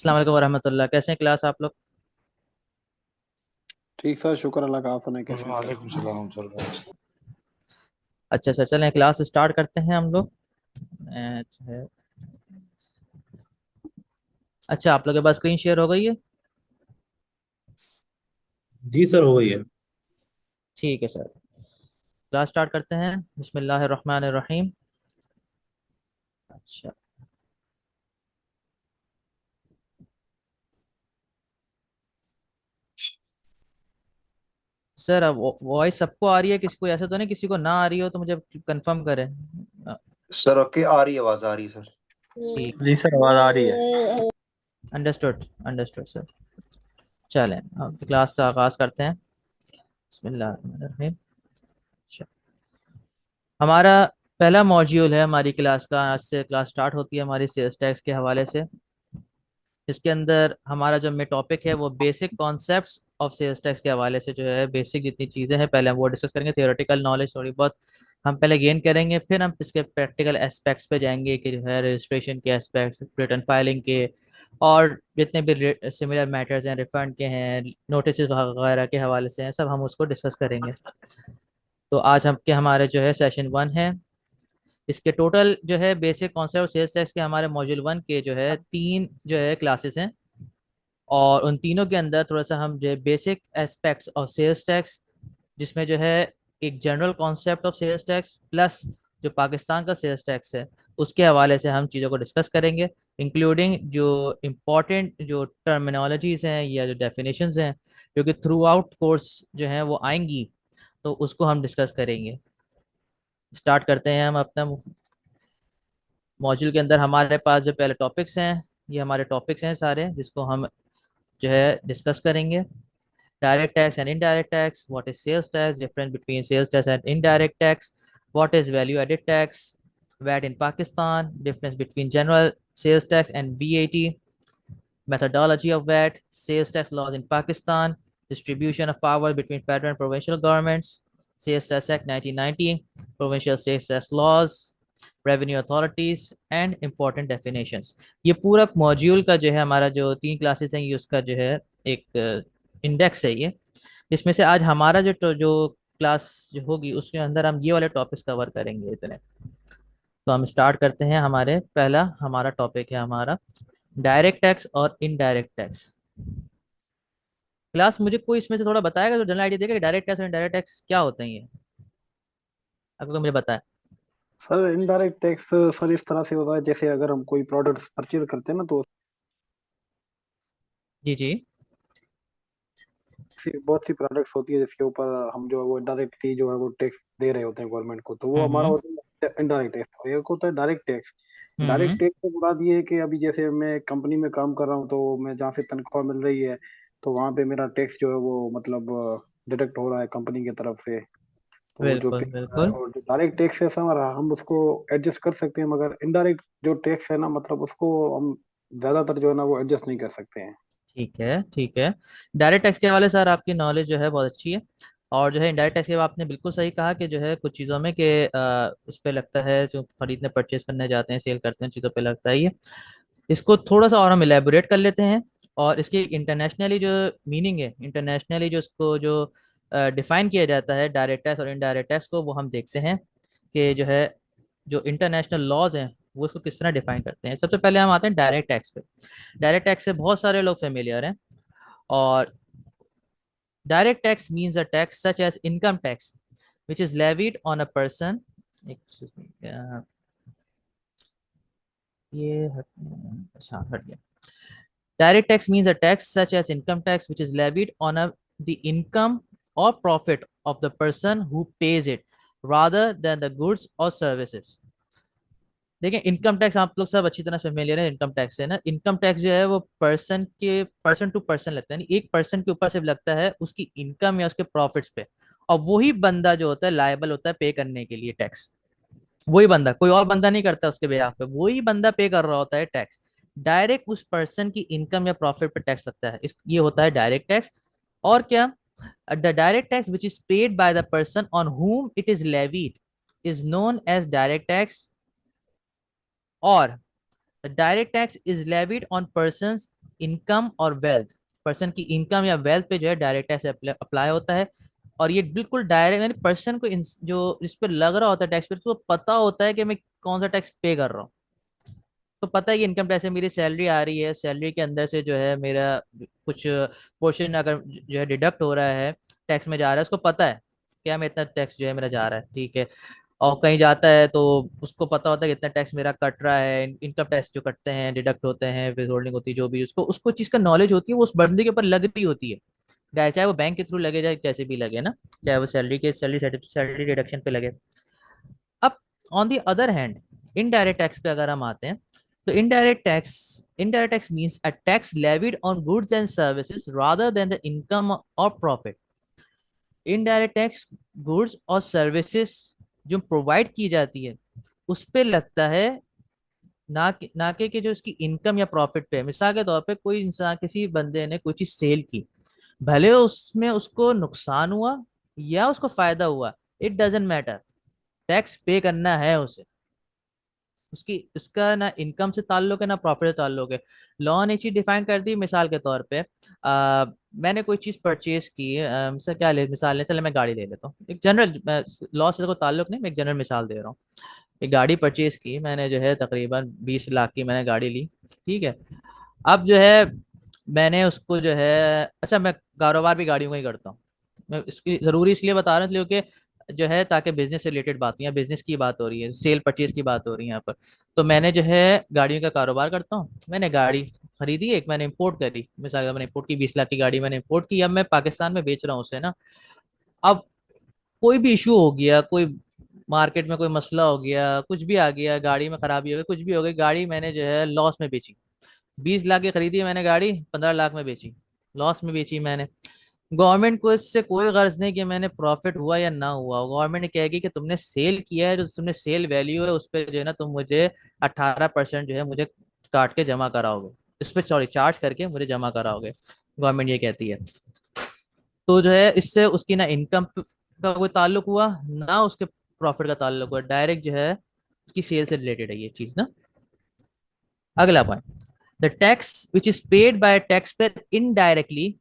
अस्सलाम वालेकुम वरहमतुल्लाह। कैसे हैं क्लास आप लोग? ठीक सर, शुक्र अल्लाह का। आप सुनाए कैसे हैं सर? वालेकुम सलाम सर। अच्छा सर, चलें क्लास स्टार्ट करते हैं हम लोग। अच्छा, अच्छा आप लोग के पास स्क्रीन शेयर हो गई है? जी सर, हो गई है। ठीक है सर, क्लास स्टार्ट करते हैं। बिस्मिल्लाहिर्रहमानिर्रहीम। अच्छा सर, अब वॉइस सबको आ रही है? किसी को ऐसा तो नहीं किसी को ना आ रही हो तो मुझे कंफर्म करें। सर ओके, आ रही है, आवाज आ रही है सर। ठीक, जी सर, आवाज आ रही है। Understood understood sir. चलें अब क्लास का आगाज करते हैं। बिस्मिल्लाहिर्रहमानिर्रहीम। अच्छा, हमारा पहला मॉड्यूल है हमारी क्लास का। आज से क्लास स्टार्ट होती है हमारी सेल्स टैक्स के हवाले से। इसके अंदर हमारा जो में टॉपिक है वो basic concepts of sales tax के हवाले से, जो है बेसिक जितनी चीज़ें हैं पहले हम वो डिस्कस करेंगे। थियोरेटिकल नॉलेज थोड़ी बहुत हम पहले गेन करेंगे, फिर हम इसके प्रैक्टिकल एस्पेक्ट्स पे जाएंगे कि जो है रजिस्ट्रेशन के एस्पेक्ट्स, रिटर्न फाइलिंग के, और जितने भी सिमिलर मैटर्स हैं, रिफंड के हैं, नोटिस वगैरह के हवाले से हैं, सब हम उसको डिस्कस करेंगे। तो आज हम के हमारे जो है सेशन 1 है। इसके टोटल जो है basic concept of sales tax के हमारे मॉड्यूल 1 के जो है 3 जो है क्लासेस हैं, और उन तीनों के अंदर थोड़ा सा हम जो है basic aspects of sales tax, जिसमें जो है एक general concept of sales tax plus जो पाकिस्तान का सेल्स टैक्स है उसके हवाले से हम चीज़ों को डिस्कस करेंगे, इंक्लूडिंग जो इम्पोर्टेंट जो टर्मिनोलॉजीज हैं या जो डेफिनेशंस हैं जो कि थ्रू आउट कोर्स जो हैं वो आएंगी, तो उसको हम डिस्कस करेंगे। स्टार्ट करते हैं हम अपना मॉड्यूल के अंदर। हमारे पास जो पहले टॉपिक्स हैं, ये हमारे टॉपिक्स हैं सारे जिसको हम जो है डिस्कस करेंगे। direct tax and indirect tax, what is sales tax, difference between sales tax and indirect tax, what is value added tax, VAT in Pakistan, difference between general sales tax and VAT, methodology of VAT, sales tax laws in Pakistan, distribution of power between federal and provincial governments, Sales Tax Act 1990, provincial sales tax laws, revenue authorities and important definitions. ये पूरा module का जो है हमारा जो 3 classes हैं, ये उसका जो है एक इंडेक्स है ये। इसमें से आज हमारा जो क्लास जो होगी उसके अंदर हम ये वाले टॉपिक्स कवर करेंगे इतने। तो हम स्टार्ट करते हैं। हमारे पहला हमारा टॉपिक है हमारा डायरेक्ट टैक्स और इनडायरेक्ट टैक्स। क्लास मुझे कोई इसमें से थोड़ा बताएगा, जो जनरल आइडिया देगा कि डायरेक्ट टैक्स और इनडायरेक्ट टैक्स क्या होते हैं ये, अगर तो मुझे बताया। सर, इनडायरेक्ट टैक्स सर इस तरह से होता है, जैसे अगर हम कोई प्रोडक्ट्स परचेज करते हैं ना, तो जी जी। बहुत सी प्रोडक्ट्स होती है जिसके ऊपर हम जो है वो डायरेक्टली जो है वो टैक्स दे रहे होते हैं गवर्नमेंट को, तो वो हमारा हम्म होता है इनडायरेक्ट टैक्स। एक होता है डायरेक्ट टैक्स। हम्म डायरेक्ट टैक्स से मुराद ये है कि अभी जैसे मैं कंपनी में काम कर रहा हूँ, तो मैं जहाँ से तनख्वाह मिल रही है, तो वहाँ पे मेरा टैक्स जो है वो मतलब डिडक्ट हो रहा है कंपनी की तरफ से। तो वो जो बिल्कुल पे हो रहा है, बिल्कुल। और जो डायरेक्ट टैक्स है सर हम उसको एडजस्ट कर सकते हैं, मगर इनडायरेक्ट जो टैक्स है ना, मतलब उसको हम ज्यादातर जो है ना वो एडजस्ट नहीं कर सकते हैं। ठीक है ठीक है। डायरेक्ट टैक्स के हवाले सर आपकी नॉलेज जो है बहुत अच्छी है। और जो है इनडायरेक्ट टैक्स के बाद आपने बिल्कुल सही कहा कि जो है कुछ चीज़ों में कि उस पर लगता है, जो खरीदने परचेज करने जाते हैं, सेल करते हैं, चीज़ों पे लगता है ये। इसको थोड़ा सा और हम इलेबोरेट कर लेते हैं, और इसकी इंटरनेशनली जो मीनिंग है, इंटरनेशनली जो इसको जो डिफाइन किया जाता है डायरेक्ट टैक्स और इनडायरेक्ट टैक्स को, वो हम देखते हैं कि जो है जो इंटरनेशनल लॉज हैं वो इसको किस तरह डिफाइन करते हैं। सबसे पहले हम आते हैं डायरेक्ट टैक्स पे। डायरेक्ट टैक्स से बहुत सारे लोग फेमिलियर हैं। और direct tax means a tax such as income tax which is levied on a person, excuse me, ये अच्छा हट गया। Direct tax means a tax such as income tax which is levied on the income or profit of the person who pays it rather than the goods or services। देखिए, income tax आप लोग सब अच्छी तरह familiar है income tax से ना। Income tax जो है वो पर्सन टू पर्सन लगता है, यानी एक पर्सन के ऊपर से लगता है उसकी इनकम या उसके प्रॉफिट्स पे, और वही बंदा जो होता है लायबल होता है पे करने के लिए टैक्स। वही बंदा, कोई और बंदा नहीं करता उसके बेहाफ पे, वही बंदा पे कर रहा होता है टैक्स। डायरेक्ट उस पर्सन की इनकम या प्रॉफिट पे टैक्स लगता है, ये होता है डायरेक्ट टैक्स। और क्या, the direct tax which is paid by the person on whom it is levied is known as direct tax, or the direct tax is levied on persons income और wealth, person की income या wealth पे जो है direct tax apply होता है। और ये बिल्कुल डायरेक्ट, यानी पर्सन को जो इस पर लग रहा होता है टैक्स पे, उसको पता होता है कि मैं कौन सा टैक्स पे कर रहा हूँ। तो पता है कि इनकम टैक्स से मेरी सैलरी आ रही है, सैलरी के अंदर से जो है मेरा कुछ पोर्शन अगर जो है डिडक्ट हो रहा है, टैक्स में जा रहा है, उसको पता है क्या मैं इतना टैक्स जो है मेरा जा रहा है, ठीक है। और कहीं जाता है तो उसको पता होता है कि इतना टैक्स मेरा कट रहा है, इनकम टैक्स जो कटते हैं, डिडक्ट होते हैं, विद होल्डिंग होती है, जो भी उसको उसको चीज़ का नॉलेज होती है, वो उस बंदे के ऊपर लग रही होती है, चाहे वो बैंक के थ्रू लगे, चाहे कैसे भी लगे ना, चाहे वो सैलरी डिडक्शन पे लगे। अब on the other hand indirect tax पे अगर हम आते हैं, तो indirect tax means a tax levied on goods and services rather than the income और प्रॉफिट। इनडायरेक्ट टैक्स गुड्स और सर्विसेज जो प्रोवाइड की जाती है उस पे लगता है, ना कि जो इसकी इनकम या प्रॉफिट पे। मिसाल के तौर पे कोई इंसान, किसी बंदे ने कोई चीज सेल की, भले उसमें उसको नुकसान हुआ या उसको फायदा हुआ, इट डजेंट मैटर, टैक्स पे करना है उसे। उसकी उसका ना इनकम से ताल्लुक है ना प्रॉफिट से ताल्लुक है। लॉ ने चीज डिफाइन कर दी, मिसाल के तौर पे मैंने कोई चीज परचेज की, मिसाल क्या ले, मिसाल ले, चले मैं गाड़ी ले लेता हूँ, एक जनरल, लॉ से कोई ताल्लुक नहीं, मैं एक जनरल मिसाल दे रहा हूँ। एक गाड़ी परचेज की मैंने, जो है तकरीबन 20 लाख की मैंने गाड़ी ली, ठीक है। अब जो है मैंने उसको जो है, अच्छा मैं कारोबार भी गाड़ियों का ही करता हूँ, मैं इसकी जरूरी इसलिए बता रहा हूँ इसलिए कि जो है ताकि बिजनेस से रिलेटेड बात, या बिजनेस की बात हो रही है, सेल परचेज की बात हो रही है यहाँ पर। तो मैंने जो है गाड़ियों का कारोबार करता हूँ, मैंने गाड़ी खरीदी एक, मैंने इंपोर्ट करी, मिसाल मैंने इंपोर्ट की 20 लाख की गाड़ी मैंने इंपोर्ट की, अब मैं पाकिस्तान में बेच रहा हूँ उसे ना। अब कोई भी इशू हो गया, कोई मार्केट में कोई मसला हो गया, कुछ भी आ गया, गाड़ी में खराबी हो गई, कुछ भी हो गई, गाड़ी मैंने जो है लॉस में बेची। 20 लाख की खरीदी मैंने गाड़ी, 15 लाख में बेची, लॉस में बेची मैंने। गवर्नमेंट को इससे कोई गर्ज नहीं कि मैंने प्रॉफिट हुआ या ना हुआ, गवर्नमेंट कहेगी कि तुमने सेल किया है, जो तुमने सेल वैल्यू है उस पर जो है ना तुम मुझे 18% जो है मुझे काट के जमा कराओगे, इस पर सॉरी चार्ज करके मुझे जमा कराओगे, गवर्नमेंट ये कहती है। तो जो है इससे उसकी ना इनकम का कोई ताल्लुक हुआ ना उसके प्रॉफिट का ताल्लुक हुआ, डायरेक्ट जो है उसकी सेल से रिलेटेड है ये चीज ना। अगला point, the tax which is paid by tax payer indirectly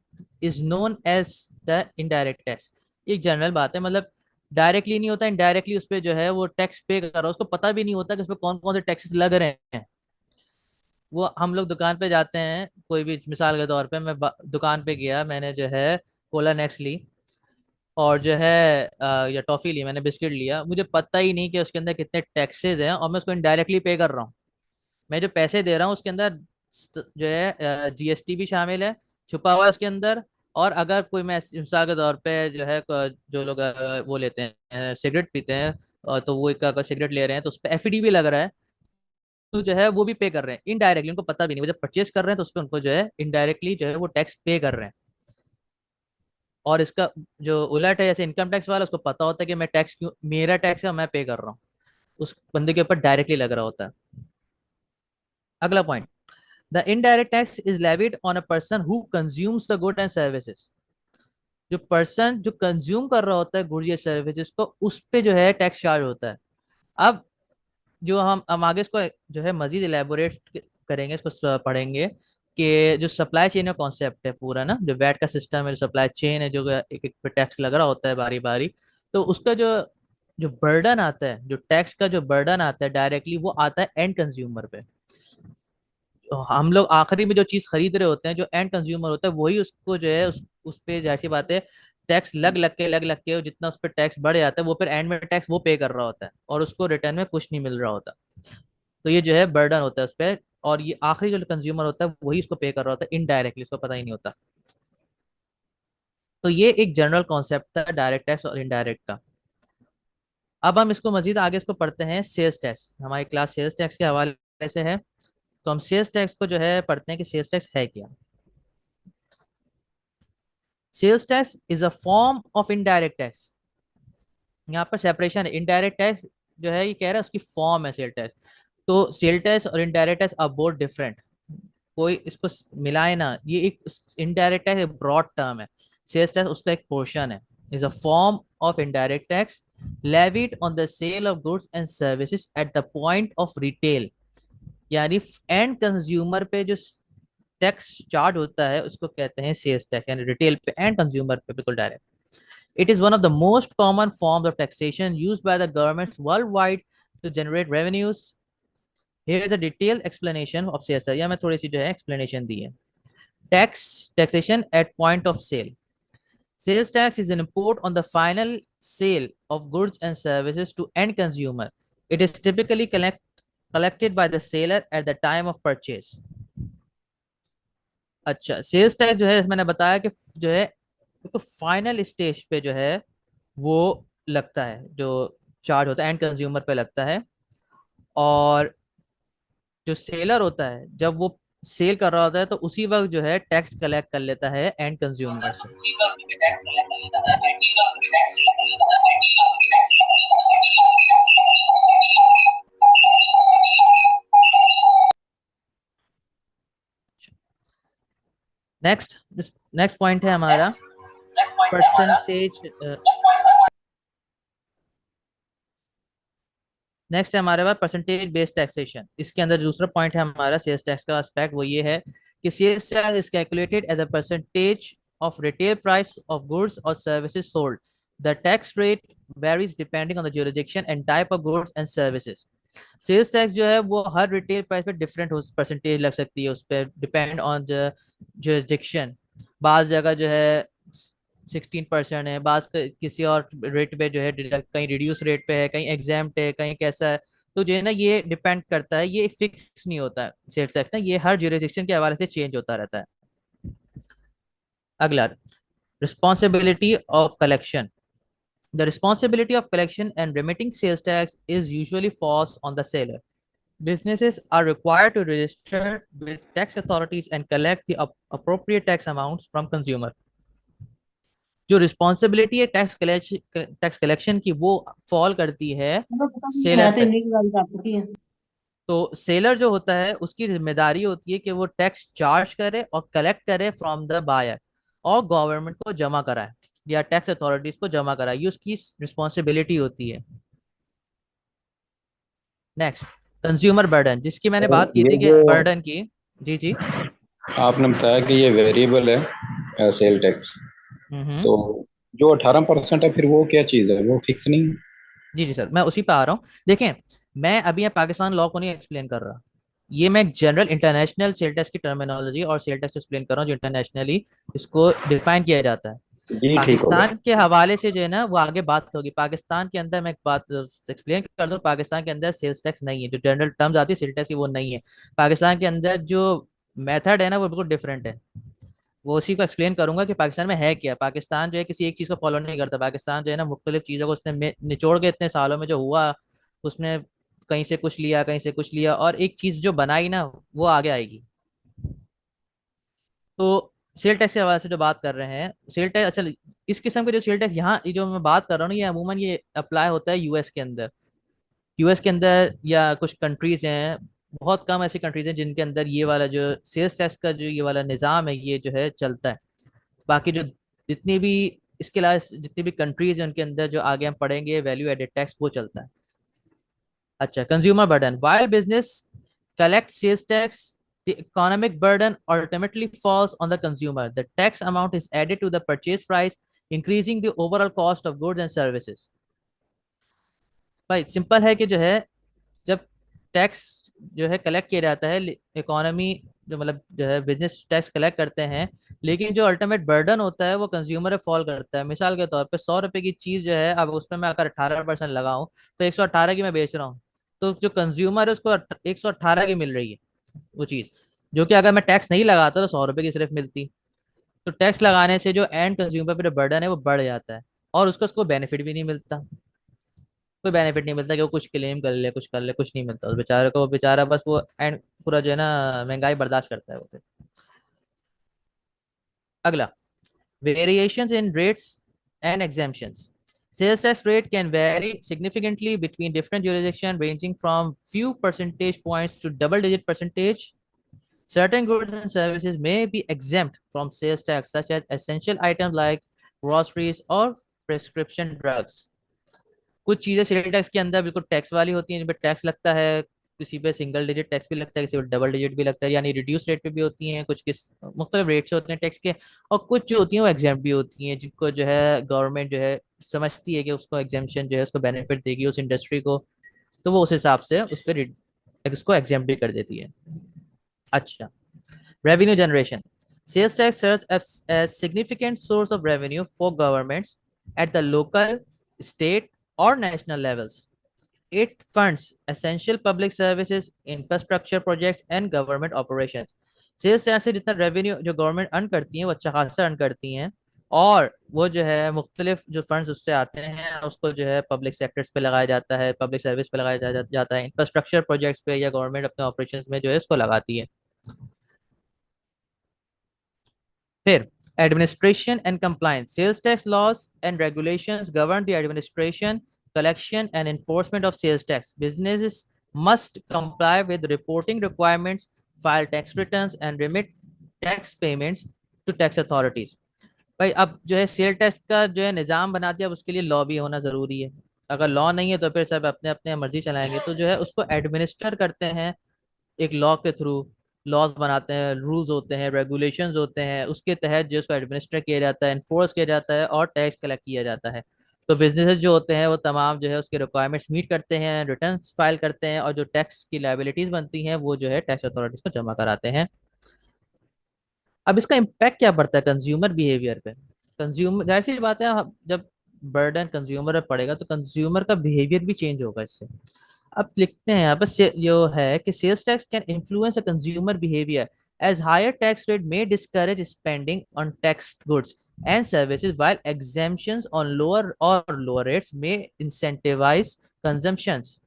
is known as the indirect tax. ये जनरल बात है, मतलब डायरेक्टली नहीं होता, इनडायरेक्टली उस पर जो है वो टैक्स पे कर रहा है, उसको पता भी नहीं होता कि उस पर कौन कौन से टैक्सेस लग रहे हैं। वो हम लोग दुकान पे जाते हैं, कोई भी मिसाल के तौर पे मैं दुकान पे गया, मैंने जो है कोला नेक्स ली, और जो है या टॉफी ली, मैंने बिस्किट लिया, मुझे पता ही नहीं कि उसके अंदर कितने टैक्सेस हैं, और मैं उसको इनडायरेक्टली पे कर रहा हूँ। मैं जो पैसे दे रहा हूँ उसके अंदर जो है जीएसटी भी शामिल है, छुपा हुआ है उसके अंदर। और अगर कोई, मैं मिसाल के तौर पे जो है जो लोग वो लेते हैं, सिगरेट पीते हैं, तो वो एक अगर सिगरेट ले रहे हैं तो उस पर एफईडी भी लग रहा है, तो जो है वो भी पे कर रहे हैं इनडायरेक्टली, उनको पता भी नहीं, वो जब परचेज कर रहे हैं तो उस पर उनको जो है इनडायरेक्टली जो है वो टैक्स पे कर रहे हैं। और इसका जो उलट है, जैसे इनकम टैक्स वाला, उसको पता होता है कि मैं टैक्स क्यों, मेरा टैक्स है मैं पे कर रहा हूँ, उस बंदे के ऊपर डायरेक्टली लग रहा होता है। अगला point, the indirect tax is levied on a person who consumes the good and services. जो पर्सन जो कंज्यूम कर रहा होता है गुड्स या सर्विसेज को, उस पे जो है टैक्स चार्ज होता है। अब जो हम आगे इसको जो है मजीद इलेबोरेट करेंगे, इसको पढ़ेंगे कि जो सप्लाई चेन का कॉन्सेप्ट है पूरा ना, जो वैट का सिस्टम है, जो सप्लाई चेन है, जो एक एक पे टैक्स लग रहा होता है बारी बारी, तो उसका जो जो बर्डन आता है, जो टैक्स का जो बर्डन आता है डायरेक्टली, वो आता है एंड कंज्यूमर पे। तो हम लोग आखिरी में जो चीज खरीद रहे होते हैं, जो एंड कंज्यूमर होता है, वही उसको जो है उस पे जैसी बात है, टैक्स लग लग के जितना उस पर टैक्स बढ़ जाता है, वो फिर एंड में टैक्स वो पे कर रहा होता है, और उसको रिटर्न में कुछ नहीं मिल रहा होता। तो ये जो है बर्डन होता है उस पर, और ये आखिरी जो कंज्यूमर होता है वही इसको पे कर रहा होता है इनडायरेक्टली, इसको पता ही नहीं होता। तो ये एक जनरल कॉन्सेप्ट था डायरेक्ट टैक्स और इनडायरेक्ट का। अब हम इसको मजीद आगे इसको पढ़ते हैं, सेल्स टैक्स, हमारी क्लास सेल्स टैक्स के हवाले से है, तो हम सेल्स टैक्स को जो है पढ़ते हैं कि सेल्स टैक्स है क्या। Sales tax is a form of indirect tax. यहाँ पर सेपरेशन है, इनडायरेक्ट टैक्स जो है ये कह रहा है उसकी फॉर्म है सेल टैक्स। तो सेल टैक्स और indirect tax are both different, कोई इसको मिलाए ना, ये एक इनडायरेक्ट टैक्स एक ब्रॉड टर्म है, सेल्स टैक्स उसका एक पोर्शन है। Is a form of indirect tax levied on the sale of goods and services at the point of retail, यानी एंड कंज्यूमर पे जो टैक्स चार्ज होता है उसको कहते हैं सेल्स टैक्स, यानी रिटेल पे एंड कंज्यूमर पे बिल्कुल direct. It is one of the most common forms of taxation used by the governments world wide to generate revenues. Here is a detailed explanation of sales. या मैं थोड़ी सी जो है एक्सप्लेनेशन दी है। Taxation at point of sale. Sales tax is an import on the final sale of goods and services to end consumer. It is typically collected by the seller at the time of purchase. अच्छा, sales tax जो है मैंने बताया कि जो है तो final stage पे जो है वो लगता है, जो चार्ज होता है एंड कंज्यूमर पे लगता है। और जो सेलर होता है जब वो सेल कर रहा होता है तो उसी वक्त जो है टैक्स कलेक्ट कर लेता है एंड कंज्यूमर से। नेक्स्ट नेक्स्ट पॉइंट है हमारा परसेंटेज। नेक्स्ट है हमारे पास परसेंटेज बेस्ड टैक्सेशन। इसके अंदर दूसरा पॉइंट है हमारा सेल्स टैक्स का एस्पेक्ट, वो ये है कि sales tax is calculated as a percentage of retail price of goods or services sold. The tax rate varies depending on the jurisdiction and type of goods and services. Sales tax जो है वो हर retail price पे different percentage लग सकती है, उस पर डिपेंड ऑन द जुरिस्डिक्शन। बाज़ जगह जो है 16% है, बाज़ किसी और रेट पे जो है कहीं रिड्यूस रेट पे है, कहीं एग्जाम्प्ट है, कहीं कैसा है। तो जो है ना ये डिपेंड करता है, ये फिक्स नहीं होता है सेल्स टैक्स ना, ये हर जुरिस्डिक्शन के हवाले से चेंज होता रहता है। अगला, responsibility of collection. The responsibility of collection and remitting sales tax is usually falls on the seller. Businesses are required to register with tax authorities and collect the appropriate tax amounts from consumer. जो responsibility है tax collection की वो fall करती है seller पे। तो seller जो होता है उसकी जिम्मेदारी होती है कि वो टैक्स चार्ज करे और कलेक्ट करे फ्रॉम द बायर और गवर्नमेंट को जमा कराए या टैक्स अथॉरिटीज को जमा कराए, ये उसकी रिस्पॉन्सिबिलिटी होती है। नेक्स्ट, कंज्यूमर बर्डन, जिसकी मैंने बात की ये थी कि जो बर्डन की। जी जी। आपने बताया कि ये वेरिएबल है सेल टैक्स, तो जो 18% है फिर वो क्या चीज़ है, वो फिक्स नहीं? जी जी सर, मैं उसी पे आ रहा हूँ। देखें, मैं अभी यहाँ पाकिस्तान लॉ को नहीं एक्सप्लेन कर रहा, ये मैं जनरल इंटरनेशनल सेल टैक्स की टर्मिनोलॉजी और सेल टैक्स एक्सप्लेन कर रहा हूँ जो इंटरनेशनली इसको डिफाइन किया जाता है। जी ठीक होगा। पाकिस्तान के हवाले से जो है ना वो आगे बात होगी। पाकिस्तान के अंदर मैं एक बात एक्सप्लेन कर दूं, पाकिस्तान के अंदर सेल्स टैक्स नहीं है, जो जनरल टर्म्स आती है सेल टैक्स की वो नहीं है। पाकिस्तान के अंदर जो मेथड है ना वो बिल्कुल डिफरेंट है। वो उसी को एक्सप्लेन करूंगा कि पाकिस्तान में है क्या। पाकिस्तान जो है किसी एक चीज़ को फॉलो नहीं करता, पाकिस्तान जो है ना मुख्तलिफ चीज़ों को उसने निचोड़ के इतने सालों में जो हुआ उसने कहीं से कुछ लिया कहीं से कुछ लिया और एक चीज़ जो बनाई ना वो आगे आएगी। तो सेल टैक्स के हवाले से जो बात कर रहे हैं, सेल टैक्स अच्छा, इस किस्म के जो सेल टैक्स यहाँ जो मैं बात कर रहा हूँ ये अमूमन ये अप्लाई होता है यूएस के अंदर। यूएस के अंदर या कुछ कंट्रीज हैं, बहुत कम ऐसी कंट्रीज हैं जिनके अंदर ये वाला जो सेल्स टैक्स का जो ये वाला निज़ाम है ये जो है चलता है। बाकी जो जितनी भी इसके अलावा जितनी भी कंट्रीज हैं उनके अंदर जो आगे हम पढ़ेंगे वैल्यू एडेड टैक्स वो चलता है। अच्छा, consumer burden, while business collect sales tax the economic burden ultimately falls on the consumer. The tax amount is added to the purchase price, increasing the overall cost of goods and services. भाई simple है कि जो है जब tax जो है collect किया जाता है, इकोनॉमी जो मतलब जो है बिजनेस टैक्स कलेक्ट करते हैं, लेकिन जो अल्टीमेट बर्डन होता है वो कंज्यूमर पे फॉल करता है। मिसाल के तौर पे 100 रुपए की चीज जो है अब उसमें मैं अगर 18% लगाऊं तो 118 की मैं बेच रहा हूँ, तो जो कंज्यूमर है उसको 118 की मिल रही है वो चीज, जो कि अगर मैं टैक्स नहीं लगाता तो 100 रुपए की सिर्फ मिलती। तो टैक्स लगाने से जो एंड कंज्यूमर पे जो बर्डन है वो बढ़ जाता है और उसको बेनिफिट भी नहीं मिलता। कोई बेनिफिट नहीं मिलता कि वो कुछ क्लेम कर ले कुछ कर ले, कुछ नहीं मिलता उस बेचारे को। वो बेचारा बस वो एंड पूरा जो है ना महंगाई बर्दाश्त करता है वो फिर। अगला, variations in rates and exemptions. Sales tax rate can vary significantly between different jurisdictions, ranging from few percentage points to double-digit percentage. Certain goods and services may be exempt from sales tax, such as essential items like groceries or prescription drugs. कुछ चीजें sale tax के अंदर बिल्कुल tax वाली होती हैं जिन पर tax लगता है, किसी पे सिंगल डिजिट टैक्स भी लगता है, किसी पे डबल डिजिट भी लगता है, यानी रिड्यूस रेट पे भी होती हैं, कुछ किस मुख्तलिफ रेट्स होते हैं टैक्स के, और कुछ जो होती हैं वो एग्जाम भी होती हैं, जिनको जो है गवर्नमेंट जो है समझती है कि उसको एग्जामेशन जो है उसको बेनिफिट देगी उस इंडस्ट्री को, तो वो उस हिसाब से उस पर उसको एग्जाम भी कर देती है। अच्छा, revenue generation. Sales tax serves as a significant source of revenue for governments at the local, state, or national levels. It funds essential public services, infrastructure projects, and government operations. Sales tax से जितना revenue जो government earn करती है वो अच्छा खासा earn करती हैं, और वो जो है मुख्तलिफ जो फंड्स उससे आते हैं उसको जो है पब्लिक सेक्टर्स पे लगाया जाता है, पब्लिक सर्विस पे लगाया जाता है, इंफ्रास्ट्रक्चर प्रोजेक्ट्स पे, या गवर्नमेंट अपने ऑपरेशन में जो है इसको लगाती है। फिर administration and compliance. Sales tax laws and regulations govern the administration, collection, and enforcement of sales tax. Businesses must comply with reporting requirements, file tax returns, and remit tax payments to tax authorities. भाई अब जो है sale tax का जो है निज़ाम बना दिया, अब उसके लिए लॉ भी होना ज़रूरी है। अगर लॉ नहीं है तो फिर सब अपने अपने मर्जी चलाएंगे, तो जो है उसको एडमिनिस्टर करते हैं एक लॉ के थ्रू। लॉज बनाते हैं, रूल्स होते हैं, रेगुलेशंस होते हैं, उसके तहत जो उसको एडमिनिस्टर किया जाता है, इन्फोर्स किया जाता है, और टैक्स कलेक्ट किया जाता है। तो बिजनेसेस जो होते हैं वो तमाम जो है उसके रिक्वायरमेंट्स मीट करते हैं, रिटर्न्स फाइल करते हैं, और जो टैक्स की लायबिलिटीज बनती हैं वो जो है टैक्स अथॉरिटीज को जमा कराते हैं। अब इसका इम्पैक्ट क्या पड़ता है कंज्यूमर बिहेवियर पे? कंज्यूमर, जाहिर सी बात है, जब बर्डन कंज्यूमर पर पड़ेगा तो कंज्यूमर का बिहेवियर भी चेंज होगा इससे। अब लिखते हैं यहाँ पर जो है कि sales tax can influence a consumer behaviour as higher tax rate may discourage spending on tax goods and services while exemptions on lower rates may incentivise consumptions.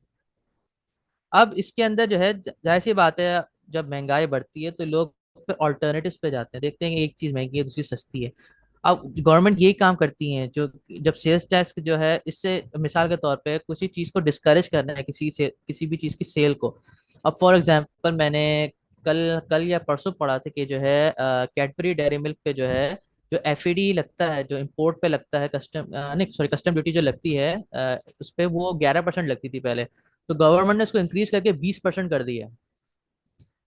अब इसके अंदर जो है जाहिर सी बात है, जब महंगाई बढ़ती है तो लोग ऑल्टरनेटिव्स पे जाते हैं, देखते हैं कि एक चीज महंगी है दूसरी सस्ती है। अब गवर्नमेंट यही काम करती है, जो जब सेल्स टैक्स जो है इससे मिसाल के तौर पे किसी चीज को डिस्करेज करना है, किसी भी चीज की सेल को। अब फॉर एग्जांपल मैंने कल कल या परसों पढ़ा था कि जो है कैडबरी डेयरी मिल्क पे जो है जो एफईडी लगता है, जो इंपोर्ट पे लगता है, कस्टम नहीं सॉरी कस्टम ड्यूटी जो लगती है उस पे वो 11% लगती थी पहले, तो गवर्नमेंट ने उसको इंक्रीज करके 20% कर दिया।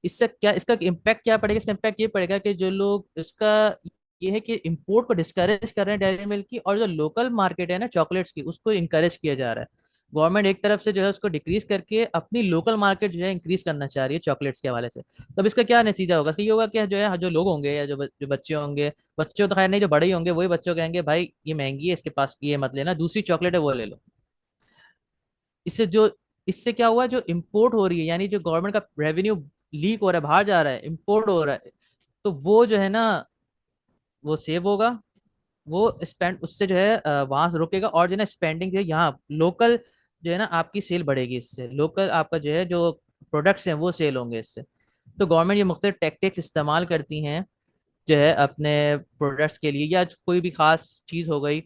इससे क्या, इसका इम्पैक्ट क्या पड़ेगा? इसका इम्पैक्ट ये पड़ेगा कि जो लोग इसका ये है कि इंपोर्ट को डिस्करेज कर रहे हैं डेयरी मिल्क की, और जो लोकल मार्केट है ना चॉकलेट्स की उसको इंकरेज किया जा रहा है। गवर्नमेंट एक तरफ से जो है उसको डिक्रीज करके अपनी लोकल मार्केट जो है इंक्रीज करना चाह रही है चॉकलेट्स के हवाले से। तब इसका क्या नतीजा होगा कि ये होगा कि जो है जो लोग होंगे या जो बच्चे होंगे, बच्चे तो खैर नहीं, जो बड़े ही होंगे वही बच्चों कहेंगे भाई ये महंगी है, इसके पास ये मत लेना, दूसरी चॉकलेट है वो ले लो। इससे जो इससे क्या हुआ, जो इंपोर्ट हो रही है यानी जो गवर्नमेंट का रेवेन्यू लीक हो रहा है, बाहर जा रहा है, इंपोर्ट हो रहा है, तो वो जो है ना वो सेव होगा, वो स्पेंड उससे जो है वहां से रुकेगा, और जो है ना स्पेंडिंग जो है यहाँ लोकल जो है ना आपकी सेल बढ़ेगी, इससे लोकल आपका जो है जो प्रोडक्ट्स हैं वो सेल होंगे इससे। तो गवर्नमेंट ये मुख्तलिफ टैक्टिक्स इस्तेमाल करती हैं जो है अपने प्रोडक्ट्स के लिए, या कोई भी खास चीज़ हो गई,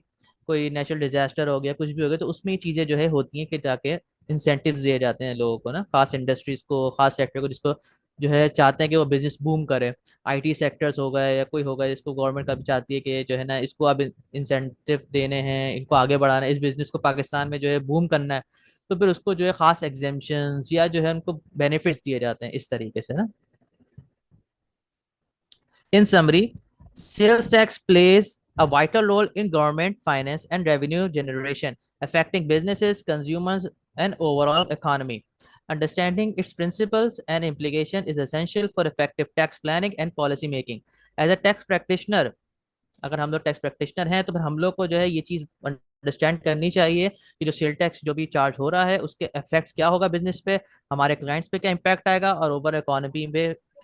कोई नेचुरल डिजास्टर हो गया, कुछ भी हो गया, तो उसमें ये चीज़ें जो है होती हैं कि जाके इंसेंटिव्स दिए जाते हैं लोगों को ना, खास इंडस्ट्रीज को, खास सेक्टर को, जिसको जो है चाहते हैं कि वो बिजनेस बूम करे। आईटी सेक्टर्स हो गए या कोई होगा जिसको गवर्नमेंट का भी चाहती है कि जो है ना इसको अब इंसेंटिव देने हैं, इनको आगे बढ़ाना है, इस बिजनेस को पाकिस्तान में जो है बूम करना है, तो फिर उसको जो है खास एग्जेम्पशंस या जो है उनको बेनिफिट्स दिए जाते हैं इस तरीके से ना। In summary, sales tax plays a vital role in government finance and revenue generation, affecting businesses, consumers, and overall economy. Understanding its principles and implication is essential for effective tax planning and policy making. As a tax practitioner, अगर हम लोग tax practitioner हैं तो फिर हम लोग को जो है ये चीज़ अंडरस्टैंड करनी चाहिए कि जो सेल टैक्स जो भी चार्ज हो रहा है उसके इफेक्ट्स क्या होगा बिजनेस पे, हमारे क्लाइंट्स पे क्या इम्पैक्ट आएगा, और ओवर इकोनॉमी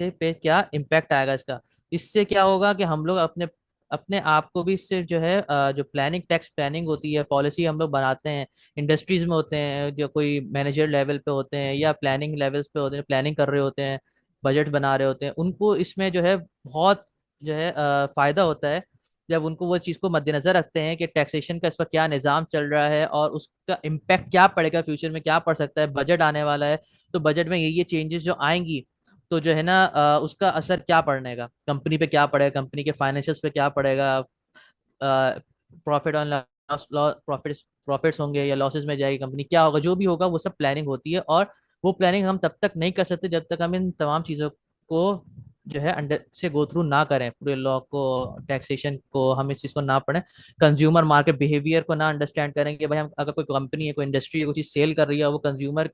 पे क्या इम्पैक्ट आएगा इसका। इससे क्या होगा कि हम लोग अपने अपने आप को भी इससे जो है जो प्लानिंग, टैक्स प्लानिंग होती है, पॉलिसी हम लोग बनाते हैं, इंडस्ट्रीज में होते हैं, जो कोई मैनेजर लेवल पे होते हैं या प्लानिंग लेवल्स पे होते हैं, प्लानिंग कर रहे होते हैं, बजट बना रहे होते हैं, उनको इसमें जो है बहुत जो है फायदा होता है जब उनको वो चीज़ को मद्देनजर रखते हैं कि टैक्सेशन का इस पर क्या निज़ाम चल रहा है और उसका इम्पैक्ट क्या पड़ेगा, फ्यूचर में क्या पड़ सकता है, बजट आने वाला है तो बजट में ये चेंजेस जो आएंगी तो जो है ना उसका असर क्या पड़ने का, कंपनी पे क्या पड़ेगा, कंपनी के फाइनेंशियल्स पे क्या पड़ेगा, प्रॉफिट ऑन लॉस, प्रॉफिट्स होंगे या लॉसेस में जाएगी कंपनी, क्या होगा, जो भी होगा वो सब प्लानिंग होती है, और वो प्लानिंग हम तब तक नहीं कर सकते जब तक हम इन तमाम चीज़ों को जो है अंडर से गो थ्रू ना करें, पूरे लॉ को, टैक्सेशन को, हम इस चीज़ को ना पढ़ें, कंज्यूमर मार्केट बिहेवियर को ना अंडरस्टैंड करें कि भाई हम अगर कोई कंपनी है, कोई इंडस्ट्री है, कोई चीज़ सेल कर रही है, वो कंज्यूमर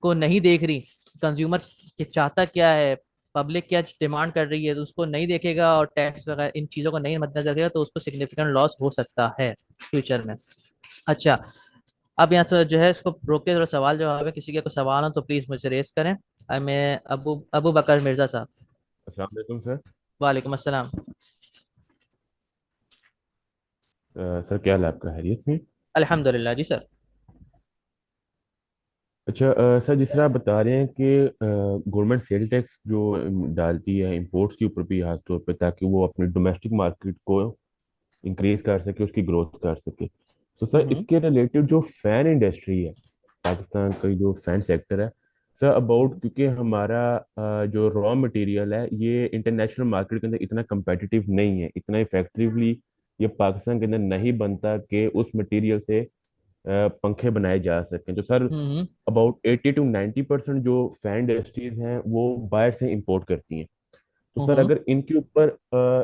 को नहीं देख रही, कंज्यूमर चाहता क्या है, पब्लिक क्या डिमांड कर रही है, तो उसको नहीं देखेगा और टैक्स वगैरह इन चीज़ों को नहीं मद्देनजर रखेगा, तो उसको सिग्निफिकेंट लॉस हो सकता है फ्यूचर में। अच्छा, अब यहाँ तो जो है इसको रोक के थोड़ा सवाल जवाब है, किसी के कोई सवाल हो तो प्लीज़ मुझे रेस करें। मैं अबू अबू बकर मिर्ज़ा साहब। अस्सलाम वालेकुम सर। वालेकुम अस्सलाम। सर क्या हाल है आपका, खैरियत से? अल्हम्दुलिल्लाह जी सर। अच्छा सर, जिस तरह आप बता रहे हैं कि गवर्नमेंट सेल टैक्स जो डालती है इंपोर्ट्स के ऊपर भी खास तौर पे, ताकि वो अपने डोमेस्टिक मार्केट को इंक्रीज कर सके, उसकी ग्रोथ कर सके। तो सर हम्म इसके रिलेटेड जो फैन इंडस्ट्री है, पाकिस्तान का जो फैन सेक्टर है सर, अबाउट, क्योंकि हमारा जो रॉ मटेरियल है ये इंटरनेशनल मार्केट के अंदर इतना competitive नहीं है, इतना इफेक्टिवली ये पाकिस्तान के अंदर नहीं बनता कि उस मटेरियल से पंखे बनाए जा सकें। तो सर हम्म अबाउट 80 to 90% जो फैन इंडस्ट्रीज हैं वो बाहर से इंपोर्ट करती हैं। तो सर हम्म अगर इनके ऊपर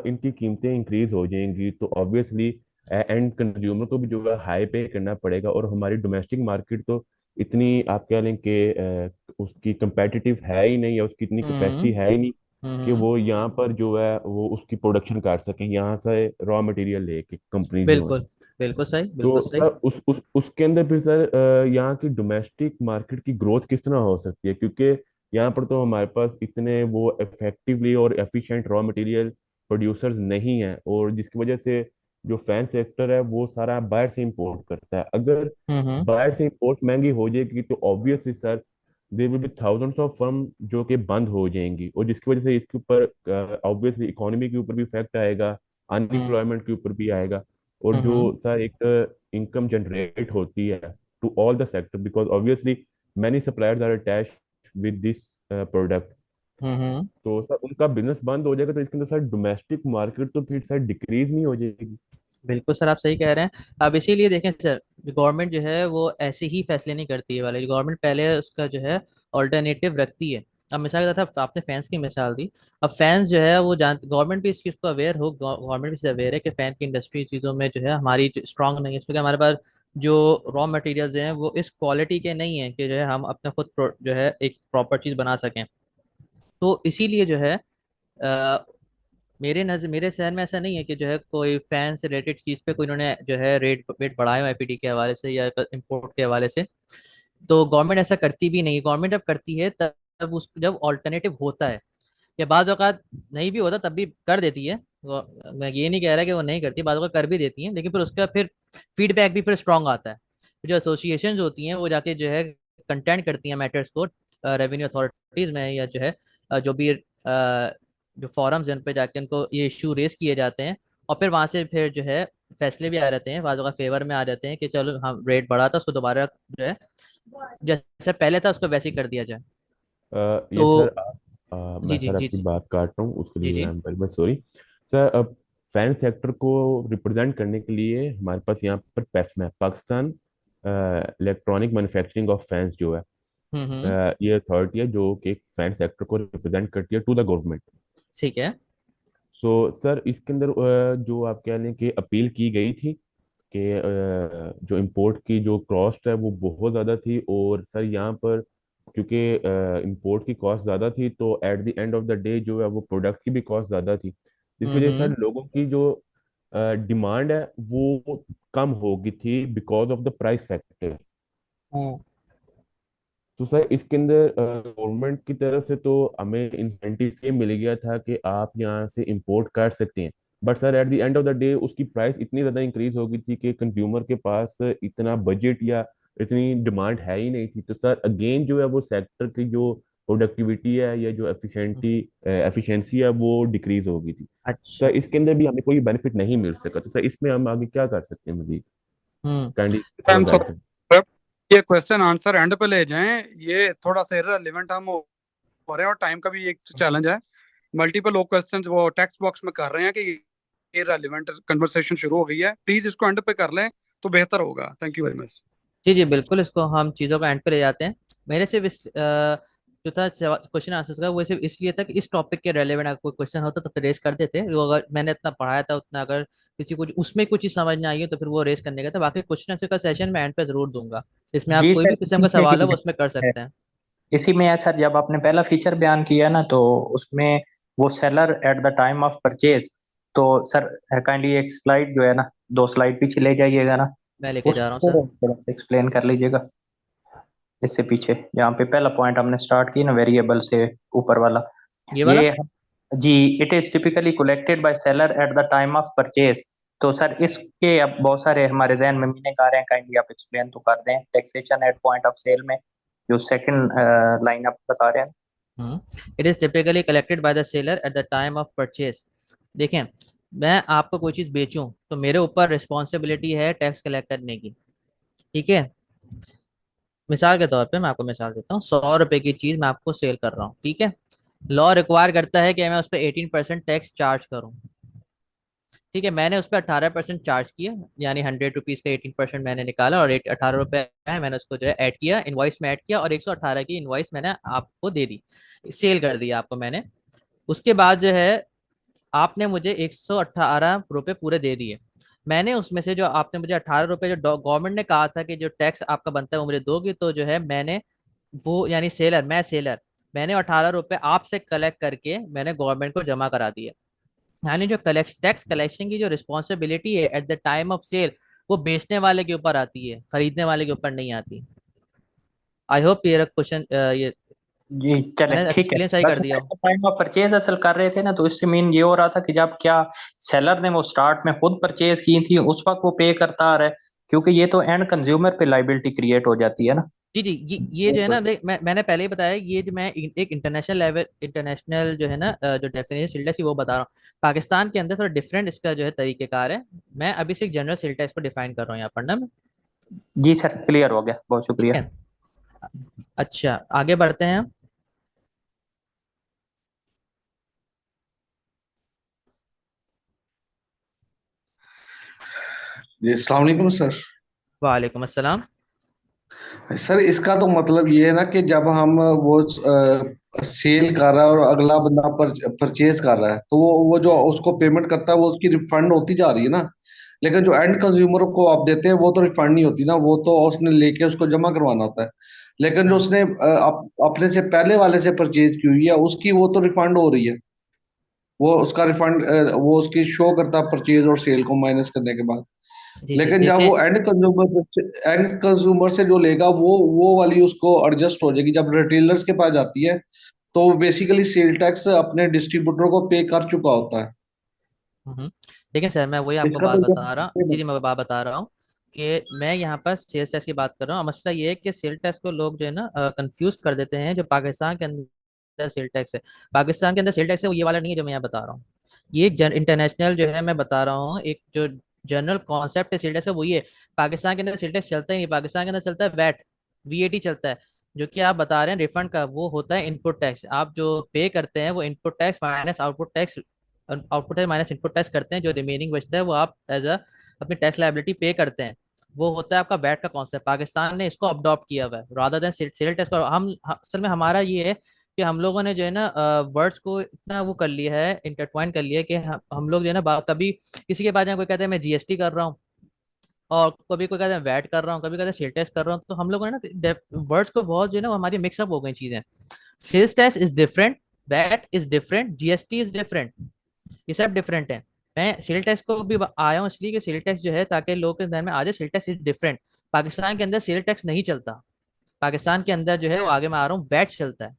इनकी कीमतें इंक्रीज हो जाएंगी तो ऑब्वियसली एंड कंज्यूमर को भी जो है हाई पे करना पड़ेगा, और हमारी डोमेस्टिक मार्केट तो इतनी, आप कह लें कि उसकी कंपेटिटिव है ही नहीं, या उसकी इतनी कैपेसिटी हम्म है ही नहीं कि हम्म, वो यहाँ पर जो है वो उसकी प्रोडक्शन कर सकें यहाँ से रॉ मटेरियल लेके, कंपनीज जो हैं। बिल्कुल बिल्कुल सही, बिल्कुल तो सही। सर उसके अंदर फिर सर यहाँ की डोमेस्टिक मार्केट की ग्रोथ किस तरह हो सकती है, क्योंकि यहाँ पर तो हमारे पास इतने वो इफेक्टिवली और एफिशिएंट रॉ मटेरियल प्रोड्यूसर्स नहीं हैं, और जिसकी वजह से जो फैन सेक्टर है वो सारा बाहर से इंपोर्ट करता है। अगर हम्म बाहर से इंपोर्ट महंगी हो जाएगी तो obviously sir there will be thousands of firm जो कि बंद हो जाएंगी, और जिसकी वजह से इसके ऊपर ऑब्वियसली इकोनॉमी के ऊपर भी इफेक्ट आएगा, हम्म अनएम्प्लॉयमेंट के ऊपर भी आएगा, और जो हम्म सर एक इनकम जनरेट होती है to all the sector, because obviously many suppliers are attached with this product. Hmm. तो सर उनका बिजनेस बंद हो जाएगा, तो इसके अंदर सर डोमेस्टिक मार्केट तो फिर सर डिक्रीज नहीं हो जाएगी? बिल्कुल सर, आप सही कह रहे हैं। अब इसीलिए देखें सर, गवर्नमेंट जो है वो ऐसे ही फैसले नहीं करती है वाले, गवर्नमेंट पहले उसका जो है ऑल्टरनेटिव रखती है। अब मिसाल के तौर पर आपने फैंस की मिसाल दी। अब फैंस जो है वो जान, गवर्नमेंट भी इस चीज़ को अवेयर हो, गवर्नमेंट भी इससे अवेयर है कि फैन की इंडस्ट्री चीज़ों में जो है हमारी स्ट्रांग नहीं है, क्योंकि हमारे पास जो रॉ मटेरियल्स हैं वो इस क्वालिटी के नहीं है कि जो है हम अपना खुद जो है एक प्रॉपर चीज़ बना सकें। तो इसीलिए जो है मेरे शहर में ऐसा नहीं है कि जो है कोई फैन से रिलेटेड चीज़ पे कोई इन्होंने जो है रेट बढ़ाए हो आईपीडी के हवाले से या इंपोर्ट के हवाले से। तो गवर्नमेंट ऐसा करती भी नहीं, गवर्नमेंट अब करती है तब उस जब ऑल्टरनेटिव होता है, या बाद औक़ात नहीं भी होता तब भी कर देती है। मैं ये नहीं कह रहा कि वो नहीं करती, बाद औक़ात कर भी देती हैं, लेकिन फिर उसका फिर फीडबैक भी फिर स्ट्रांग आता है। जो एसोसिएशन होती हैं वो जाके जो है कंटेंट करती हैं मैटर्स को रेवेन्यू अथॉरिटीज़ में, या जो है जो भी जो फॉरम्स हैं उन पे जाके उनको ये इशू रेस किए जाते हैं, और फिर वहां से फिर जो है फैसले भी आ जाते हैं, बाज़ औक़ात फेवर में आ जाते हैं कि चलो हम रेट बढ़ा था उसको दोबारा जो है जैसे पहले था उसको वैसे ही कर दिया जाए। ये सर तो मैं जी जी सर जी आपकी जी बात काट रहा हूँ, उसके जी लिए जी। I am very much sorry. Sir अब फैन सेक्टर को रिप्रेजेंट करने के लिए हमारे पास यहाँ पर पैफमैप, Pakistan electronic manufacturing of fans जो है, हम्म। ये अथॉरिटी है जो कि फैन सेक्टर को रिप्रेजेंट करती है टू द गवर्नमेंट। ठीक है। सो सर इसके अंदर जो आप कह लें कि अपील की गई थी कि जो इंपोर्ट की जो कॉस्ट है वो बहुत ज़्यादा थी, और सर यहाँ पर क्योंकि इंपोर्ट की कॉस्ट ज़्यादा थी तो at the end of the day जो है वो प्रोडक्ट की भी कॉस्ट ज़्यादा थी, जिसकी वजह से हम्म सर लोगों की जो डिमांड है वो कम हो गई थी because of the price factor. Hmm तो सर इसके अंदर गवर्नमेंट की तरफ से तो हमें इंसेंटिव ये मिल गया था कि आप यहाँ से इंपोर्ट कर सकते हैं, but sir at the end of the day उसकी प्राइस इतनी ज़्यादा इंक्रीज हो गई थी कि कंज्यूमर के पास इतना बजट या इतनी डिमांड है ही नहीं थी। तो सर अगेन जो है वो सेक्टर की जो प्रोडक्टिविटी है या जो एफिशिएंसी है वो डिक्रीज हो गई थी। अच्छा। सर इसके अंदर भी हमें कोई बेनिफिट नहीं मिल सका, तो सर इसमें हम आगे क्या कर सकते हैं मजीद? हम्म काइंडली थोड़ा I'm गाइड sorry, करें। sir, ये क्वेश्चन आंसर एंड पे ले जाएं, ये थोड़ा सा इररिलेवेंट हम हो रहे हैं और टाइम का भी एक चैलेंज है। मल्टीपल लोग क्वेश्चन वो टेक्स्ट बॉक्स में कर रहे हैं कि इररिलेवेंट कन्वर्सेशन शुरू हो गई है, प्लीज इसको एंड पे कर लें तो बेहतर होगा। Thank you very much. जी जी बिल्कुल, इसको हम चीज़ों को एंड पे ले जाते हैं। मेरे सिर्फ जो था क्वेश्चन आंसर का वो सिर्फ इसलिए था कि इस टॉपिक के रेलेवेंट अगर कोई क्वेश्चन होता तो फिर रेस कर देते, वो अगर मैंने इतना पढ़ाया था उतना अगर किसी को उसमें कुछ चीज समझ ना आई हो तो फिर वो रेस करने का था। बाकी क्वेश्चन आंसर का सेशन मैं एंड पे जरूर दूंगा, इसमें आप जी कोई सर, भी किस्म का सवाल हो वो उसमें कर सकते हैं। इसी में है सर, जब आपने पहला फीचर बयान किया ना तो उसमें वो seller at the time of purchase, तो सर काइंडली एक स्लाइड जो है ना, 2 स्लाइड पीछे ले जाइएगा ना, मैं लेके जा रहा हूँ उसको सर। थोड़ा सा एक्सप्लेन कर लीजिएगा। इससे पीछे जहाँ पे पहला पॉइंट हमने स्टार्ट की ना, वेरिएबल से ऊपर वाला, ये वाला। ये जी, it is typically collected by seller at the time of purchase. तो सर इसके अब बहुत सारे हमारे जहन में मीनिंग आ रहे हैं, काइंडली आप एक्सप्लेन तो कर दें। Taxation at point of sale में जो सेकंड लाइन आप बता रहे हैं। It is typically collected by the seller at the time of purchase. देखें, मैं आपको कोई चीज बेचूं तो मेरे ऊपर रिस्पॉन्सिबिलिटी है टैक्स कलेक्ट करने की, ठीक है। मिसाल के तौर पे मैं आपको मिसाल देता हूँ, 100 रुपए की चीज मैं आपको सेल कर रहा हूँ, ठीक है। लॉ रिक्वायर करता है कि मैं उस पर 18% टैक्स चार्ज करूँ, ठीक है। मैंने उस पर 18% चार्ज किया, यानी 100 रुपीज का 18% मैंने निकाला और 18 रुपए है मैंने उसको जो है ऐड किया, इनवॉइस में ऐड किया और 118 की इनवॉइस मैंने आपको दे दी, सेल कर दिया आपको मैंने। उसके बाद जो है आपने मुझे 118 रुपये पूरे दे दिए। मैंने उसमें से जो आपने मुझे 18 रुपये जो गवर्नमेंट ने कहा था कि जो टैक्स आपका बनता है वो मुझे दोगे, तो जो है मैंने वो यानी सेलर, मैं सेलर, मैंने 18 रुपये आपसे कलेक्ट करके मैंने गवर्नमेंट को जमा करा दिया। यानी जो टैक्स कलेक्शन की जो रिस्पॉन्सिबिलिटी है at the time of sale, वो बेचने वाले के ऊपर आती है, खरीदने वाले के ऊपर नहीं आती। आई होप ये क्वेश्चन ये जी चले मैंने ठीक है। एक्सप्लेन सही बस कर दिया हो। टाइम ऑफ परचेज असल कर रहे थे ना, तो इससे मीन ये हो रहा था कि जब क्या सेलर ने वो स्टार्ट में खुद परचेज की थी उस वक्त वो पे करता आ रहा है, क्योंकि ये तो एंड कंज्यूमर पे लाइबिलिटी क्रिएट हो जाती है ना। जी जी, ये जो है ना मैंने पहले ही बताया, ये जो मैं एक इंटरनेशनल लेवल, इंटरनेशनल जो है ना जो डेफिनेशन सेल टैक्स की वो बता रहा हूँ। पाकिस्तान के अंदर थोड़ा डिफरेंट इसका जो है तरीकेकार है। मैं अभी से एक जनरल सेल टैक्स को डिफाइन कर रहा हूँ यहाँ पर ना मैं। जी सर, क्लियर हो गया, बहुत ठीक शुक्रिया। है, अच्छा आगे बढ़ते हैं। जी अस्सलाम वालेकुम सर। वालेकुम अस्सलाम। सर इसका तो मतलब ये है ना कि जब हम वो सेल कर रहा है और अगला बंदा परचेज कर रहा है तो वो जो उसको पेमेंट करता है वो उसकी रिफंड होती जा रही है ना, लेकिन जो एंड कंज्यूमर को आप देते हैं वो तो रिफंड नहीं होती ना, वो तो उसने लेके उसको जमा करवाना होता है। लेकिन जो उसने अपने से पहले वाले से परचेज की हुई है उसकी वो तो रिफंड हो रही है, वो उसका रिफंड वो उसकी शो करता है परचेज और सेल को माइनस करने के बाद। जी जी लेकिन जब देखें, वो एंड कंज्यूमर से जो लेगा वो वाली उसको एडजस्ट हो जाएगी जब रिटेलर्स के पास जाती है, तो बेसिकली सेल टैक्स अपने डिस्ट्रीब्यूटर को पे कर चुका होता है। हम्म, देखिए सर मैं वही आपको इसका बात तो बता रहा हूँ, जी जी मैं बात बता रहा हूँ कि मैं यहाँ पर सेल्स टैक्स की बात कर रहा हूँ। मसला ये है कि सेल टैक्स को लोग जो है ना कंफ्यूज कर देते हैं। जो पाकिस्तान के अंदर सेल टैक्स है, पाकिस्तान के अंदर सेल टैक्स है वो ये वाला नहीं है जो मैं यहाँ बता रहा हूँ। ये इंटरनेशनल जो है मैं बता रहा हूँ, एक जो जनरल कॉन्सेप्ट है सेल टैक्स का वो ये है। पाकिस्तान के अंदर सेल टैक्स चलता ही नहीं, पाकिस्तान के अंदर चलता है वैट, वीएटी चलता है। जो कि आप बता रहे हैं रिफंड का, वो होता है इनपुट टैक्स। आप जो पे करते हैं वो input tax minus output tax, output है माइनस इनपुट टैक्स करते हैं, जो रिमेनिंग बचता है वो आप एज अ अपनी टैक्स लायबिलिटी पे करते हैं। वो होता है आपका वैट का कॉन्सेप्ट। पाकिस्तान ने इसको अडॉप्ट किया हुआ है रादर देन सेल टैक्स को। हम असल में हमारा ये है कि हम लोगों ने जो है ना वर्ड्स को इतना वो कर लिया है, इंटरट्वाइन कर लिया है कि हम लोग जो है ना कभी किसी के पास कोई कहते हैं मैं जीएसटी कर रहा हूँ, और कभी कोई कहते हैं वैट कर रहा हूँ, कभी कहते हैं सेल टैक्स कर रहा हूँ। तो हम लोगों ने ना वर्ड्स को बहुत जो है ना हमारी मिक्सअप हो गई चीजें। Sales tax is different, VAT is different, GST is different, ये सब डिफरेंट है। मैं सेल टैक्स को भी आया हूँ इसलिए कि सेल टैक्स जो है ताकि लोगों के ध्यान में आ जाए sale tax is different. Pakistan के अंदर सेल टैक्स नहीं चलता, पाकिस्तान के अंदर जो है वो आगे मैं आ रहा हूँ वैट चलता है।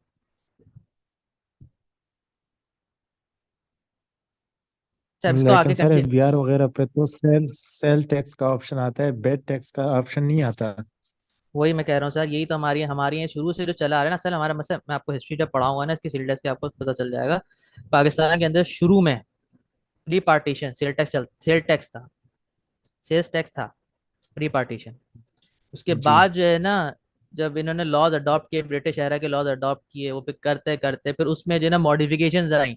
सर इसको लेकिन आगे सर कंटिन्यू। एफबीआर वगैरह पे तो सेल सेल टैक्स का ऑप्शन आता है, बेड टैक्स का ऑप्शन नहीं आता। वही मैं कह रहा हूँ सर, यही तो हमारी है शुरू से जो चला आ रहा है ना सर हमारा मसला। मैं आपको हिस्ट्री जब पढ़ाऊंगा ना इसकी सेल टैक्स की आपको पता चल जाएगा। पाकिस्तान के अंदर शुरू में प्री पार्टीशन सेल टैक्स था, सेल्स टैक्स था प्री पार्टीशन। उसके जी बाद जो है ना जब इन्होंने लॉज अडॉप्ट किए, ब्रिटिश एरा के लॉज अडॉप्ट किए, वो फिर करते करते फिर उसमें जो है ना मॉडिफिकेशंस आई।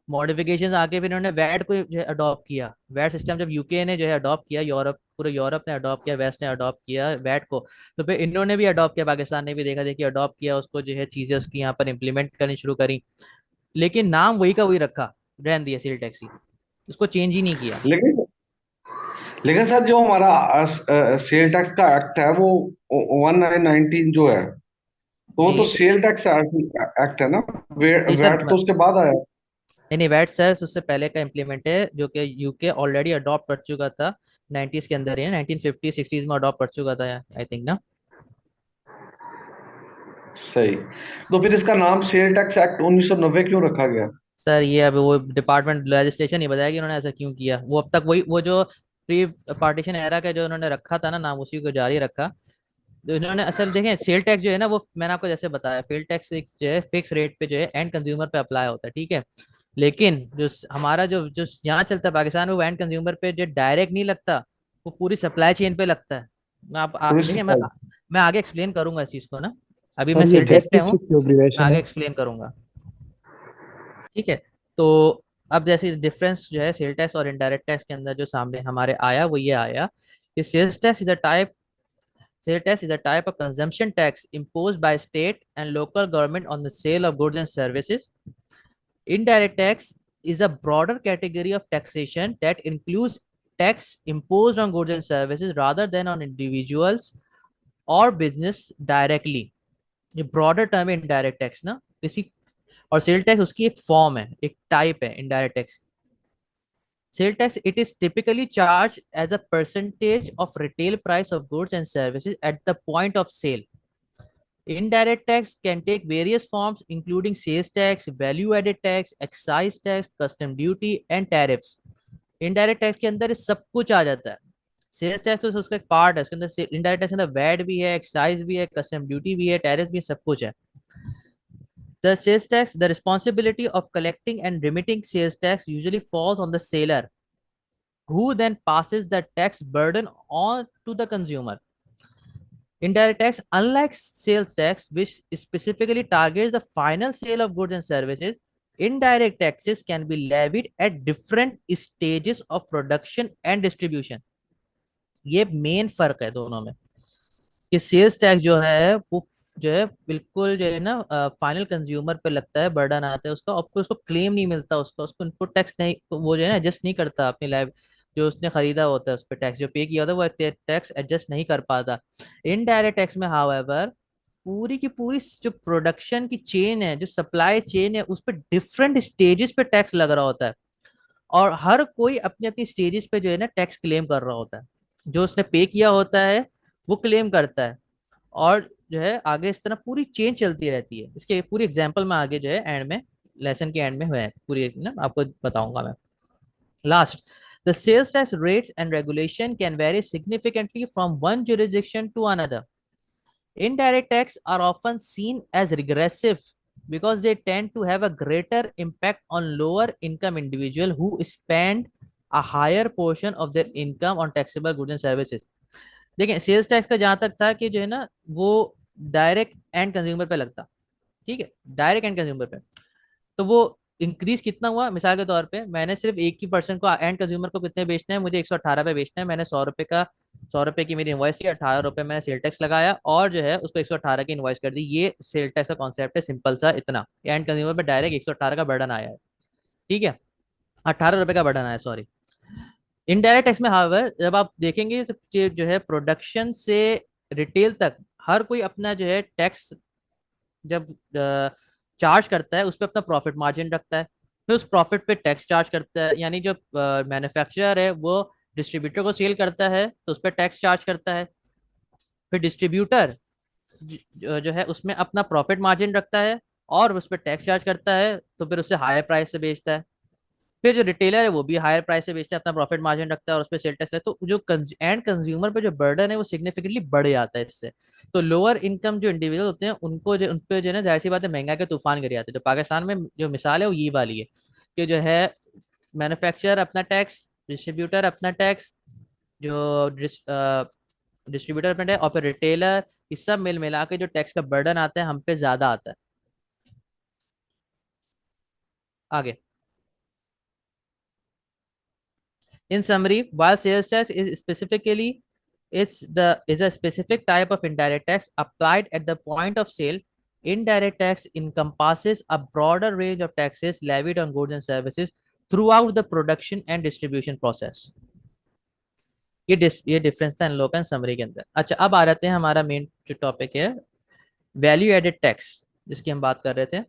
मॉडिफिकेशंस आके फिर इन्होंने वैट को जो है अडॉप्ट किया। वैट सिस्टम जब यूके ने जो है अडॉप्ट किया, यूरोप, पूरे यूरोप ने अडॉप्ट किया, वेस्ट ने अडॉप्ट किया वैट को, तो फिर इन्होंने भी अडॉप्ट किया, पाकिस्तान ने भी देखा देखी अडॉप्ट किया उसको, जो है चीज़ें उसकी यहाँ पर इम्प्लीमेंट करनी शुरू करी, लेकिन नाम वही का वही रखा, रहन दिया सेल टैक्स ही, उसको चेंज ही नहीं किया। लेकिन लेकिन सर जो हमारा सेल टैक्स का एक्ट है वो 1919 जो है, तो वो तो जी सेल टैक्स एक्ट है ना, जी सर, वैट तो उसके बाद आया। नहीं वैट सर उससे पहले का इम्प्लीमेंट है, जो कि यूके ऑलरेडी अडॉप्ट कर चुका था 90s के अंदर ही, 1950 60s में अडॉप्ट कर चुका था आई थिंक ना। सही। तो फिर इसका नाम सेल टैक्स एक्ट 1990 क्यों रखा गया? सर ये अब वो डिपार्टमेंट लेजिस्लेशन ही बताया कि उन्होंने ऐसा क्यों किया, वो अब तक वही वो जो प्री पार्टीशन एरा का जो उन्होंने रखा था ना नाम, उसी को जारी रखा। तो इन्होंने असल देखें सेल टैक्स जो है ना, वो मैंने आपको जैसे बताया, सेल टैक्स जो है फिक्स रेट पे जो है एंड कंज्यूमर पे अप्लाई होता है, ठीक है। लेकिन जो हमारा जो जो यहाँ चलता है पाकिस्तान में, वो एंड कंज्यूमर पे जो डायरेक्ट नहीं लगता, वो पूरी सप्लाई चेन पे लगता है। मैं देखिए मैं आगे एक्सप्लेन करूंगा इस चीज को ना, अभी मैं सर ये सेल डेट टैक्स पे हूँ, की मैं ऑब्लिगेशन आगे है। एक्सप्लेन करूंगा, ठीक है। तो अब जैसे डिफरेंस जो है सेल टैक्स और इनडायरेक्ट टैक्स के अंदर जो सामने हमारे आया, वो ये आया कि sales tax is a type Sales tax is a type of consumption tax imposed by state and local government on the sale of goods and services. Indirect tax is a broader category of taxation that includes tax imposed on goods and services rather than on individuals or business directly. ये broader term है indirect tax ना, किसी, और sale tax उसकी एक form है, एक type है indirect tax. Sale tax, it is typically charged as a percentage of retail price of goods and services at the point of sale. Indirect tax can take various forms, including sales tax, value-added tax, excise tax, custom duty, and tariffs. Indirect tax के अंदर सब कुछ आ जाता है। Sales tax तो उसका एक part है, उसके अंदर इनडायरेक्ट टैक्स के अंदर वैट भी है, एक्साइज भी है, कस्टम ड्यूटी भी है, टैरिफ भी है, सब कुछ है। The sales tax, the responsibility of collecting and remitting sales tax usually falls on the seller, who then passes the tax burden on to the consumer. Indirect tax, unlike sales tax, which specifically targets the final sale of goods and services, indirect taxes can be levied at different stages of production and distribution. ये main फर्क है दोनों में, कि sales tax जो है वो जो है बिल्कुल जो है ना फाइनल कंज्यूमर पे लगता है, बर्डन आता है उसका, और उसको क्लेम नहीं मिलता, उसका उसको इनपुट टैक्स नहीं, वो जो है ना एडजस्ट नहीं करता अपनी लाइफ, जो उसने खरीदा होता है उस पर टैक्स जो पे किया होता है वो टैक्स एडजस्ट नहीं कर पाता। इनडायरेक्ट टैक्स में हाउएवर पूरी की पूरी जो प्रोडक्शन की चेन है, जो सप्लाई चेन है, उस पर डिफरेंट स्टेजेस पे टैक्स लग रहा होता है, और हर कोई अपनी अपनी स्टेजेस पे जो है ना टैक्स क्लेम कर रहा होता है, जो उसने पे किया होता है वो क्लेम करता है, और जो है आगे इस तरह पूरी चेन चलती रहती है। इसके पूरी एग्जांपल में आगे जो है एंड में, लेसन के एंड में हुए पूरी ना आपको बताऊंगा मैं। Last, the sales tax rates and regulation can vary significantly from one jurisdiction to another. Indirect tax are often seen as regressive because they tend to have a greater impact on lower income individuals who spend a higher portion of their income on taxable goods and services. देखिए sales tax का जहां तक था कि जो है ना वो डायरेक्ट एंड कंज्यूमर पे लगता, ठीक है, डायरेक्ट एंड कंज्यूमर पे, तो वो इंक्रीज कितना हुआ, मिसाल के तौर पे मैंने सिर्फ एक ही पर्सन को एंड कंज्यूमर को कितने बेचना है, मुझे 118 पे बेचना है, मैंने 100 रुपए का 100 रुपए की मेरी इन्वॉइस थी, 18 रुपए मैंने सेल टैक्स लगाया और जो है उसको 118 की इन्वॉइस कर दी। ये सेल टैक्स का कॉन्सेप्ट है, सिंपल सा इतना, एंड कंज्यूमर पे डायरेक्ट 118 का बर्डन आया है, ठीक है, 18 रुपए का बर्डन आया, सॉरी। इनडायरेक्ट टैक्स में हाउएवर जब आप देखेंगे तो जो है प्रोडक्शन से रिटेल तक हर कोई अपना जो है टैक्स जब चार्ज करता है उस पर अपना प्रॉफिट मार्जिन रखता है, फिर उस प्रॉफिट पे टैक्स चार्ज करता है, यानी जो मैन्युफैक्चरर है वो डिस्ट्रीब्यूटर को सेल करता है तो उस पर टैक्स चार्ज करता है, फिर डिस्ट्रीब्यूटर जो है उसमें अपना प्रॉफिट मार्जिन रखता है और उस पर टैक्स चार्ज करता है, तो फिर उससे हायर प्राइस से बेचता है, फिर जो रिटेलर है वो भी हायर प्राइस से बेचता है, अपना प्रॉफिट मार्जिन रखता है और उस पर सेल टैक्स है, तो जो एंड कंज्यूमर पे जो बर्डन है वो सिग्निफिकेंटली बढ़ जाता है इससे। तो लोअर इनकम जो इंडिविजुअल होते हैं उनको जो उन पे जो है ना जाहिर सी बात है महंगाई के तूफान गिर जाते हैं। तो पाकिस्तान में जो मिसाल है वो ये वाली है कि जो है मैन्युफैक्चरर अपना टैक्स, डिस्ट्रीब्यूटर अपना टैक्स, जो डिस्ट्रीब्यूटर अपना टैक्स और फिर रिटेलर, इस सब मिल मिला के जो टैक्स का बर्डन आता है हम पे ज्यादा आता है। आगे In summary, while sales tax is specifically is a specific type of indirect tax applied at the point of sale, indirect tax encompasses a broader range of taxes levied on goods and services throughout the production and distribution process. ये difference था इन लोग का summary के अंदर. अच्छा, अब आ जाते हैं हमारा मेन जो टॉपिक है वैल्यू एडेड टैक्स, जिसकी हम बात कर रहे थे.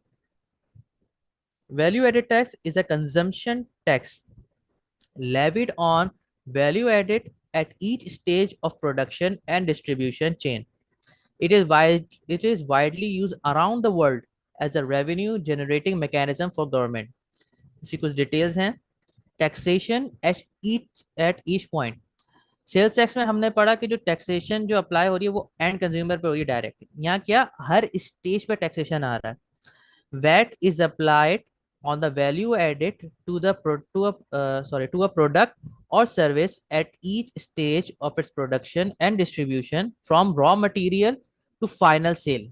Value added tax is a consumption tax levied on value added at each stage of production and distribution chain. It is widely used around the world as a revenue generating mechanism for government. इसकी कुछ details हैं. Taxation at each point. Sales tax में हमने पढ़ा कि जो taxation जो apply हो रही है वो एंड कंज्यूमर पे हो रही है डायरेक्ट. यहाँ क्या हर स्टेज पे टैक्सेशन आ रहा है. VAT is applied on the value added to a product or service at each stage of its production and distribution from raw material to final sale.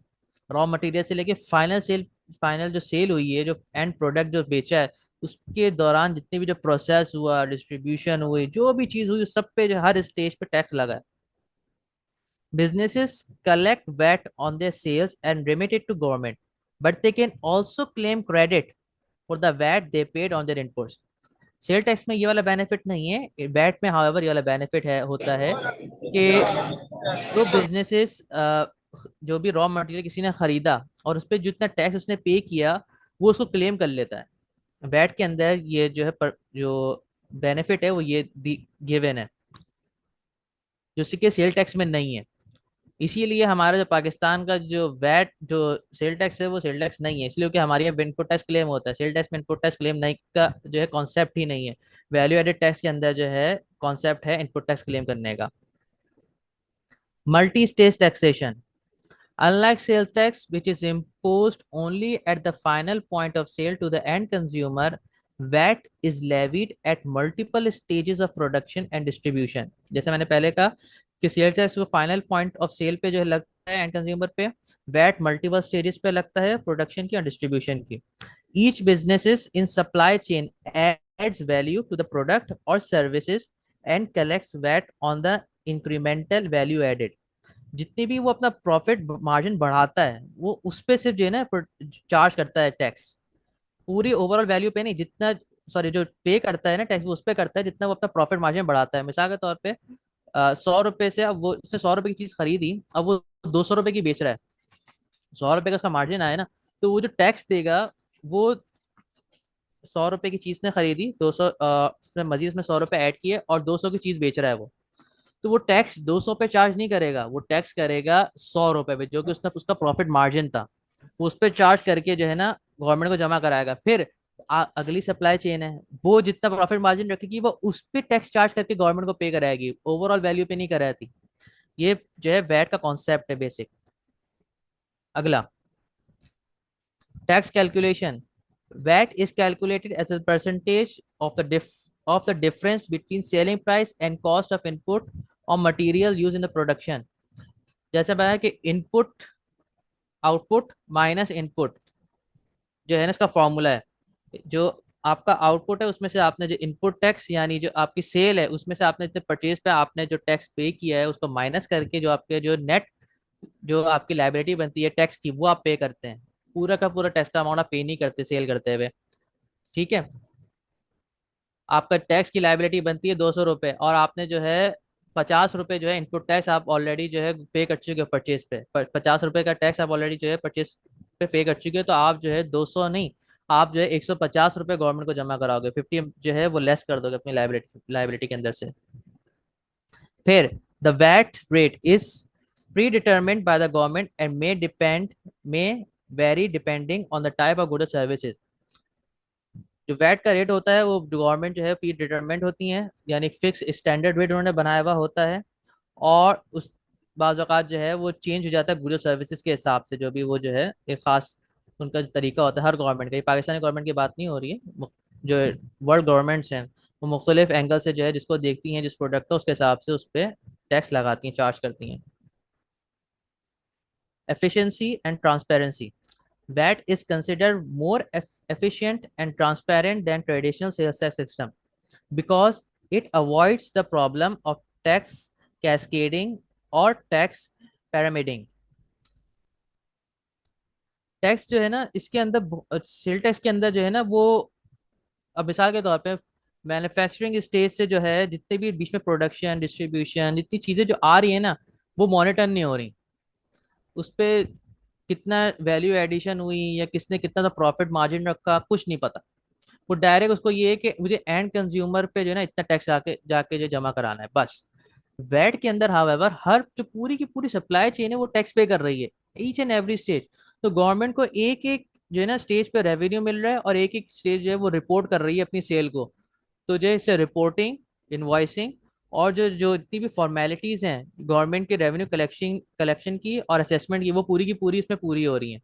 raw material से लेके final जो cell हुई है, जो and product जो बेचा है, उसके दौरान जितने भी जो प्रोसेस हुआ, डिस्ट्रीब्यूशन हुई, जो भी चीज हुई, सब पे जो हर स्टेज पे टैक्स लगा है. Businesses collect VAT on their sales and remit it to government, but they can also claim credit for the VAT they paid on their inputs. Sale tax में ये वाला बेनिफिट नहीं है. वैट में however ये वाला बेनिफिट है होता है कि जो बिजनेसेस जो भी रॉ मटेरियल किसी ने खरीदा और उस पर जितना टैक्स उसने पे किया वो उसको क्लेम कर लेता है. वैट के अंदर ये जो है जो बेनिफिट है वो ये गिवन है, जो कि सेल टैक्स में नहीं है. इसीलिए हमारा जो पाकिस्तान का जो वैट जो सेल टैक्स है वो सेल टैक्स नहीं है, इसलिए कि हमारे यहाँ इनपुट टैक्स क्लेम होता है. सेल टैक्स में इनपुट टैक्स क्लेम नहीं का जो है कॉन्सेप्ट ही नहीं है. वैल्यू एडेड टैक्स के अंदर जो है कॉन्सेप्ट है इनपुट टैक्स क्लेम करने का. Multi stage taxation. Unlike sales tax, which is imposed only at the final point of sale to the end consumer, VAT is levied at multiple stages of production and distribution. जैसे मैंने पहले कहा कि sale tax वो final point of sale पे जो है लगता है एंड कंज्यूमर पे, वैट मल्टीपल स्टेजेस पे लगता है प्रोडक्शन की और डिस्ट्रीब्यूशन की. Each businesses in supply chain adds value to the product और services and collects VAT on the incremental value added. जितनी भी वो अपना प्रॉफिट मार्जिन बढ़ाता है वो उस पे सिर्फ जो है ना चार्ज करता है टैक्स. पूरी ओवरऑल वैल्यू पे नहीं, जितना जो पे करता है ना टैक्स वो उस पे करता है जितना वो अपना प्रॉफिट मार्जिन बढ़ाता है. मिसाल के तौर पे 100 रुपए से अब वो उसने 100 रुपए की चीज खरीदी, अब वो 200 रुपए की बेच रहा है, 100 रुपए का उसका मार्जिन आया ना, तो वो जो टैक्स देगा वो 100 रुपए की चीज ने खरीदी, 200 मजीद उसमें 100 रुपए ऐड किए और 200 की चीज बेच रहा है वो, तो वो टैक्स 200 पे चार्ज नहीं करेगा, वो टैक्स करेगा 100 रुपए पे, जो कि उसका प्रॉफिट मार्जिन था, वो उस पर चार्ज करके जो है ना गवर्नमेंट को जमा कराएगा. फिर अगली सप्लाई चेन है, वो जितना प्रॉफिट मार्जिन रखेगी वो उस पे टैक्स चार्ज करके गवर्नमेंट को पे कराएगी, ओवरऑल वैल्यू पे नहीं कराती. ये जो है वैट का कॉन्सेप्ट है बेसिक. अगला tax calculation. VAT is calculated as a percentage of the difference between selling price and cost of input और material use in the production. जैसे बताया कि इनपुट आउटपुट माइनस इनपुट जो है ना इसका फॉर्मूला है. जो आपका आउटपुट है उसमें से आपने जो इनपुट टैक्स यानी जो आपकी सेल है उसमें से आपने जितने परचेज पे आपने जो टैक्स पे किया है उसको माइनस करके जो आपके जो नेट जो आपकी लायबिलिटी बनती है टैक्स की वो आप पे करते हैं. पूरा का पूरा टैक्स का अमाउंट आप पे नहीं करते सेल करते हुए. ठीक है, आपका टैक्स की लायबिलिटी बनती है 200 रुपये और आपने जो है 50 रुपये जो है इनपुट टैक्स आप ऑलरेडी जो है पे कर चुके हो परचेज पे. 50 रुपये का टैक्स आप ऑलरेडी जो है परचेज पे कर चुके हो, तो आप जो है 200 नहीं, आप जो है 150 रुपये गवर्नमेंट को जमा कराओगे, 50 जो है वो लेस कर दोगे अपनी लायबिलिटी के अंदर से. फिर the VAT rate is predetermined by the government and may vary depending on the type of goods services. जो वैट का रेट होता है वो गवर्नमेंट जो है प्री डिटरमेंट होती है, यानी फिक्स स्टैंडर्ड रेट उन्होंने बनाया हुआ होता है, और उस बाज़ औक़ात जो है वो चेंज हो जाता है गुड्स सर्विसेज के हिसाब से. जो भी वो जो है एक ख़ास उनका जो तरीका होता है हर गवर्नमेंट का, ये पाकिस्तानी गवर्नमेंट की बात नहीं हो रही है, जो वर्ल्ड गवर्नमेंट्स हैं वो मुख्तलिफ एंगल से जो है जिसको देखती हैं जिस प्रोडक्ट का उसके हिसाब से उस पर टैक्स लगाती हैं, चार्ज करती हैं. Efficiency and transparency. VAT is considered more efficient and transparent than traditional sales tax system because It avoids the problem of tax cascading or tax pyramiding. Tax जो है ना इसके अंदर, सेल टैक्स के अंदर जो है ना वो, अब मिसाल के तौर पे मैन्युफैक्चरिंग स्टेज से जो है जितने भी बीच में प्रोडक्शन डिस्ट्रीब्यूशन जितनी चीजें जो आ रही है ना वो मॉनिटर नहीं हो रही, उस पे कितना वैल्यू एडिशन हुई या किसने कितना सा प्रॉफिट मार्जिन रखा कुछ नहीं पता। वो डायरेक्ट उसको ये है कि मुझे एंड कंज्यूमर पे जो है ना इतना टैक्स जाके जाके जो जमा कराना है बस। वैट के अंदर हाउएवर हर जो पूरी की पूरी सप्लाई चेन है वो टैक्स पे कर रही है, ईच एंड एवरी स्टेज। तो गवर्नमेंट को एक एक जो है ना स्टेज पे रेवेन्यू मिल रहा है और एक एक स्टेज जो है वो रिपोर्ट कर रही है अपनी सेल को। तो जो है इससे रिपोर्टिंग, इनवॉइसिंग और जो जो इतनी भी फॉर्मेलिटीज हैं गवर्नमेंट के रेवेन्यू कलेक्शन कलेक्शन की और असेसमेंट की, वो पूरी की पूरी इसमें पूरी हो रही हैं।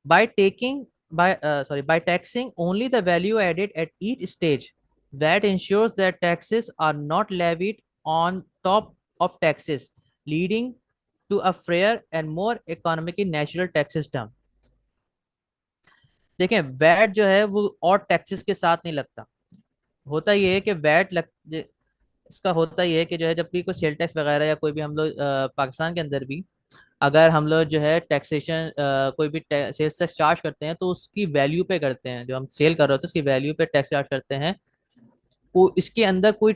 by taking by taxing only the value added at each stage, that ensures that taxes are not levied on top of taxes, leading to a fair and more economically natural tax system. देखें VAT जो है वो और taxes के साथ नहीं लगता। होता ये है कि इसका होता ये है कि जो है जब भी कोई सेल टैक्स वगैरह या कोई भी हम लोग पाकिस्तान के अंदर भी अगर हम लोग जो है टैक्सेशन कोई भी सेल्स टैक्स चार्ज करते हैं तो उसकी वैल्यू पे करते हैं, जो हम सेल कर रहे होते हैं उसकी वैल्यू पे टैक्स चार्ज करते हैं। वो इसके अंदर कोई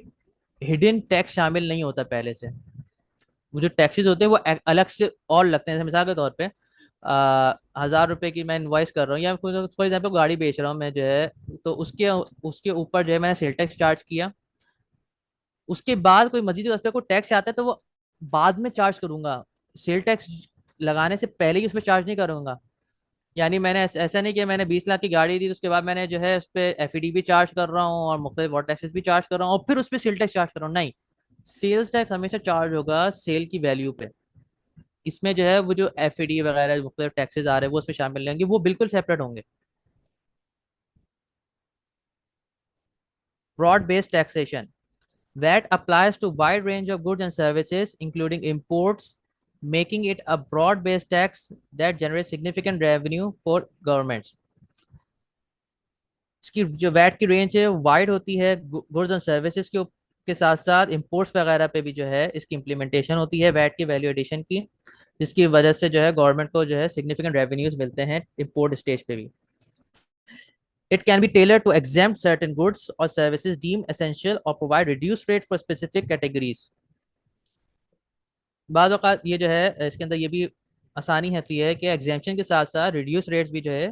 हिडन टैक्स शामिल नहीं होता पहले से। वो जो टैक्सेस होते हैं वो अलग से और लगते हैं। जैसे मिसाल के तौर पे 1000 रुपए की मैं इनवाइस कर रहा हूँ या फॉर एग्जाम्पल गाड़ी बेच रहा हूँ मैं जो है, तो उसके उसके ऊपर जो है मैंने सेल टैक्स चार्ज किया। उसके बाद कोई मजीद उस पर कोई टैक्स आता है तो वो बाद में चार्ज करूंगा, सेल टैक्स लगाने से पहले ही उसमें चार्ज नहीं करूंगा। यानी मैंने ऐसा नहीं कि मैंने 20 लाख की गाड़ी दी तो उसके बाद मैंने जो है उस पर एफईडी भी चार्ज कर रहा हूँ और मुख्तलिफ वाटर टैक्सेस भी चार्ज कर रहा हूँ और फिर उस पर सेल टैक्स चार्ज कर रहा हूँ। नहीं, सेल्स टैक्स हमेशा चार्ज होगा सेल की वैल्यू पे। इसमें जो है वो जो एफईडी वगैरह मुख्तलिफ टैक्सेस आ रहे हैं वो उसमें शामिल होंगे, वो बिल्कुल सेपरेट होंगे। Broad based taxation, VAT applies to wide range of goods and services, including imports, making it a broad-based tax that generates significant revenue for governments. इसकी जो वैट की रेंज है वाइड होती है गुड्स एंड सर्विसेज के साथ साथ imports वगैरह पे भी जो है इसकी इम्प्लीमेंटेशन होती है वैट की वैल्यू एडिशन की, जिसकी वजह से जो है गवर्नमेंट को जो है सिग्निफिकेंट रेवेन्यूज मिलते हैं इंपोर्ट स्टेज पे भी। It can be tailored to exempt certain goods or services deemed essential or provide reduced rate for specific categories. बाज़ औक़ात ये जो है इसके अंदर ये भी आसानी होती है कि एग्जेम्पशन के साथ साथ रिड्यूस रेट्स भी जो है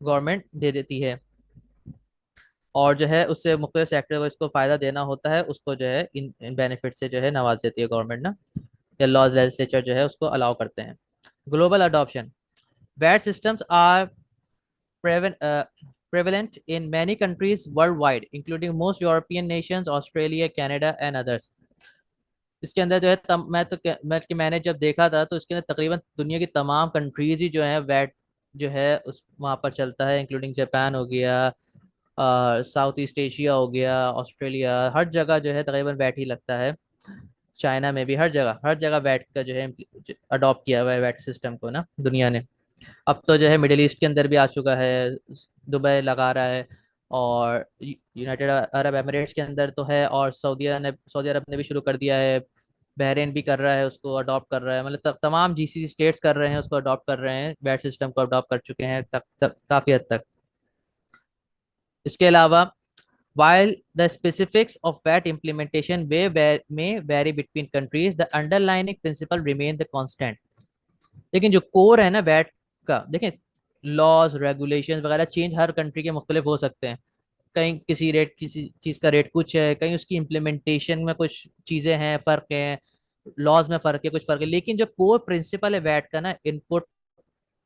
गवर्नमेंट दे देती है और जो है उससे मुख्तलिफ सेक्टर को इसको फ़ायदा देना होता है, उसको जो है इन बेनिफिट से जो है नवाज देती है गवर्नमेंट ना, या लॉज लेजिस्लेचर जो है उसको अलाउ करते हैं। Global adoption, VAT systems are prevalent in many countries worldwide, including most European nations, Australia, Canada, and others. इसके अंदर जो है मैंने जब देखा था तो इसके अंदर तकरीबन दुनिया की तमाम कंट्रीज ही जो है वैट जो है उस वहाँ पर चलता है, इंक्लूडिंग जापान हो गया, साउथ ईस्ट एशिया हो गया, ऑस्ट्रेलिया, हर जगह जो है तकरीबन वैट ही लगता है। चाइना में भी हर जगह वैट का जो है अडॉप्ट किया हुआ है वैट सिस्टम को ना दुनिया ने। अब तो जो है मिडिल ईस्ट के अंदर भी आ चुका है, दुबई लगा रहा है और यूनाइटेड अरब एमिरेट्स के अंदर तो है और सऊदी अरब ने भी शुरू कर दिया है, बहरीन भी कर रहा है उसको अडॉप्ट कर रहा है, मतलब तमाम जीसीसी स्टेट्स कर रहे हैं उसको अडॉप्ट कर रहे हैं, वैट सिस्टम को अडॉप्ट कर चुके हैं काफ़ी हद तक। इसके अलावा while the specifics of VAT implementation may vary between countries, the underlying principle remain the constant. लेकिन जो कोर है ना वैट का, देखें लॉज रेगुलेशन वगैरह चेंज हर कंट्री के मुख्तलिफ हो सकते हैं, कहीं किसी चीज़ का रेट कुछ है, कहीं उसकी इम्प्लीमेंटेशन में कुछ चीज़ें हैं फ़र्क है, लॉज में फ़र्क है, कुछ फ़र्क है, लेकिन जो कोर प्रिंसिपल है वैट का ना, इनपुट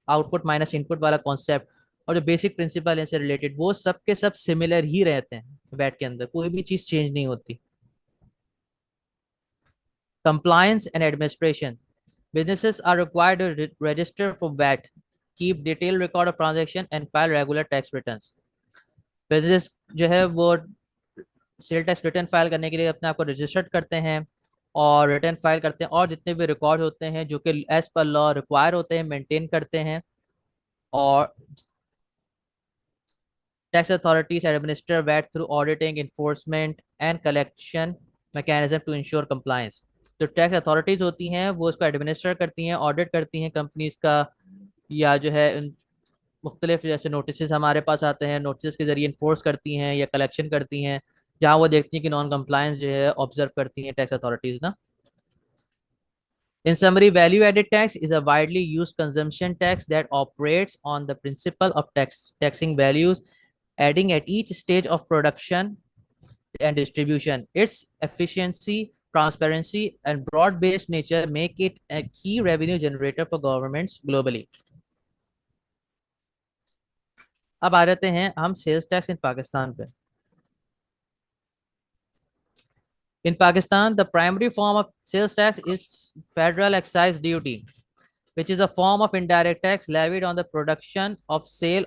आउटपुट माइनस इनपुट वाला कॉन्सेप्ट और जो बेसिक प्रिंसिपल है इससे रिलेटेड, वो सब के सब सिमिलर ही रहते हैं वैट के अंदर, कोई भी चीज़ चेंज नहीं होती। Compliance and administration, businesses are required to register for VAT, keep detailed record of transaction and file regular tax returns. Business जो है वो सेल टैक्स रिटर्न फाइल करने के लिए अपने आप को रजिस्टर्ड करते हैं और रिटर्न फाइल करते हैं और जितने भी रिकॉर्ड होते हैं जो कि एज पर लॉ रिक्वायर होते हैं मेंटेन करते हैं और Tax authorities administer VAT through auditing, enforcement and collection mechanism to ensure compliance. तो टैक्स अथॉरिटीज होती हैं वो इसको एडमिनिस्टर करती हैं, ऑडिट करती हैं कंपनीज का, या जो है मुख्तलिफ जैसे नोटिस हमारे पास आते हैं, नोटिस के जरिए इन्फोर्स करती हैं या कलेक्शन करती हैं, जहाँ वो देखती हैं कि नॉन कंप्लायंस जो है ऑब्जर्व करती हैं टैक्स अथॉरिटीज ना. In summary, value-added tax is a widely used consumption tax that operates on the principle of taxing values, adding at each stage of production and distribution. Its efficiency, transparency, and broad-based nature make it a key revenue generator for governments globally. अब आ जाते हैं हम sales tax in Pakistan पे. In Pakistan, the primary form of sales tax is federal excise duty, which is a form of indirect tax levied on the production of sale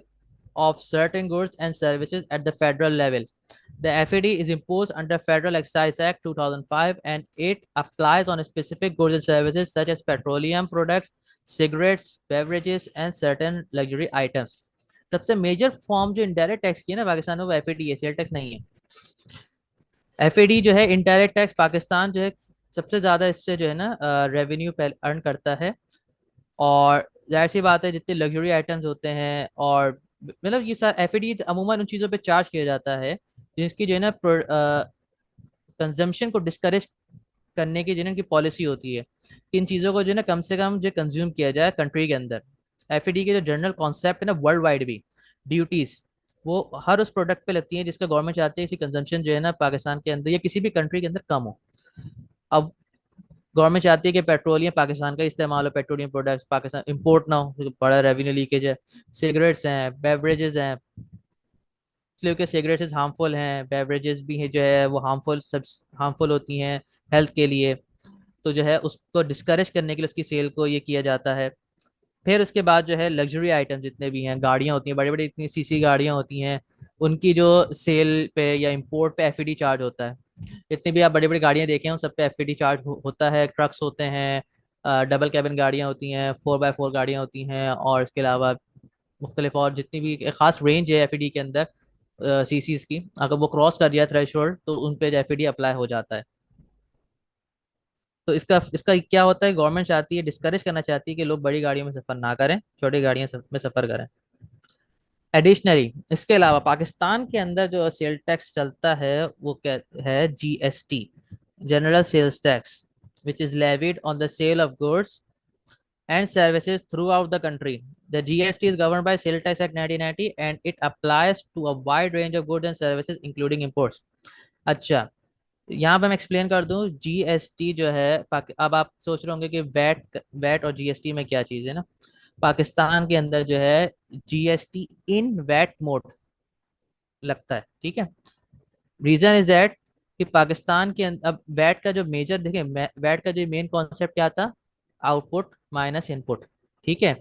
of certain goods and services at the federal level. The FED is imposed under Federal Excise Act 2005 and it applies on specific goods and services such as petroleum products, cigarettes, beverages and certain luxury items. सबसे major form जो indirect tax की है ना पाकिस्तान में वो FAD है, sale tax नहीं है. एफएडी जो है इनडायरेक्ट टैक्स, पाकिस्तान जो है सबसे ज्यादा इससे जो है ना रेवेन्यू अर्न करता है. और जाहिर सी बात है जितने लग्जरी आइटम्स होते हैं और मतलब ये सारा एफएडी अमूमन उन चीज़ों पे चार्ज किया जाता है जिसकी जो है ना कंजम्पशन को डिस्करेज करने की जिनकी पॉलिसी होती है कि इन चीज़ों को जो है ना कम से कम जो कंज्यूम किया जाए कंट्री के अंदर. एफएडी के जो जनरल कॉन्सेप्ट है ना वर्ल्ड वाइड भी ड्यूटीज वो हर उस प्रोडक्ट पे लगती है जिसका गवर्नमेंट चाहती है इसी कंजम्पशन जो है ना पाकिस्तान के अंदर या किसी भी कंट्री के अंदर कम हो. अब गवर्नमेंट चाहती है कि पेट्रोलियम पाकिस्तान का इस्तेमाल हो, पेट्रोलियम प्रोडक्ट्स पाकिस्तान इंपोर्ट ना हो, बड़ा रेवेन्यू लीकेज है. सिगरेट्स हैं, बेवरेजेस हैं, इसलिए कि सिगरेट्स हार्मफुल हैं, बेवरेजेस भी है जो है वो हार्मफुल होती हैं हेल्थ के लिए. तो जो है उसको डिस्करेज करने के लिए उसकी सेल को ये किया जाता है. फिर उसके बाद जो है लग्जरी आइटम जितने भी हैं, गाड़ियाँ होती हैं बड़ी बड़ी इतनी सीसी गाड़ियाँ होती हैं, उनकी जो सेल पे या इंपोर्ट पे एफईडी चार्ज होता है. जितनी भी आप बड़ी बड़ी गाड़ियाँ देखें उन सब पे एफईडी चार्ज होता है. ट्रक्स होते हैं, डबल कैबिन गाड़ियाँ होती हैं, 4x4 गाड़ियाँ होती हैं और इसके अलावा मुख्तलिफ और जितनी भी खास रेंज है एफईडी के अंदर सीसीज की, अगर वो क्रॉस कर दिया थ्रेशोल्ड तो उन पे एफईडी अप्लाई हो जाता है. तो इसका इसका क्या होता है, गवर्नमेंट चाहती है, डिस्करेज करना चाहती है कि लोग बड़ी गाड़ियों में सफ़र ना करें, छोटी गाड़ियों में सफ़र करें. एडिशनली इसके अलावा पाकिस्तान के अंदर जो सेल टैक्स चलता है वो क्या है, GST, general sales tax, which is levied on the sale of goods and services throughout the country. The GST is governed by Sales Tax Act 1990 and it applies to a wide range of goods and services including imports. अच्छा, यहाँ पे मैं explain कर दूं GST जो है. अब आप सोच रहे होंगे कि वैट और जीएसटी में क्या चीज़ है ना. पाकिस्तान के अंदर जो है जीएसटी इन वैट मोड लगता है, ठीक है. रीजन इज दैट कि पाकिस्तान के अंदर अब वैट का जो मेजर देखें, वैट का जो मेन कॉन्सेप्ट क्या था, आउटपुट माइनस इनपुट, ठीक है.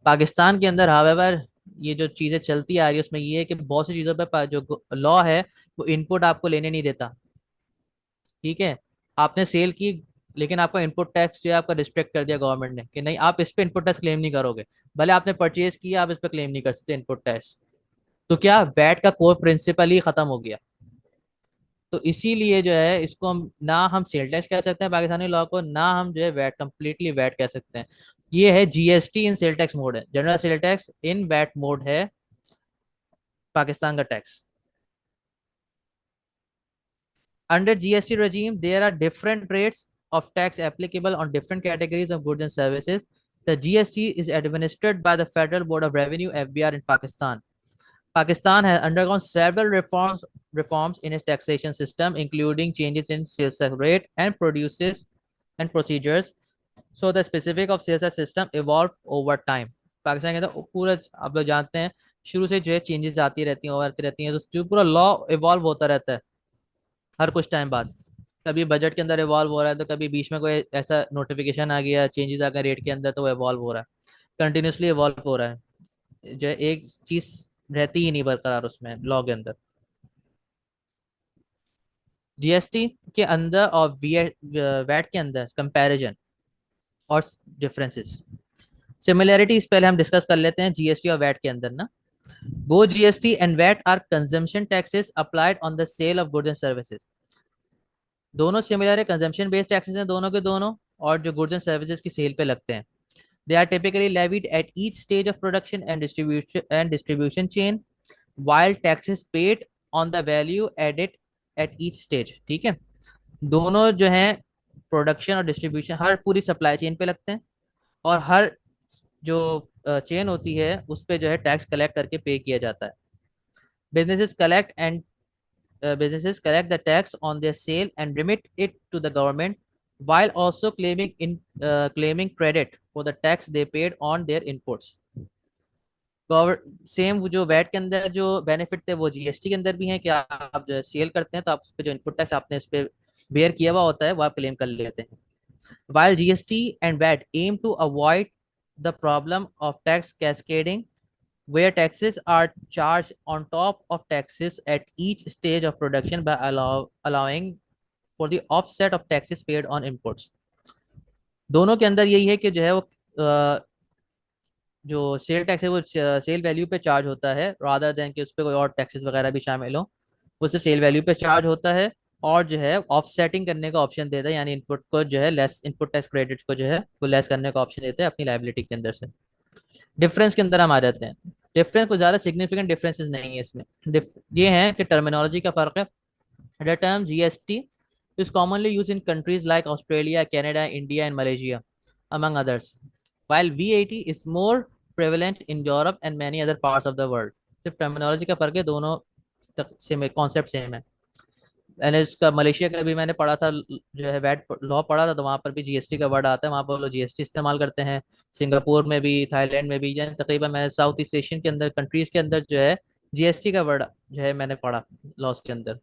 पाकिस्तान के अंदर हावेवर ये जो चीज़ें चलती आ रही है उसमें ये है कि बहुत सी चीज़ों पर जो लॉ है वो इनपुट आपको लेने नहीं देता, ठीक है. आपने सेल की लेकिन आपका इनपुट टैक्स जो है आपका रिस्ट्रिक्ट कर दिया गवर्नमेंट ने कि नहीं आप इस पे इनपुट टैक्स क्लेम नहीं करोगे, भले आपने परचेज किया आप इस पर क्लेम नहीं कर सकते इनपुट टैक्स. तो क्या वैट का कोर प्रिंसिपल ही खत्म हो गया. तो इसीलिए जो है इसको हम सेल टैक्स कह सकते हैं पाकिस्तानी लॉ को, ना हम जो है वैट कंप्लीटली वैट कह सकते हैं. ये है GST in sale tax mode है, general sale tax in VAT mode है पाकिस्तान का tax. Under GST regime, there are different rates of tax applicable on different categories of goods and services. The GST is administered by the Federal Board of Revenue (FBR) in Pakistan. Pakistan has undergone several reforms in its taxation system, including changes in sales tax rate and procedures. So the specific of sales tax system evolved over time. Pakistan के अंदर पूरा आप लोग जानते हैं शुरू से जो है चेंजेस आती रहती हैं, तो जो पूरा लॉ इवॉल्व होता रहता है हर कुछ टाइम बाद. कभी बजट के अंदर इवॉल्व हो रहा है तो कभी बीच में कोई ऐसा नोटिफिकेशन आ गया, चेंजेस आ गए रेट के अंदर, तो वो इवॉल्व हो रहा है, कंटिन्यूसली इवॉल्व हो रहा है. जो एक चीज रहती ही नहीं बरकरार उसमें लॉ के अंदर. जीएसटी के अंदर और वैट के अंदर कंपैरिजन और डिफरेंसेस, सिमिलैरिटीज पहले हम डिस्कस कर लेते हैं जीएसटी और वैट के अंदर ना. Both GST and VAT are consumption taxes applied on the sale of goods and services. दोनों सिमिलर है, कंजम्पशन बेस्ड टैक्सेस हैं दोनों के दोनों, और जो गुड्स एंड सर्विसेज की सेल पे लगते हैं. They are typically levied at each stage of production and distribution chain, while taxes paid on the value added at each stage. ठीक है, दोनों जो हैं प्रोडक्शन और डिस्ट्रीब्यूशन हर पूरी सप्लाई चेन पे लगते हैं, और हर जो चेन होती है उस पे जो है टैक्स कलेक्ट करके पे किया जाता है. Businesses collect the tax on their sale and remit it to the government, while also claiming credit for the tax they paid on their inputs. Same जो वैट के अंदर जो बेनिफिट थे वो जीएसटी के अंदर भी हैं कि आप जो सेल करते हैं तो आप उस पर जो इनपुट टैक्स आपने उस पर बेयर किया हुआ होता है वो आप क्लेम कर लेते हैं. While GST and VAT aim to avoid the problem of tax cascading, where taxes are charged on top of taxes at each stage of production by allowing for the offset of taxes paid on imports. दोनों के अंदर यही है कि जो है वो जो सेल टैक्स है वो सेल वैल्यू पे चार्ज होता है, रादर देन कि उस पर कोई और टैक्सेस वगैरह भी शामिल हो, वो सिर्फ सेल वैल्यू पे चार्ज होता है, और जो है ऑफसेटिंग करने का ऑप्शन देता है, यानी इनपुट को जो है लेस, इनपुट टैक्स क्रेडिट को जो है वो लेस करने का ऑप्शन देता है अपनी लाइबिलिटी के अंदर से. डिफरेंस के अंदर हम आ जाते हैं. डिफरेंस को ज़्यादा सिग्निफिकेंट डिफरेंसेस नहीं है इसमें. ये हैं कि टर्मिनोलॉजी का फर्क है. The term GST is commonly used in countries like Australia, Canada, India, and Malaysia, among others, while VAT is more prevalent in Europe and many other parts of the world. सिर्फ terminology का फर्क है, दोनों same concept same है. मैंने इसका Malaysia का भी मैंने पढ़ा था, जो है वैट लॉ पढ़ा था, तो वहाँ पर भी जीएसटी का वर्ड आता है, वहाँ पर लोग जीएसटी इस्तेमाल करते हैं. सिंगापुर में भी, थाईलैंड में भी, यानी तकरीबन मैंने साउथ ईस्ट एशियन के अंदर कंट्रीज के अंदर जो है जीएसटी का वर्ड जो है मैंने पढ़ा लॉस के अंदर.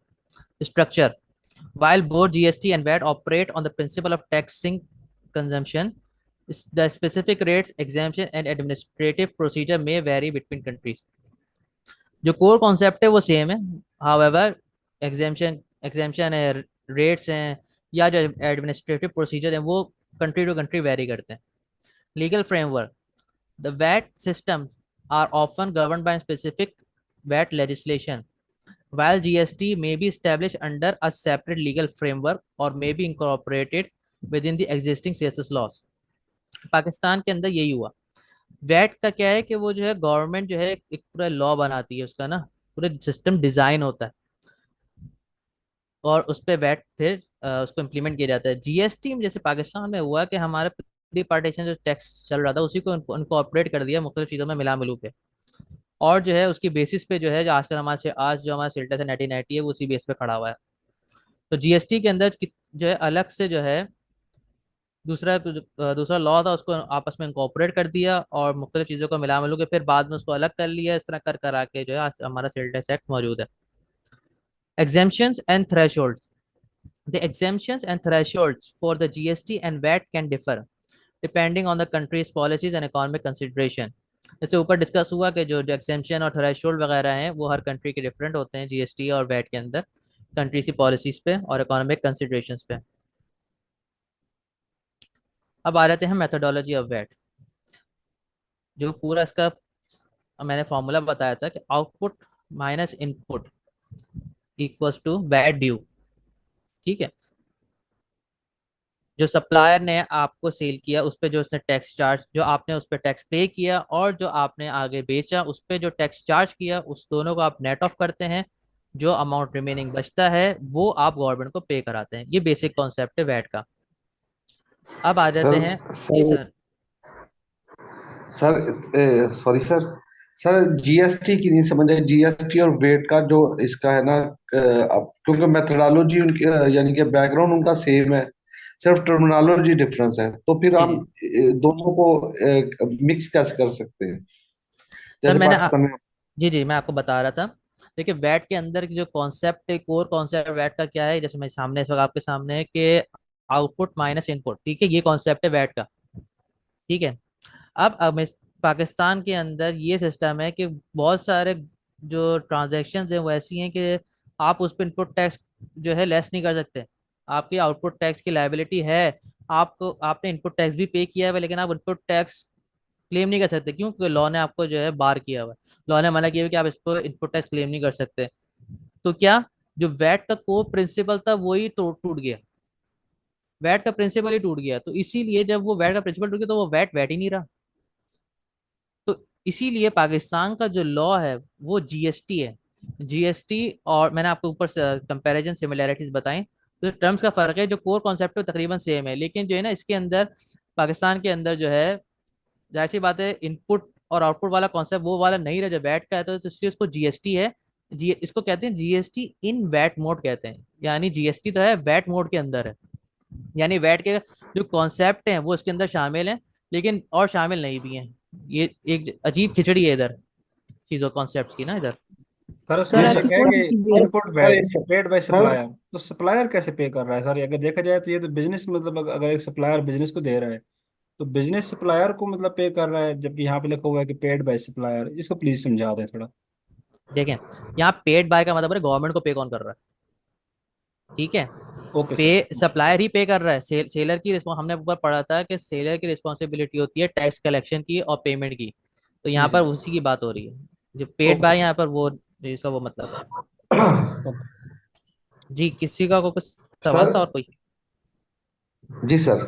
Structure. While both GST and VAT operate on the principle of taxing consumption, the specific rates, exemption, and administrative procedure may vary between countries. जो core concept है वो same है, however exemption है, rates हैं, या जो administrative procedure है वो country to country vary करते हैं. Legal framework. The VAT systems are often governed by specific VAT legislation, while GST may be established under a separate legal framework or may be incorporated within the existing CSS laws. Pakistan के अंदर यही हुआ. VAT का क्या है कि वो जो है गवर्नमेंट जो है एक पूरा लॉ बनाती है, उसका ना पूरा सिस्टम डिजाइन होता है, और उस पर वैट फिर उसको इम्प्लीमेंट किया जाता है. जीएसटी में जैसे पाकिस्तान में हुआ कि हमारा प्री पार्टीशन जो टैक्स चल रहा था उसी को इनकॉर्पोरेट कर दिया मुख्तलिफ चीज़ों में मिला मिलू के, और जो है उसकी बेसिस पे जो है आजकल आज जो हमारा सेल टैक्स है 1990 है वो उसी बेस पे खड़ा हुआ है. तो जीएसटी के अंदर जो है अलग से जो है दूसरा लॉ था, उसको आपस में इनकॉर्पोरेट कर दिया और मुख्तलिफ चीज़ों को मिला मिलू के फिर बाद में उसको अलग कर लिया. इस तरह कर करा के जो है आज हमारा सेल टैक्स एक्ट मौजूद है. Exemptions and thresholds. The exemptions and thresholds for the GST and VAT can differ depending on the country's policies and economic consideration. जैसे ऊपर डिस्कस हुआ कि जो एक्सेम्पशन और थ्रेशोल्ड वगैरह हैं वो हर कंट्री के डिफरेंट होते हैं जीएसटी और वैट के अंदर, कंट्री की पॉलिसीज पे और इकोनॉमिक कंसिडरेशंस पे. अब आ जाते हैं मेथोडोलॉजी ऑफ वैट. जो पूरा इसका मैंने फॉर्मूला बताया था कि output minus input equals to VAT due. ठीक है, जो सप्लायर ने आपको सेल किया उस पर जो उसने टैक्स चार्ज, जो आपने उस पर टैक्स पे किया और जो आपने आगे बेचा उस पर जो टैक्स चार्ज किया, उस दोनों को आप नेट ऑफ करते हैं. जो अमाउंट रिमेनिंग बचता है वो आप गवर्नमेंट को पे कराते हैं. ये बेसिक कॉन्सेप्ट है वैट का. अब आ जाते हैं सॉरी सर जीएसटी की नहीं समझ आई. जीएसटी और वेट का जो इसका है ना, क्योंकि मेथोडोलॉजी उनकी यानी कि बैकग्राउंड उनका सेम है, सिर्फ टर्मिनोलॉजी डिफरेंस है, तो फिर आप दोनों को मिक्स कैसे कर सकते हैं? जी मैं आपको बता रहा था. देखिए वैट के अंदर की जो कॉन्सेप्ट है, कोर कॉन्सेप्ट वैट का क्या है, जैसे मैं सामने इस वक्त आपके सामने है कि आउटपुट माइनस इनपुट. ठीक है, ये कॉन्सेप्ट है वैट का. ठीक है, अब पाकिस्तान के अंदर ये सिस्टम है कि बहुत सारे जो ट्रांजैक्शंस हैं वो ऐसी हैं कि आप उस पर इनपुट टैक्स जो है लेस नहीं कर सकते. आपकी आउटपुट टैक्स की लायबिलिटी है, आपने इनपुट टैक्स भी पे किया है, लेकिन आप इनपुट टैक्स क्लेम नहीं कर सकते। क्यों? क्योंकि लॉ ने आपको जो है बार किया हुआ है, लॉ ने मना किया हुआ है कि आप इस पर इनपुट टैक्स क्लेम नहीं कर सकते। तो क्या, जो वैट का कोर प्रिंसिपल था वही तो टूट गया, वैट का प्रिंसिपल ही टूट गया। तो इसीलिए जब वो वैट का प्रिंसिपल टूट गया तो वो वैट वैट ही नहीं रहा। तो इसीलिए पाकिस्तान का जो लॉ है वो जीएसटी है। जीएसटी, और मैंने आपको ऊपर से कंपैरिजन सिमिलैरिटीज बताई, तो टर्म्स का फर्क है, जो कोर कॉन्सेप्ट है वो तकरीबन सेम है, लेकिन जो है ना इसके अंदर, पाकिस्तान के अंदर जो है, जाहिर सी बात है इनपुट और आउटपुट वाला कॉन्सेप्ट वो वाला नहीं रहा जो वैट का है, तो इसलिए उसको जीएसटी है। जी, इसको कहते हैं जीएसटी इन वैट मोड कहते हैं, यानी जीएसटी तो है वैट मोड के अंदर है, यानी वैट के जो कॉन्सेप्ट हैं वो इसके अंदर शामिल हैं, लेकिन और शामिल नहीं भी हैं। ये एक अजीब खिचड़ी है इधर चीजों कॉन्सेप्ट की ना इधर। सर ये उसमें सर एक है कोई कि भी इनपुट सर एक पेड बाय सर सप्लायर, तो सप्लायर कैसे पे कर रहा है सर? अगर देखा जाए तो ये तो बिजनेस, मतलब अगर एक सप्लायर बिजनेस को दे रहा है तो बिजनेस सप्लायर को मतलब पे कर रहा है, जबकि यहाँ पे लिखा हुआ है कि पेड बाय सप्लायर। इसको प्लीज समझा दें थोड़ा। देखें, यहाँ पेड बाय का मतलब है गवर्नमेंट को पे कौन कर रहा है, ठीक है? ओके पे सर। सप्लायर ही पे कर रहा है, सेलर की हमने ऊपर पढ़ा था कि सेलर की रिस्पॉन्सिबिलिटी होती है टैक्स कलेक्शन की और पेमेंट की। तो जी यहाँ पर सर। उसी की बात हो रही है, जो पेड ओके बाय सर। यहाँ पर वो इसका वो मतलब है। ओके। जी, किसी का कुछ सवाल सर था और कोई? जी सर।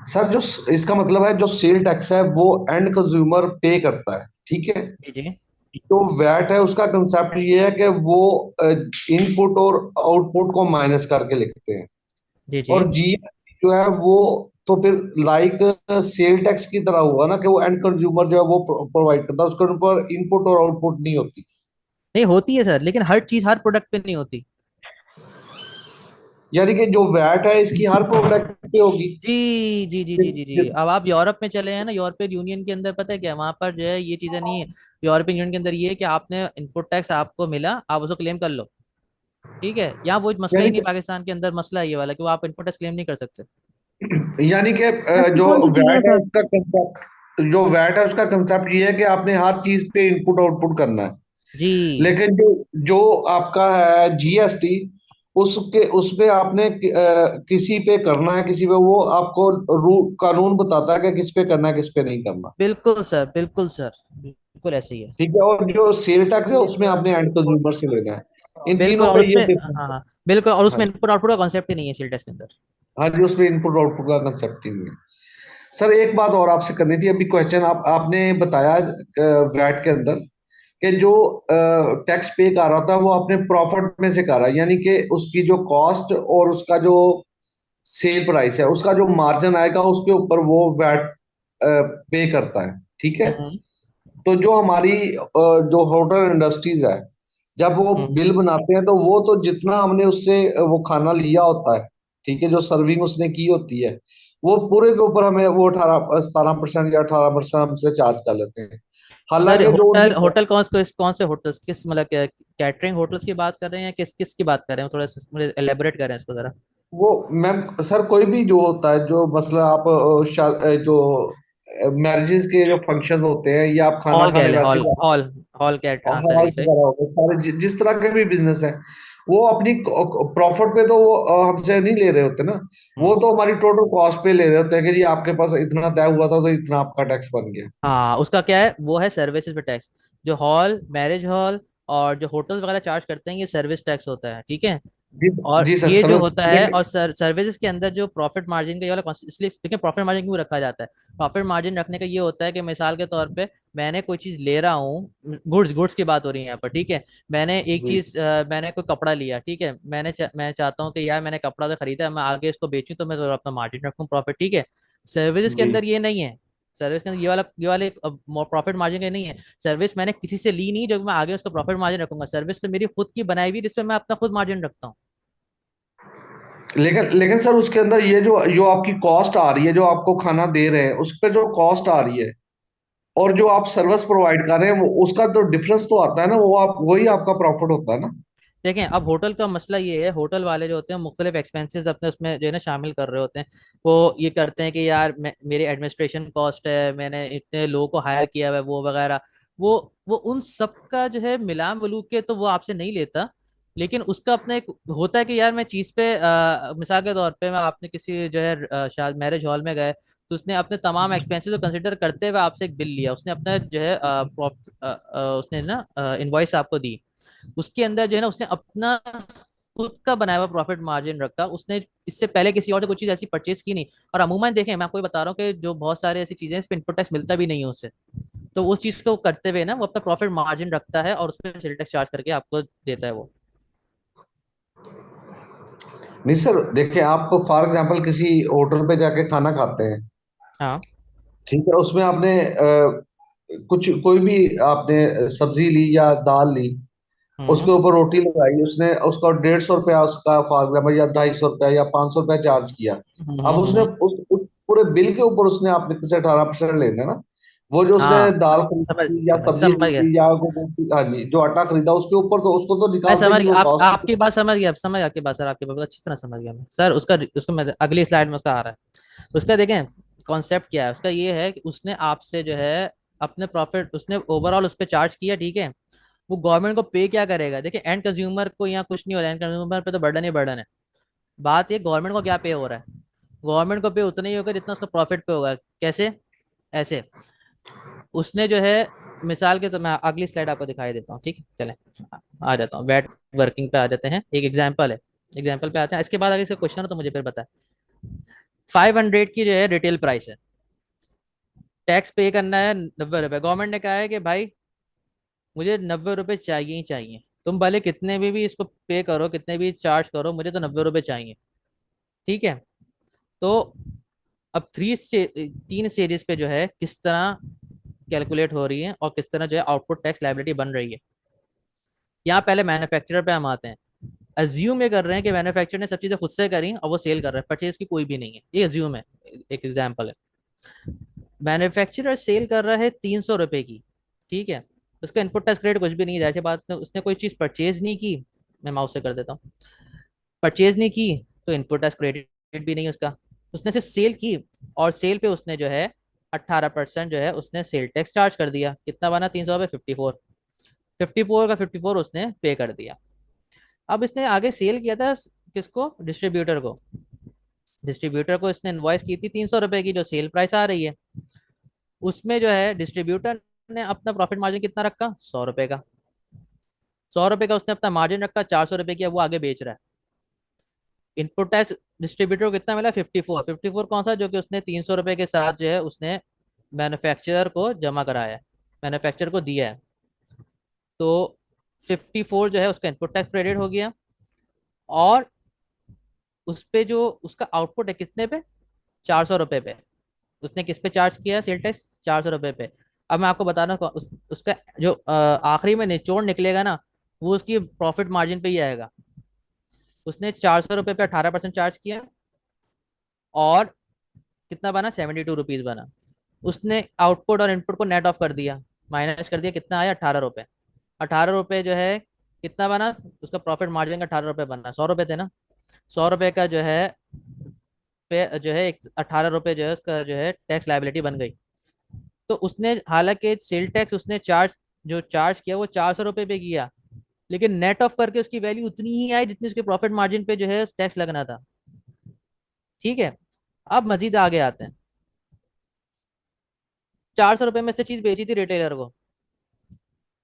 सर जो इसका मतलब है जो सेल टैक्स है वो एंड कंज्यूमर पे करता है, ठीक है। जी जी तो वैट है उसका कंसेप्ट ये है कि वो इनपुट और आउटपुट को माइनस करके लिखते हैं। जी जी। और जी जो है वो तो फिर लाइक सेल टैक्स की तरह हुआ ना कि वो एंड कंज्यूमर जो है वो प्रोवाइड करता है, उसके ऊपर इनपुट और आउटपुट नहीं होती। नहीं होती है सर, लेकिन हर चीज हर प्रोडक्ट पे नहीं होती। यानी कि जो वैट है इसकी हर प्रोडक्ट पे होगी। जी जी जी जी जी जी। अब आप यूरोप में चले हैं ना, यूरोपियन यूनियन के अंदर पता है क्या है? वहां पर जो है ये चीजें नहीं है। यूरोपियन यूनियन के अंदर ये है कि आपने इनपुट टैक्स आपको मिला, आप उसको क्लेम कर लो, ठीक है? यहाँ वो मसला ही यानी नहीं, पाकिस्तान के अंदर मसला है ये वाला कि वो आप इनपुट टैक्स क्लेम नहीं कर सकते। यानी कि ऐसी जो कौन सी चीज है वैट है सर? उसका कंसेप्ट, जो वैट है उसका कंसेप्ट ये है कि आपने हर चीज पे इनपुट आउटपुट करना है। जी लेकिन जो जो आपका है जीएसटी, उसके उसपे आपने किसी पे करना है, किसी पे वो आपको कानून बताता है कि किस पे करना है किस पे नहीं करना। बिल्कुल सर, बिल्कुल सर, बिल्कुल ऐसे ही है। ठीक है। और जो सेल टैक्स है उसमें आपने एंड कंज्यूमर से लेना है। इन बिल्कुल, तीनों और पे ये उसमें difference हाँ है। हाँ बिल्कुल, और हाँ उसमें जी। इनपुट आउटपुट का कॉन्सेप्ट ही नहीं है सेल टैक्स के अंदर। हाँ जी, उसमें इनपुट आउटपुट का कंसेप्ट ही नहीं है। सर एक बात और आपसे करनी थी, अभी क्वेश्चन आपने बताया वैट के अंदर कि जो टैक्स पे कर रहा था वो अपने प्रॉफिट में से कर रहा है, यानी कि उसकी जो कॉस्ट और उसका जो सेल प्राइस है उसका जो मार्जिन आएगा उसके ऊपर वो वैट पे करता है, ठीक है। हम्म तो जो हमारी जो होटल इंडस्ट्रीज है, जब वो हम्म। बिल बनाते हैं तो वो तो जितना हमने उससे वो खाना लिया होता है, ठीक है, जो सर्विंग उसने की होती है, वो पूरे के ऊपर हमें वो 18-17% या 18% हमसे चार्ज कर लेते हैं। सर हालांकि जो उनकी होटल होटल कौन से होटल्स, किस मतलब कैटरिंग होटल्स की बात कर रहे हैं या किस किस की बात कर रहे हैं? थोड़ा सा मुझे एलेबोरेट करें इसको जरा। वो मैम सर कोई भी जो होता है, जो मसला आप जो मैरिजेस के जो फंक्शन होते हैं या आप खाना हॉल कह खाने लें, वैसे हॉल हॉल हॉल कैट, हाँ हॉल सही सही। वगैरह हो गए सारे, जिस तरह के भी बिजनेस है वो अपनी प्रॉफिट पे तो वो हमसे नहीं ले रहे होते ना। वो हम्म। तो हमारी टोटल कॉस्ट पे ले रहे होते हैं कि जी आपके पास इतना तय हुआ था तो इतना आपका टैक्स बन गया। हाँ, उसका क्या है, वो है सर्विसेज पे टैक्स। जो हॉल, मैरिज हॉल और जो होटल्स वगैरह चार्ज करते हैं ये सर्विस टैक्स होता है, ठीक है? जी। और जी सर ये जो सर्विस होता है, और सर्विसेज के अंदर जो प्रॉफिट मार्जिन का ये वाला इसलिए देखिए प्रॉफिट मार्जिन क्यों रखा जाता है? प्रॉफिट मार्जिन रखने का ये होता है कि मिसाल के तौर पे मैंने कोई चीज ले रहा हूँ, गुड्स गुड्स की बात हो रही है यहाँ पर, ठीक है? मैंने एक जी चीज मैंने कोई कपड़ा लिया, ठीक है? मैं चाहता हूँ कि यार मैंने कपड़ा तो खरीदा है, मैं आगे इसको बेचूं तो मैं तो अपना मार्जिन रखूँ प्रॉफिट, ठीक है? सर्विसेज के जी अंदर ये नहीं है। सर्विस के अंदर ये वाले प्रॉफिट मार्जिन का नहीं है। सर्विस मैंने किसी से ली नहीं जो मैं आगे उसका प्रॉफिट मार्जिन रखूंगा, सर्विस तो मेरी खुद की बनाई हुई जिसमें मैं अपना खुद मार्जिन रखता हूँ। लेकिन लेकिन सर उसके अंदर ये जो जो आपकी कॉस्ट आ रही है, जो आपको खाना दे रहे हैं उस पर जो कॉस्ट आ रही है और जो आप सर्विस प्रोवाइड कर रहे हैं वो उसका तो डिफरेंस तो आता है ना, वो आप वही आपका प्रॉफिट होता है ना। देखें, अब होटल का मसला ये है, होटल वाले जो होते हैं मुख्तलिफ एक्सपेंसेस अपने उसमें जो है ना शामिल कर रहे होते हैं। वो ये करते हैं कि यार मेरी एडमिनिस्ट्रेशन कॉस्ट है, मैंने इतने लोगों को हायर किया हुआ है, वो वगैरह। वो उन सब का जो है मिला मिलू के तो वो आपसे नहीं लेता, लेकिन उसका अपना एक होता है कि यार मैं चीज़ पे मिसाल के तौर पे मैं आपने किसी जो है शायद मैरिज हॉल में गए, तो उसने अपने तमाम एक्सपेंसेस को कंसिडर करते हुए आपसे एक बिल लिया, उसने अपना जो है उसने ना इनवॉइस आपको दी, उसके अंदर जो है ना उसने अपना खुद का बनाया हुआ प्रॉफिट मार्जिन रखा, उसने इससे पहले किसी और से कोई चीज ऐसी परचेज की नहीं। और अमूमन देखें, मैं आपको ये बता रहा हूँ कि जो बहुत सारे ऐसी चीजें हैं इस पे इनपुट टैक्स मिलता भी नहीं है उससे, तो उस चीज को करते हुए ना वो अपना प्रॉफिट मार्जिन रखता है और उसमें सेल टैक्स चार्ज करके आपको देता है वो। नहीं सर, देखिए आप फॉर एग्जांपल किसी होटल पे जाके खाना खाते हैं, हाँ। ठीक है, उसमें आपने कुछ कोई भी आपने सब्जी ली या दाल ली, उसके ऊपर रोटी लगाई, उसने उसका 150 रुपया उसका फॉर एग्जाम्पल या 250 रुपया या 500 रुपया चार्ज किया। अब उसने उस पूरे बिल के ऊपर उसने आपने से 18% लेना है ना। वो जो उसने हाँ दाल समझ खरीदी या सब्जी समझ गया, खरीदी या हाँ जी जो आटा खरीदा, उसके ऊपर तो उसको तो मैं निकाल समझ देगी गया, वो आप कॉस्ट। आपकी बात समझ गया, समझ आपकी बात सर, आपकी बात अच्छी तरह समझ गया मैं सर। उसका उसको मैं अगली स्लाइड में उसका आ रहा है, उसका देखें कॉन्सेप्ट क्या है उसका, ये है कि उसने आपसे जो है अपने प्रॉफिट उसने ओवरऑल उस पर चार्ज किया, ठीक है। वो गवर्नमेंट को पे क्या करेगा, देखिए एंड कंज्यूमर को यहाँ कुछ नहीं हो रहा है, एंड कंज्यूमर पे तो बर्डन ही बर्डन है। बात ये गवर्नमेंट को क्या पे हो रहा है, गवर्नमेंट को पे उतना ही होगा जितना उसका प्रॉफिट पे होगा। कैसे? ऐसे उसने जो है मिसाल के, तो मैं अगली स्लाइड आपको दिखाई देता हूँ, ठीक है चलें। आ जाता हूँ वेट वर्किंग पे आ जाते हैं, एक एग्जांपल है, एग्जांपल पे आते हैं, इसके बाद अगर इसका क्वेश्चन हो तो मुझे फिर बताएं। 500 की जो है रिटेल प्राइस है, टैक्स पे करना है 90 रुपये, गवर्नमेंट ने कहा है कि भाई मुझे 90 रुपये चाहिए ही चाहिए, तुम भले कितने भी इसको पे करो, कितने भी चार्ज करो, मुझे तो 90 रुपये चाहिए, ठीक है। तो अब तीन स्टेजेस पे जो है किस तरह कैलकुलेट हो रही है और किस तरह जो है आउटपुट टैक्स लायबिलिटी बन रही है। यहाँ पहले मैन्युफैक्चरर पे हम आते हैं। अज्यूम ये कर रहे हैं कि मैन्युफैक्चरर ने सब चीजें खुद से करी और वो सेल कर रहा है, परचेज की कोई भी नहीं है, ये अज्यूम है, एक एग्जाम्पल है। मैन्युफैक्चरर सेल कर रहा है 300 रुपए की, ठीक है। उसका इनपुट टैक्स क्रेडिट कुछ भी नहीं है, जैसे बात उसने कोई चीज परचेज नहीं की, मैं माउस से कर देता हूँ, परचेज नहीं की तो इनपुट टैक्स क्रेडिट भी नहीं है उसका। उसने सिर्फ सेल की और सेल पे उसने जो है 18% जो है उसने सेल टैक्स चार्ज कर दिया, कितना बना 300 पे 54, 54 का 54 उसने पे कर दिया। अब इसने आगे सेल किया था किसको, डिस्ट्रीब्यूटर को, डिस्ट्रीब्यूटर को इसने इनवॉइस की थी 300 रुपए की जो सेल प्राइस आ रही है, उसमें जो है डिस्ट्रीब्यूटर ने अपना प्रॉफिट मार्जिन कितना रखा, 100 रुपए का, 100 रुपए का उसने अपना मार्जिन रखा, 400 रुपए की अब वो आगे बेच रहा है। इनपुट टैक्स डिस्ट्रीब्यूटर को कितना मिला, 54, 54 कौन सा, जो कि उसने 300 रुपए के साथ जो है उसने मैन्युफैक्चरर को जमा कराया है, मैन्युफैक्चरर को दिया है। तो 54 जो है उसका इनपुट टैक्स क्रेडिट हो गया, और उस पे जो उसका आउटपुट है कितने पे, 400 रुपए पे, उसने किस पे चार्ज किया सेल टैक्स, 400 रुपए पे। अब मैं आपको बताना उसका जो आखिरी में निचोड़ निकलेगा ना, वो उसकी प्रॉफिट मार्जिन पे ही आएगा। उसने 400 रुपए पे 18% चार्ज किया और कितना बना, 72 रुपीज बना। उसने आउटपुट और इनपुट को नेट ऑफ कर दिया, माइनस कर दिया, कितना आया, 18 रुपए। 18 रुपए जो है कितना बना, उसका प्रॉफिट मार्जिन का 18 रुपए बना, 100 रुपए थे ना, 100 रुपए का जो है पे जो है 18 रुपए जो है उसका जो है टैक्स लायबिलिटी बन गई। तो उसने हालांकि सेल टैक्स उसने चार्ज किया वो 400 रुपए पे किया, लेकिन नेट ऑफ करके उसकी वैल्यू उतनी ही आई जितनी उसके प्रॉफिट मार्जिन पे जो है टैक्स लगना था, ठीक है। अब मजीद आगे आते हैं, 400 रुपए में से चीज बेची थी रिटेलर को,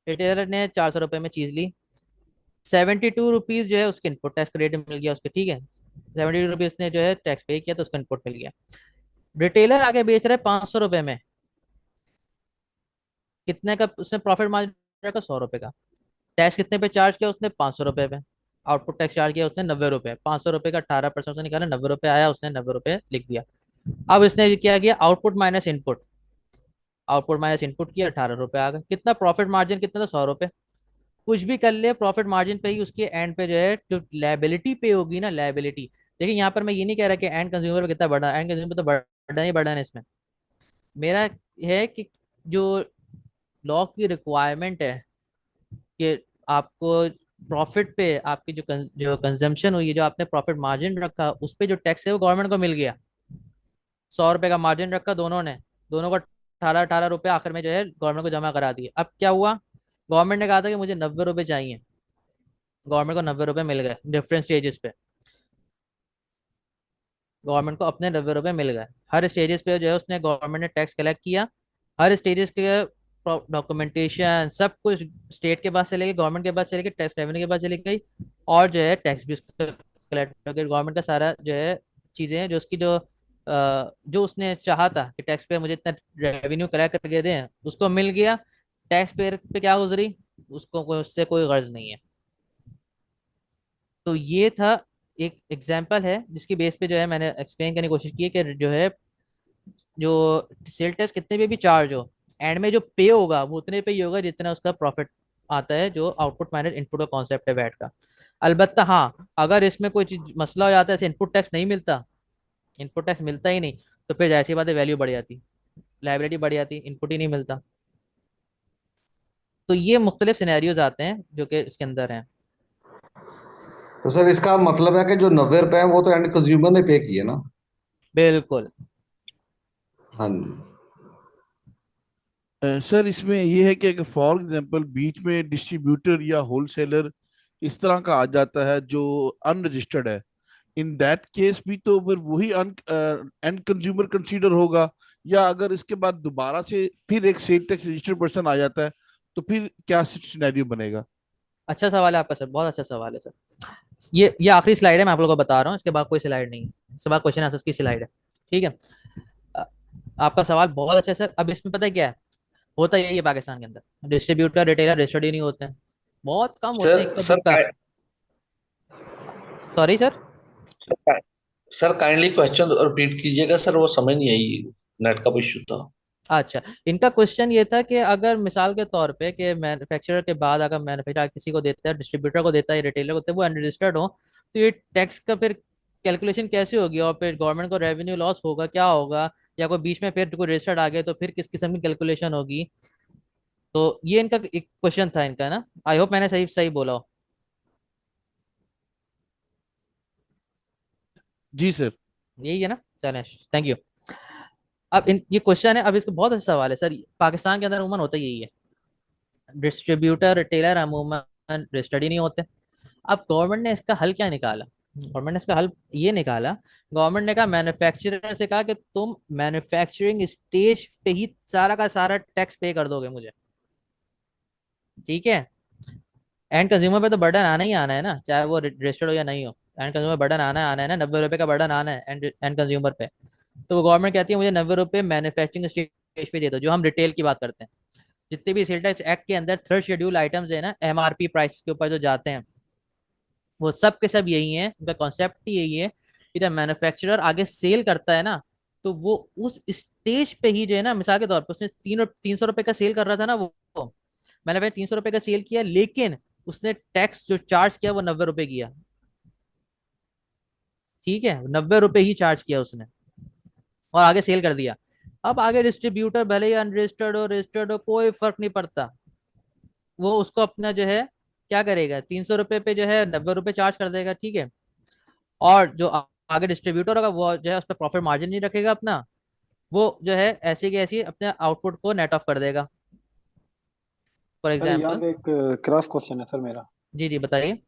रिटेलर ने 400 रुपए में चीज ली, 72 रुपीज जो है उसके इनपुट टैक्स क्रेडिट मिल गया उसके, ठीक है। 72 रुपीज ने जो है टैक्स पे किया तो उसका इनपुट मिल गया। रिटेलर आगे बेच रहा है 500 रुपए में, कितने का उसने प्रॉफिट मार्जिन रखा, 100 रुपए का। टैक्स कितने पे चार्ज किया उसने, 500 रुपए पे। आउटपुट टैक्स चार्ज किया उसने 90 रुपए, 500 रुपए का 18% से निकाला, 90 रुपए आया, उसने 90 रुपए लिख दिया। अब इसने क्या किया, output minus input, output minus input किया, 18 रुपए आ गए, कितना प्रॉफिट मार्जिन कितना था, 100 रुपए। कुछ भी कर ले प्रॉफिट मार्जिन पे ही उसके एंड पे जो है जो लायबिलिटी पे होगी ना, लायबिलिटी। देखिए यहाँ पर मैं ये नहीं कह रहा कि एंड कंज्यूमर पे कितना बढ़ा, एंड कंज्यूमर तो बढ़ा ही बढ़ा है इसमें। मेरा है कि जो लॉ की रिक्वायरमेंट है कि आपको प्रॉफिट पे आपकी जो कंजम्पशन हुई है, जो आपने प्रॉफिट मार्जिन रखा उस पे जो टैक्स है वो गवर्नमेंट को मिल गया। 100 रुपए का मार्जिन रखा दोनों ने, दोनों को 18 18 रुपए आखिर में जो है गवर्नमेंट को जमा करा दिए। अब क्या हुआ, गवर्नमेंट ने कहा था कि मुझे 90 रुपए चाहिए, गवर्नमेंट को 90 रुपए मिल गए डिफरेंट स्टेजेस पे। गवर्नमेंट को अपने 90 रुपये मिल गए। हर स्टेजेस पे जो है उसने गवर्नमेंट ने टैक्स कलेक्ट किया, हर स्टेजेस के डॉक्यूमेंटेशन सब कुछ स्टेट के पास चले गई, गवर्नमेंट के पास चले गई, टैक्स रेवेन्यू के पास चली गई, और जो है टैक्स भी उसका कलेक्ट हो गया। गवर्नमेंट का सारा जो है चीज़ें हैं जो उसकी जो उसने चाहा था कि टैक्स पेयर मुझे इतना रेवेन्यू कलेक्ट करके दें, उसको मिल गया। टैक्स पेयर पे क्या गुजरी, उसको उससे कोई गर्ज नहीं है। तो ये था एक एग्जाम्पल है जिसकी बेस पे जो है मैंने एक्सप्लेन करने की कोशिश की है कि जो है जो सेल टैक्स कितने पे भी चार्ज हो, एंड में जो पे होगा वो उतने पे ही होगा जितना उसका प्रॉफिट आता है, जो आउटपुट माइनस इनपुट का कॉन्सेप्ट है वैट का। अलबत्ता हाँ, अगर इसमें कोई चीज मसला हो जाता है, जैसे इनपुट टैक्स नहीं मिलता, इनपुट टैक्स मिलता ही नहीं, तो फिर जाहिर सी बात है वैल्यू बढ़ जाती, लाइबिलिटी बढ़ जाती, इनपुट ही नहीं मिलता। तो ये मुख्तलिफ सिनेरियोज आते हैं जो कि इसके अंदर हैं। तो सर इसका मतलब है कि जो 90 रुपए है वो तो एंड कंज्यूमर ने पे किए ना। बिल्कुल। हाँ जी। सर इसमें ये है कि अगर फॉर एग्जांपल बीच में डिस्ट्रीब्यूटर या होलसेलर इस तरह का आ जाता है जो अनरजिस्टर्ड है, इन दैट केस भी तो फिर वही एंड कंज्यूमर कंसीडर होगा, या अगर इसके बाद दोबारा से फिर एक सेल टैक्स रजिस्टर्ड पर्सन आ जाता है तो फिर क्या सिनेरियो बनेगा? अच्छा सवाल है आपका सर, बहुत अच्छा सवाल है सर। ये आखिरी स्लाइड है, मैं आप लोगों को बता रहा हूँ, इसके बाद कोई स्लाइड नहीं है, इसके बाद क्वेश्चन आंसर्स की स्लाइड है। ठीक है। अ, आपका सवाल बहुत अच्छा है सर। अब इसमें पता है क्या है, होता यही है पाकिस्तान के अंदर, डिस्ट्रीब्यूटर रिटेलर रजिस्टर्ड ही नहीं होते हैं, बहुत कम होते हैं, सर इक्का सर दुक्का। Sorry sir. Sir kindly question repeat कीजिएगा सर, वो समझ नहीं आई, नेट का इशू था। अच्छा, इनका क्वेश्चन ये था कि अगर मिसाल के तौर पे कि मैन्युफैक्चरर के बाद अगर मैन्युफैक्चरर किसी को देता है, डिस्ट्रीब्यूटर को देता है, रिटेलर को देता है, वो अनरजिस्टर्ड हो, तो ये टैक्स का फिर कैलकुलेशन कैसे होगी, और फिर गवर्नमेंट को रेवेन्यू लॉस होगा, क्या होगा, या कोई बीच में फिर कोई रजिस्टर्ड आ गए तो फिर किस किस्म की कैलकुलेशन होगी। तो ये इनका एक क्वेश्चन था इनका ना, आई होप मैंने सही सही बोला हो। जी सर। यही है ना, चलें, थैंक यू। अब ये क्वेश्चन है, अब इसका बहुत अच्छा सवाल है सर। पाकिस्तान के अंदर अमूमन होता यही है, डिस्ट्रीब्यूटर रिटेलर अमूमन रजिस्टर्ड ही नहीं होते। अब गवर्नमेंट ने इसका हल क्या निकाला, गवर्नमेंट ने इसका हल ये निकाला, गवर्नमेंट ने कहा मैन्युफैक्चरर से कहा कि तुम मैन्युफैक्चरिंग स्टेज पे ही सारा का सारा टैक्स पे कर दोगे मुझे, ठीक है। एंड कंज्यूमर पे तो बर्डन आना ही आना है ना, चाहे वो रजिस्टर्ड हो या नहीं हो, एंड कंज्यूमर बर्डन आना है ना, 90 रुपए का बर्डन आना है एंड कंज्यूमर पे। तो वो गवर्नमेंट कहती है मुझे 90 रुपए मैन्युफैक्चरिंग स्टेज पे दे दो, जो हम रिटेल की बात करते हैं। जितने भी सेल टैक्स एक्ट के अंदर थर्ड शेड्यूल आइटम्स है ना, एमआरपी प्राइस के ऊपर जो जाते हैं, वो सब के सब यही है, उनका कॉन्सेप्ट ही यही है कि जब मैन्युफैक्चरर आगे सेल करता है ना, तो वो उस स्टेज पे ही जो है ना, मिसाल के तौर पर उसने 300 रुपए का सेल कर रहा था ना, वो मैंने भाई 300 रुपए का सेल किया, लेकिन उसने टैक्स जो चार्ज किया वो 90 रुपए किया, ठीक है, 90 रुपए ही चार्ज किया उसने, और आगे सेल कर दिया। अब आगे डिस्ट्रीब्यूटर भले ही अनरजिस्टर्ड हो रजिस्टर्ड हो, कोई फर्क नहीं पड़ता, वो उसको अपना जो है क्या करेगा, 300 रुपए पे जो है 90 रुपए चार्ज कर देगा, ठीक है। और जो आगे डिस्ट्रीब्यूटर होगा वो जो है उस पर प्रॉफिट मार्जिन नहीं रखेगा अपना, वो जो है ऐसे की ऐसी अपने आउटपुट को नेट ऑफ कर देगा, फॉर सर यहाँ एग्जाम्पल। पे एक क्रॉस क्वेश्चन है सर मेरा। जी जी बताइए।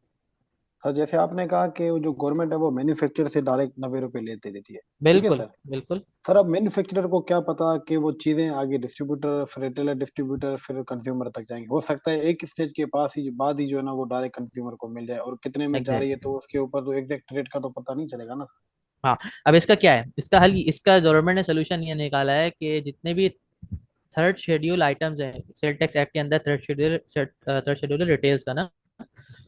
सर जैसे आपने कहा कि वो जो गवर्नमेंट है वो मैन्युफैक्चरर से डायरेक्ट 90 रुपए लेते रहती है, ठीक है बिल्कुल सर। बिल्कुल। सर अब मैन्युफैक्चरर को क्या पता कि वो चीजें आगे डिस्ट्रीब्यूटर, फिर रिटेलर, डिस्ट्रीब्यूटर, फिर कंज्यूमर तक जाएंगी। हो सकता है एक स्टेज के पास ही बाद ही जो है ना वो डायरेक्ट कंज्यूमर को मिल जाए, और कितने में जा रही है एग्जैक्टली। तो उसके ऊपर तो एग्जैक्ट रेट का तो पता नहीं चलेगा ना सर। हाँ, अब इसका क्या है, इसका हल, इसका गवर्नमेंट ने सोल्यूशन ये निकाला है कि जितने भी थर्ड शेड्यूल आइटम्स हैं सेल टैक्स एक्ट के अंदर, थर्ड शेड्यूल रिटेल्स का ना,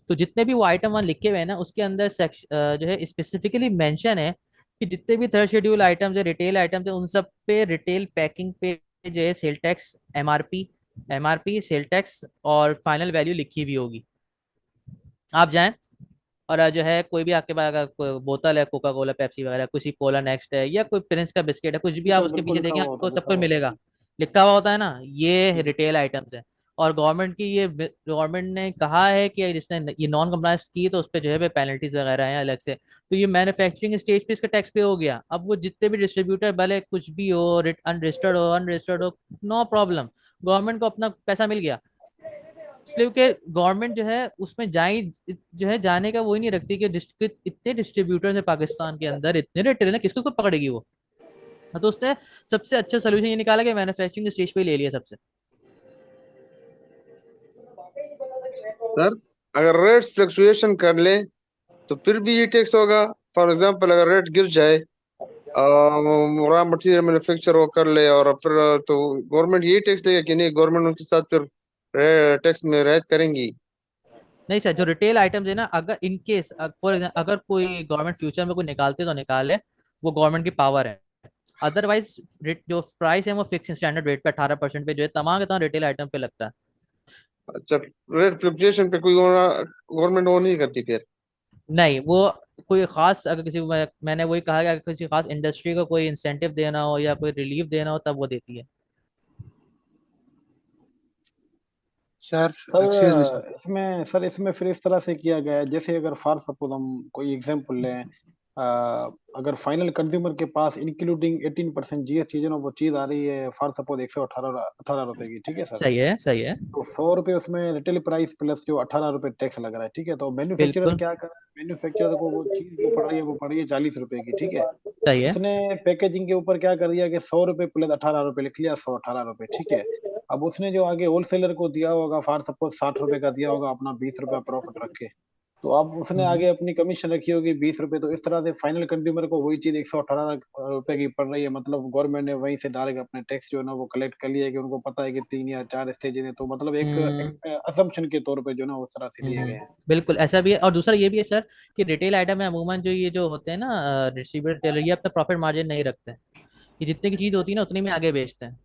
तो जितने भी वो आइटम वहाँ लिखे हुए हैं ना, उसके अंदर जो है स्पेसिफिकली मेंशन है कि जितने भी थर्ड शेड्यूल आइटम्स है, रिटेल आइटम्स है, उन सब पे रिटेल पैकिंग पे जो है sale tax, MRP cell tax और फाइनल वैल्यू लिखी भी होगी। आप जाएं और जो है कोई भी आपके पास अगर कोई बोतल है, कोका कोला, पेप्सी वगैरह, कुछ कोला नेक्स्ट है, या कोई प्रिंस का बिस्किट है, कुछ भी जी आप सर उसके बिल्कुल पीछे लिखा देखें हुआ होता आपको है, सब लिखा कुछ हुआ होता मिलेगा, है। लिखा हुआ होता है ना, ये जी रिटेल आइटम्स है। और गवर्नमेंट की ये, गवर्नमेंट ने कहा है कि जिसने ये नॉन कंप्लायंस की तो उस पर जो है पेनल्टीज वगैरह हैं अलग से। तो ये मैन्युफैक्चरिंग स्टेज पे इसका टैक्स पे हो गया। अब वो जितने भी डिस्ट्रीब्यूटर भले कुछ भी हो, अनरजिस्टर्ड हो, नो प्रॉब्लम, गवर्नमेंट को अपना पैसा मिल गया। इसलिए कि गवर्नमेंट जो है उसमें जो है जाने का वो ही नहीं रखती कि इतने डिस्ट्रीब्यूटर है पाकिस्तान के अंदर, इतने रिटेलर है, किसको पकड़ेगी वो। हाँ, तो उसने सबसे अच्छा सोल्यूशन ये निकाला कि मैन्युफैक्चरिंग स्टेज पे ले लिया सबसे। सर अगर रेट्स फ्लक्चुएशन कर ले तो फिर भी ये टैक्स होगा। फॉर एग्जांपल अगर रेट गिर जाए, रॉ मटेरियल मैन्युफैक्चर वो कर ले और फिर तो गवर्नमेंट यही टैक्स लेगा कि नहीं, गवर्नमेंट उसके साथ फिर टैक्स में रियायत करेंगी? नहीं सर, जो रिटेल आइटम्स है ना, अगर इन केस फॉर एग्जाम्पल अगर कोई गवर्नमेंट फ्यूचर में कोई निकालते तो निकाले, वो गवर्नमेंट की पावर है। अदरवाइज जो प्राइस है वो फिक्स स्टैंडर्ड रेट पे 18% पे जो है तमाम के तमाम रिटेल आइटम पे लगता है। अच्छा, रेट फ्लक्चुएशन पे कोई गवर्नमेंट वो नहीं करती फिर? नहीं, वो कोई खास अगर किसी को मैंने वही कहा कि अगर किसी खास इंडस्ट्री को कोई इंसेंटिव देना हो या कोई रिलीफ देना हो तब वो देती है। Sir excuse me sir. इसमें फिर इस तरह से किया गया है, जैसे अगर फॉर सपोज हम कोई एग्जांपल लें, अगर फाइनल कंज्यूमर के पास इंक्लूडिंग 18% जीएसटी जो ना वो चीज आ रही है फॉर सपोज 118 रुपए की, ठीक है सर। सही है, सही है। तो 100 रुपए उसमें रिटेल प्राइस प्लस जो 18 रुपए टैक्स लग रहा है, ठीक है। तो मैन्युफैक्चरर बिल्कुल क्या कर रहा है, मैन्युफैक्चरर को वो चीज जो पड़ रही है वो पड़ रही है 40 रुपए की, ठीक है। सही है। उसने पैकेजिंग के ऊपर क्या कर दिया कि 100 रुपए प्लस 18 रुपए लिख लिया, 118 रुपए, ठीक है। अब उसने जो आगे होलसेलर को दिया होगा फॉर सपोज 60 रुपए का दिया होगा अपना 20 रुपए प्रॉफिट रखे, तो अब उसने आगे अपनी कमीशन रखी होगी 20 रुपए। तो इस तरह से फाइनल कंज्यूमर को वही चीज 118 रुपए की पड़ रही है, मतलब गवर्नमेंट ने वहीं से डायरेक्ट अपने टैक्स जो है ना वो कलेक्ट कर लिया है कि उनको पता है कि 3 या 4 स्टेज है, तो मतलब एक असम्पशन के तौर पे जो ना उस तरह से लिए गए हैं। बिल्कुल ऐसा भी है। और दूसरा ये भी है सर कि रिटेल आइटम में अमूमन जो ये जो होते हैं ना डिस्ट्रीब्यूटर, ये अपना प्रॉफिट मार्जिन नहीं रखते हैं। ये जितने की चीज होती है ना उतनी में आगे बेचते हैं।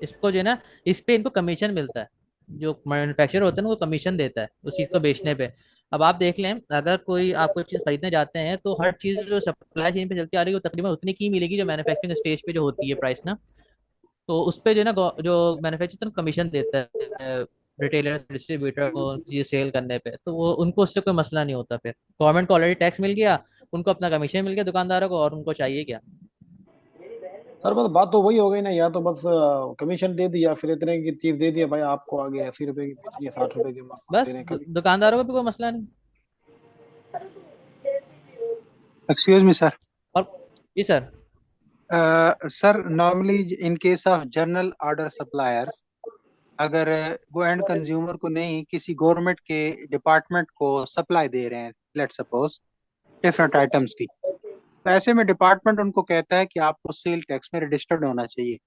इसको जो है ना, इस पे इनको कमीशन मिलता है। जो मैन्युफैक्चरर होता है ना वो कमीशन देता है उस चीज को बेचने पे। अब आप देख लें, अगर कोई आप कोई चीज खरीदने जाते हैं तो हर चीज जो सप्लाई चेन पे चलती आ रही है वो तकरीबन उतनी की मिलेगी जो मैन्युफैक्चरिंग स्टेज पे जो होती है प्राइस ना। तो उस पे जो है ना जो मैन्युफैक्चरर कमीशन देता है रिटेलर डिस्ट्रीब्यूटर को चीजें सेल करने पे, तो वो उनको उससे कोई मसला नहीं होता। फिर गवर्नमेंट को ऑलरेडी टैक्स मिल गया, उनको अपना कमीशन मिल गया दुकानदारों को, और उनको चाहिए क्या। सर बस बात तो वही हो गई ना, या तो बस कमीशन दे दिया, फिर इतने की चीज दे दिया, भाई आपको आगे 80 रुपए की बेचनी है, 60 रुपए की हम आपको बस दे रहे हैं। दुकानदारों को भी कोई मसला नहीं। Excuse me sir. और जी sir. Sir normally in case of general order suppliers, अगर वो एंड कंज्यूमर को नहीं किसी गवर्नमेंट के डिपार्टमेंट को सप्लाई दे रहे हैं, लेट्स सपोज डिफरेंट आइटम्स की, तो ऐसे में डिपार्टमेंट उनको कहता है कि आपको सेल टैक्स में रजिस्टर्ड होना चाहिए।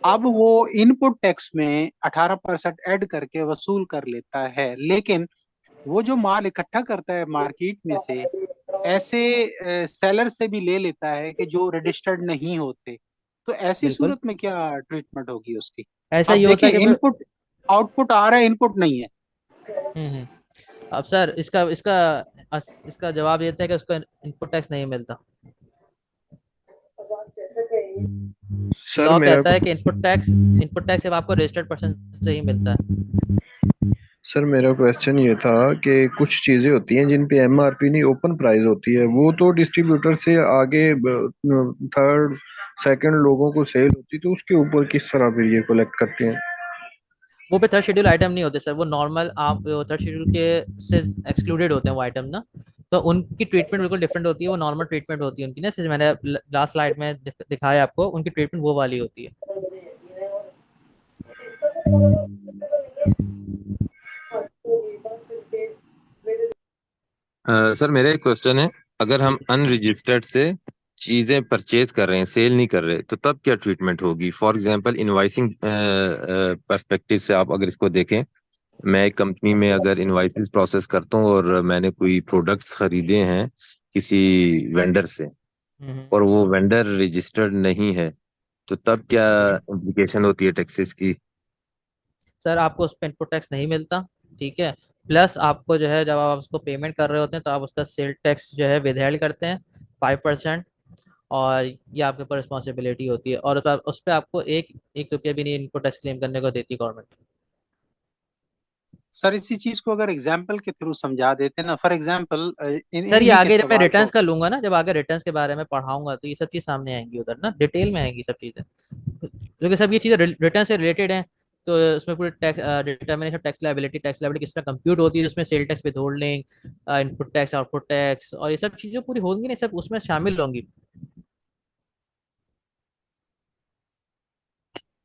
अब वो इनपुट टैक्स में 18% ऐड करके वसूल कर लेता है, लेकिन वो जो माल इकट्ठा करता है मार्केट में से ऐसे सेलर से भी ले लेता है कि जो रजिस्टर्ड नहीं होते, तो ऐसी सूरत में क्या ट्रीटमेंट होगी उसकी? ऐसा अब ये होता है देखिए कि इनपुट आउटपुट आ रहा है, इनपुट नहीं है। अब सर इसका इसका इसका जवाब देता है कि उसको इनपुट टैक्स नहीं मिलता। लॉ कहता है कि इनपुट टैक्स सिर्फ आपको रजिस्टर्ड पर्सन से ही मिलता है। सर मेरा क्वेश्चन ये था कि कुछ चीजें होती हैं जिन पे एमआरपी नहीं ओपन प्राइस होती है, वो तो डिस्ट्रीब्यूटर से आगे थर्ड सेकंड लोगों को सेल होती, तो उसके ऊपर किस तरह फिर ये कलेक्ट करते हैं? वो पे थर्ड शेड्यूल आइटम नहीं होते सर, वो नॉर्मल आप थर्ड शेड्यूल के से एक्सक्लूडेड होते हैं वो आइटम ना, तो उनकी ट्रीटमेंट बिल्कुल डिफरेंट होती है। वो नॉर्मल ट्रीटमेंट होती है उनकी ना, जैसे मैंने लास्ट स्लाइड में दिखाया आपको, उनकी ट्रीटमेंट वो वाली होती है। सर मेरा एक क्वेश्चन है, अगर हम अनरजिस्टर्ड से चीजें परचेज कर रहे हैं, सेल नहीं कर रहे, तो तब क्या ट्रीटमेंट होगी? फॉर एग्जांपल इनवाइसिंग पर्सपेक्टिव से आप अगर इसको देखें, मैं एक कंपनी में अगर इनवाइसेस प्रोसेस करता हूँ और मैंने कोई प्रोडक्ट्स खरीदे हैं किसी वेंडर से और वो वेंडर रजिस्टर्ड नहीं है, तो तब क्या इम्प्लीकेशन होती है टैक्सेस की? सर आपको उस पर इनपुट टैक्स नहीं मिलता, ठीक है। प्लस आपको जो है जब आप उसको पेमेंट कर रहे होते हैं तो आप उसका सेल टैक्स जो है विदहेल्ड करते हैं 5%, और ये आपके ऊपर रिस्पॉन्सिबिलिटी होती है। और उस पर आपको एक रुपया भी नहीं इनपुट टैक्स क्लेम करने को देती गवर्नमेंट। सर इसी चीज को अगर एग्जांपल के थ्रू समझा देते ना, फॉर एग्जांपल सर ये आगे जब मैं रिटर्न्स का लूंगा ना, जब आगे रिटर्न्स के बारे में पढ़ाऊंगा तो ये सब चीज सामने आएंगी, उधर ना डिटेल में आएंगी सब चीजें, क्योंकि सब ये चीजें रिटर्न से रिलेटेड हैं। तो उसमें पूरे टैक्स डिटर्मिनेशन टैक्स लायबिलिटी किस तरह कंप्यूट होती है, उसमें cell tax with holding, input tax, output tax और ये सब चीजें पूरी होंगी ना, सब उसमें शामिल होंगी।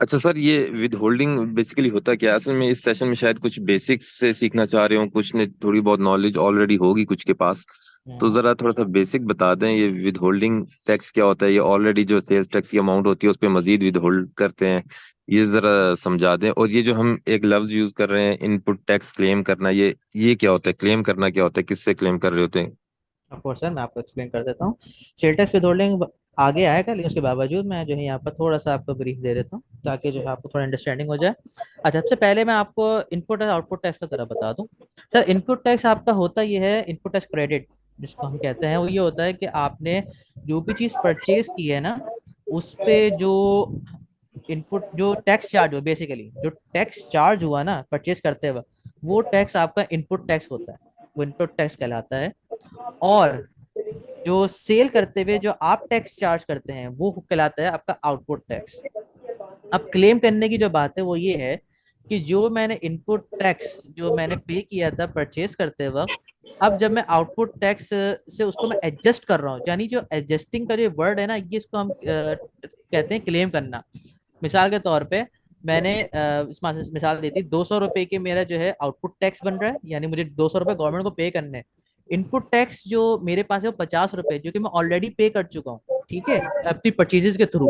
अच्छा सर, ये विद होल्डिंग बेसिकली होता क्या है? असल में इस सेशन में शायद कुछ बेसिक्स से सीखना चाह रहे हो, कुछ ने थोड़ी बहुत नॉलेज ऑलरेडी होगी कुछ के पास, तो जरा थोड़ा सा बेसिक बता दें। ये विद होल्डिंग टैक्स क्या होता है? ये ऑलरेडी जो सेल्स टैक्स की अमाउंट होती है उस पर मजीद विद होल्ड करते हैं, ये जरा समझा दें। और ये जो हम एक लफ्ज यूज कर रहे हैं इनपुट टैक्स क्लेम करना, ये क्या होता है? क्लेम करना क्या होता है? किससे क्लेम कर रहे होते हैं? ऑफ कोर्स सर, मैं आपको एक्सप्लेन कर देता हूँ। सेल टैक्स विद होल्डिंग आगे आएगा, लेकिन उसके बावजूद मैं जो है यहाँ पर थोड़ा सा आपको ब्रीफ दे देता हूँ ताकि जो है आपको थोड़ा अंडरस्टैंडिंग हो जाए। अच्छा, सबसे पहले मैं आपको इनपुट और आउटपुट टैक्स का तरह बता दूँ। सर इनपुट टैक्स आपका होता ये है, इनपुट टैक्स क्रेडिट जिसको हम कहते हैं, वो ये होता है कि आपने जो भी चीज़ परचेज की है ना, उस पे जो इनपुट जो टैक्स चार्ज हो, बेसिकली जो टैक्स चार्ज हुआ ना परचेज करते वक्त, वो टैक्स आपका इनपुट टैक्स होता है, वो इनपुट टैक्स कहलाता है। और जो सेल करते हुए जो आप टैक्स चार्ज करते हैं वो कहलाता है आपका आउटपुट टैक्स। अब क्लेम करने की जो बात है वो ये है कि जो मैंने इनपुट टैक्स जो मैंने पे किया था परचेज करते वक्त, अब जब मैं आउटपुट टैक्स से उसको मैं एडजस्ट कर रहा हूँ, यानी जो एडजस्टिंग का जो वर्ड है ना, ये इसको हम कहते हैं क्लेम करना। मिसाल के तौर पे मैंने मिसाल दी थी, 200 रुपए के मेरा जो है आउटपुट टैक्स बन रहा है, यानी मुझे 200 रुपए गवर्नमेंट को पे करने हैं। इनपुट टैक्स जो मेरे पास है वो 50 रुपए, जो कि मैं ऑलरेडी पे कर चुका हूँ, ठीक है, अपनी परचेजेस के थ्रू।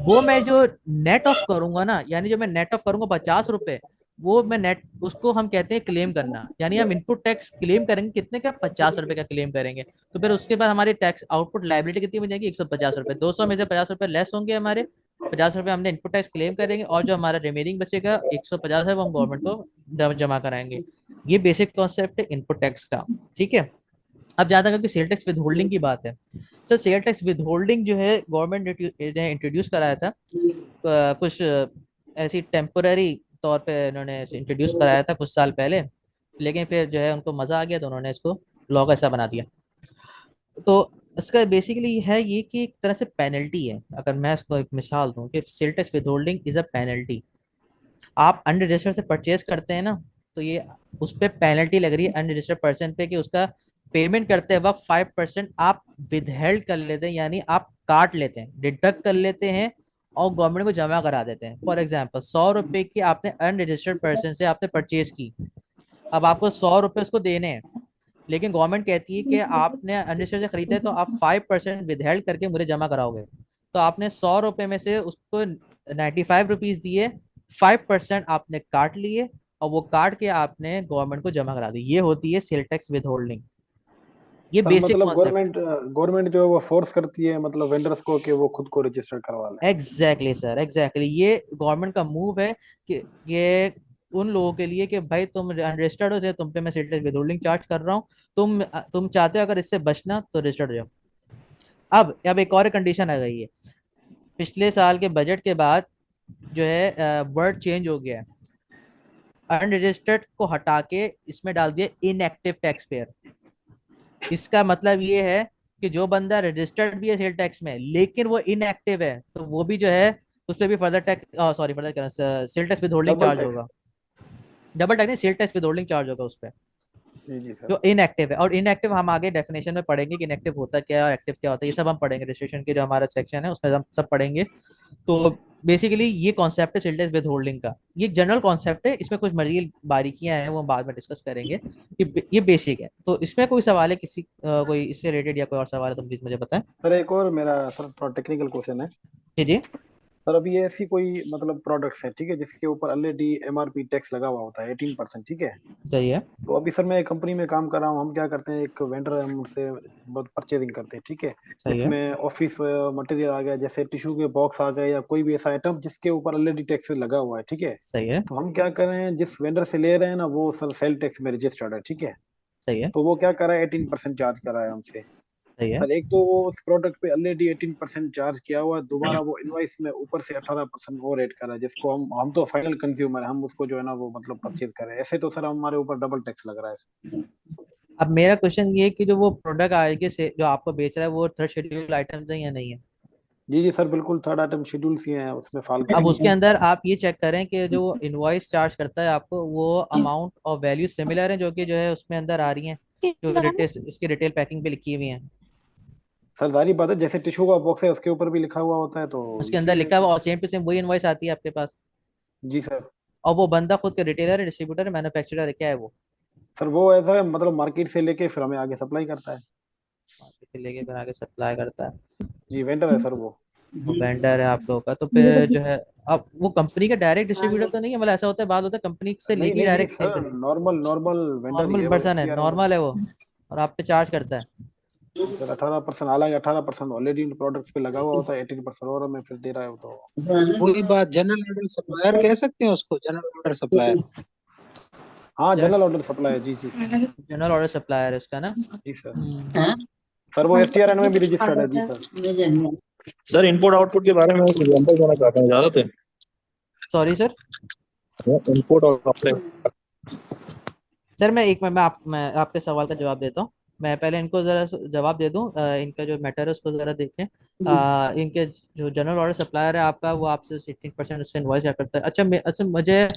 वो मैं जो नेट ऑफ करूंगा ना, यानी जो मैं नेट ऑफ करूंगा 50 रुपए, वो मैं नेट, उसको हम कहते हैं क्लेम करना। यानी हम इनपुट टैक्स क्लेम करेंगे कितने का? 50 रुपए का क्लेम करेंगे। तो फिर उसके बाद हमारी टैक्स आउटपुट लायबिलिटी कितनी बन जाएगी? 150 रुपए। 200 में से 50 रुपए लेस होंगे, हमारे 50 रुपए हमने इनपुट टैक्स क्लेम करेंगे, और जो हमारा रिमेनिंग बचेगा 150 है, वो हम गवर्नमेंट को जमा कराएंगे। ये बेसिक कॉन्सेप्ट है इनपुट टैक्स का, ठीक है। अब जहाँ तक सेल टैक्स विद होल्डिंग की बात है, sir sale tax with holding जो है गवर्नमेंट ने इंट्रोड्यूस कराया था, कुछ ऐसी टेम्पोररी तौर पे इन्होंने इंट्रोड्यूस कराया था कुछ साल पहले, लेकिन फिर जो है उनको मजा आ गया तो उन्होंने इसको लॉ का ऐसा बना दिया। तो इसका बेसिकली है ये कि एक तरह से पेनल्टी है। अगर मैं इसको एक मिसाल दूं कि sale tax with holding is a penalty. आप अनरजिस्टर्ड से परचेज करते हैं ना, तो ये उस पर पेनल्टी लग रही है अनरजिस्टर्ड पर्सन पे, कि उसका पेमेंट करते वक्त 5% आप विदहेल्ड कर लेते हैं, यानी आप काट लेते हैं, डिडक्ट कर लेते हैं और गवर्नमेंट को जमा करा देते हैं। फॉर एग्जाम्पल 100 रुपए की आपने अनरजिस्टर्ड पर्सन से आपने परचेज की, अब आपको 100 रुपए उसको देने हैं, लेकिन गवर्नमेंट कहती है कि आपने अनरजिस्टर्ड से खरीदा है तो आप 5% विदहेल्ड करके मुझे जमा कराओगे। तो आपने 100 रुपए में से उसको 95 रुपीज दिए, 5% आपने काट लिए और वो काट के आपने गवर्नमेंट को जमा करा दी। ये होती है सेल टैक्स विद होल्डिंग। ये बेसिक मतलब कॉन्सेप्ट। गवर्नमेंट जो है वो फोर्स करती है मतलब वेंडर्स को कि वो खुद को रजिस्टर करवा लें। एग्जैक्टली सर, एग्जैक्टली ये गवर्नमेंट का मूव है कि ये उन लोगों के लिए कि भाई तुम अनरजिस्टर्ड हो, तुम पे मैं cell tax with holding charge कर रहा हूँ, तुम चाहते हो अगर इससे बचना तो रजिस्टर्ड हो जाओ। अब एक और कंडीशन आ गई है, पिछले साल के बजट के बाद जो है वर्ड चेंज हो गया है, अनरजिस्टर्ड को हटा के इसमें डाल दिया इनएक्टिव टैक्स पेयर। इसका मतलब ये है कि जो बंदा रजिस्टर्ड भी है सेल टैक्स में लेकिन वो इनएक्टिव है, तो वो भी जो है उस पर भी further tax further cell tax with holding charge होगा। डबल टैक्स नहीं, cell tax with holding charge होगा उस पर जी सर। जो इनएक्टिव है। और इनएक्टिव हम आगे डेफिनेशन में पढ़ेंगे कि इनएक्टिव होता क्या है और एक्टिव क्या होता है, ये सब हम पढ़ेंगे। रजिस्ट्रेशन के जो हमारा सेक्शन है उसमें हम सब पढ़ेंगे। तो बेसिकली ये कॉन्सेप्ट है सेल टैक्स विद होल्डिंग का, ये जनरल कॉन्सेप्ट है, इसमें कुछ मजीद बारीकियां हैं वो बाद में डिस्कस करेंगे। ये बेसिक है। तो इसमें कोई सवाल है किसी कोई इससे रिलेटेड या कोई और सवाल है तो प्लीज मुझे बताएं। सर एक और मेरा सर थोड़ा टेक्निकल क्वेश्चन है। जी जी सर अभी ऐसी कोई मतलब प्रोडक्ट्स है, ठीक है, जिसके ऊपर ऑलरेडी एमआरपी टैक्स लगा हुआ होता है 18%, ठीक है। सही है। तो अभी सर मैं एक कंपनी में काम कर रहा हूँ, हम क्या करते हैं एक वेंडर है उनसे बहुत परचेजिंग करते हैं, ठीक है। सही है। जिसमें ऑफिस मटेरियल आ गया, जैसे टिश्यू के बॉक्स आ गए या कोई भी ऐसा आइटम जिसके ऊपर ऑलरेडी टैक्स लगा हुआ है, ठीक है। सही है। तो हम क्या कर रहे हैं, जिस वेंडर से ले रहे हैं ना वो सर सेल टैक्स में रजिस्टर्ड है, ठीक है। सही है। तो वो क्या कर रहा है 18% चार्ज कर रहा है हमसे। सही है। सर एक तो वो उस प्रोडक्ट पे ऑलरेडी 18% चार्ज किया हुआ है, दोबारा वो इनवॉइस में ऊपर से 18% वो रेट कर रहा है, जिसको हम तो फाइनल कंज्यूमर, हम उसको जो है ना वो मतलब परचेज कर रहे हैं। ऐसे तो सर हमारे ऊपर डबल टैक्स लग रहा है। अब मेरा क्वेश्चन ये है कि जो वो प्रोडक्ट आएगी से जो आपको बेच रहा है वो थर्ड शेड्यूल आइटम्स है या नहीं है? जी जी सर बिल्कुल, थर्ड आइटम शेड्यूल सी हैं उसमें फाल अब के उसके अंदर आप ये चेक करें कि जो इनवॉइस चार्ज करता है आपको वो अमाउंट और वैल्यू सिमिलर है जो कि जो है उसमें अंदर आ रही हैं, जो रिटेल उसकी रिटेल पैकिंग पे लिखी हुई हैं। सर जारी बात है, जैसे टिश्यू का बॉक्स है उसके ऊपर भी लिखा हुआ होता है तो उसके अंदर इसीलिए। लिखा हुआ और सेम टू सेम वही इनवॉइस आती है आपके पास। जी सर। और वो बंदा खुद के रिटेलर है, डिस्ट्रीब्यूटर है, मैन्युफैक्चरर है, क्या है वो? सर वो ऐसा है मतलब मार्केट से लेके फिर हमें आगे सप्लाई करता है। मार्केट से लेके फिर आगे सप्लाई करता है। जी वेंडर है सर वो। वो वेंडर है आप लोगों का, तो फिर जो है अब वो कंपनी का डायरेक्ट डिस्ट्रीब्यूटर तो नहीं है, मतलब ऐसा होता है बात होता है कंपनी से नहीं लेके नहीं नहीं डायरेक्ट सेल सर, कर। नॉर्मल नॉर्मल वेंडर ही नॉर्मल है वो, पर्सन है, STRM नॉर्मल है वो, और आप पे चार्ज करता है। सर 18%, हालांकि 18% ऑलरेडी प्रोडक्ट्स पे लगा हुआ होता है, 18% और हमें फिर दे रहा है वो तो। वही बात, जनरल ऑर्डर सप्लायर कह सकते हैं उसको, जनरल ऑर्डर सप्लायर। हाँ जनरल ऑर्डर सप्लाई है, जी जी जनरल ऑर्डर सप्लायर है उसका ना। जी सर। सर वो STRN में भी रजिस्टर्ड है जी सर। सर इनपुट आउटपुट के बारे में एक एग्जांपल देना चाहता हूँ, इजाजत है? Sorry sir. इनपुट और आउटपुट। सर मैं आपके सवाल का जवाब देता हूँ। मैं पहले इनको जरा जवाब दे दूं, इनका जो मैटर है उसको जरा देखें। इनके जो जनरल ऑर्डर सप्लायर है आपका, वो आपसे 18% उससे इनवॉइस क्या करता है। अच्छा मुझे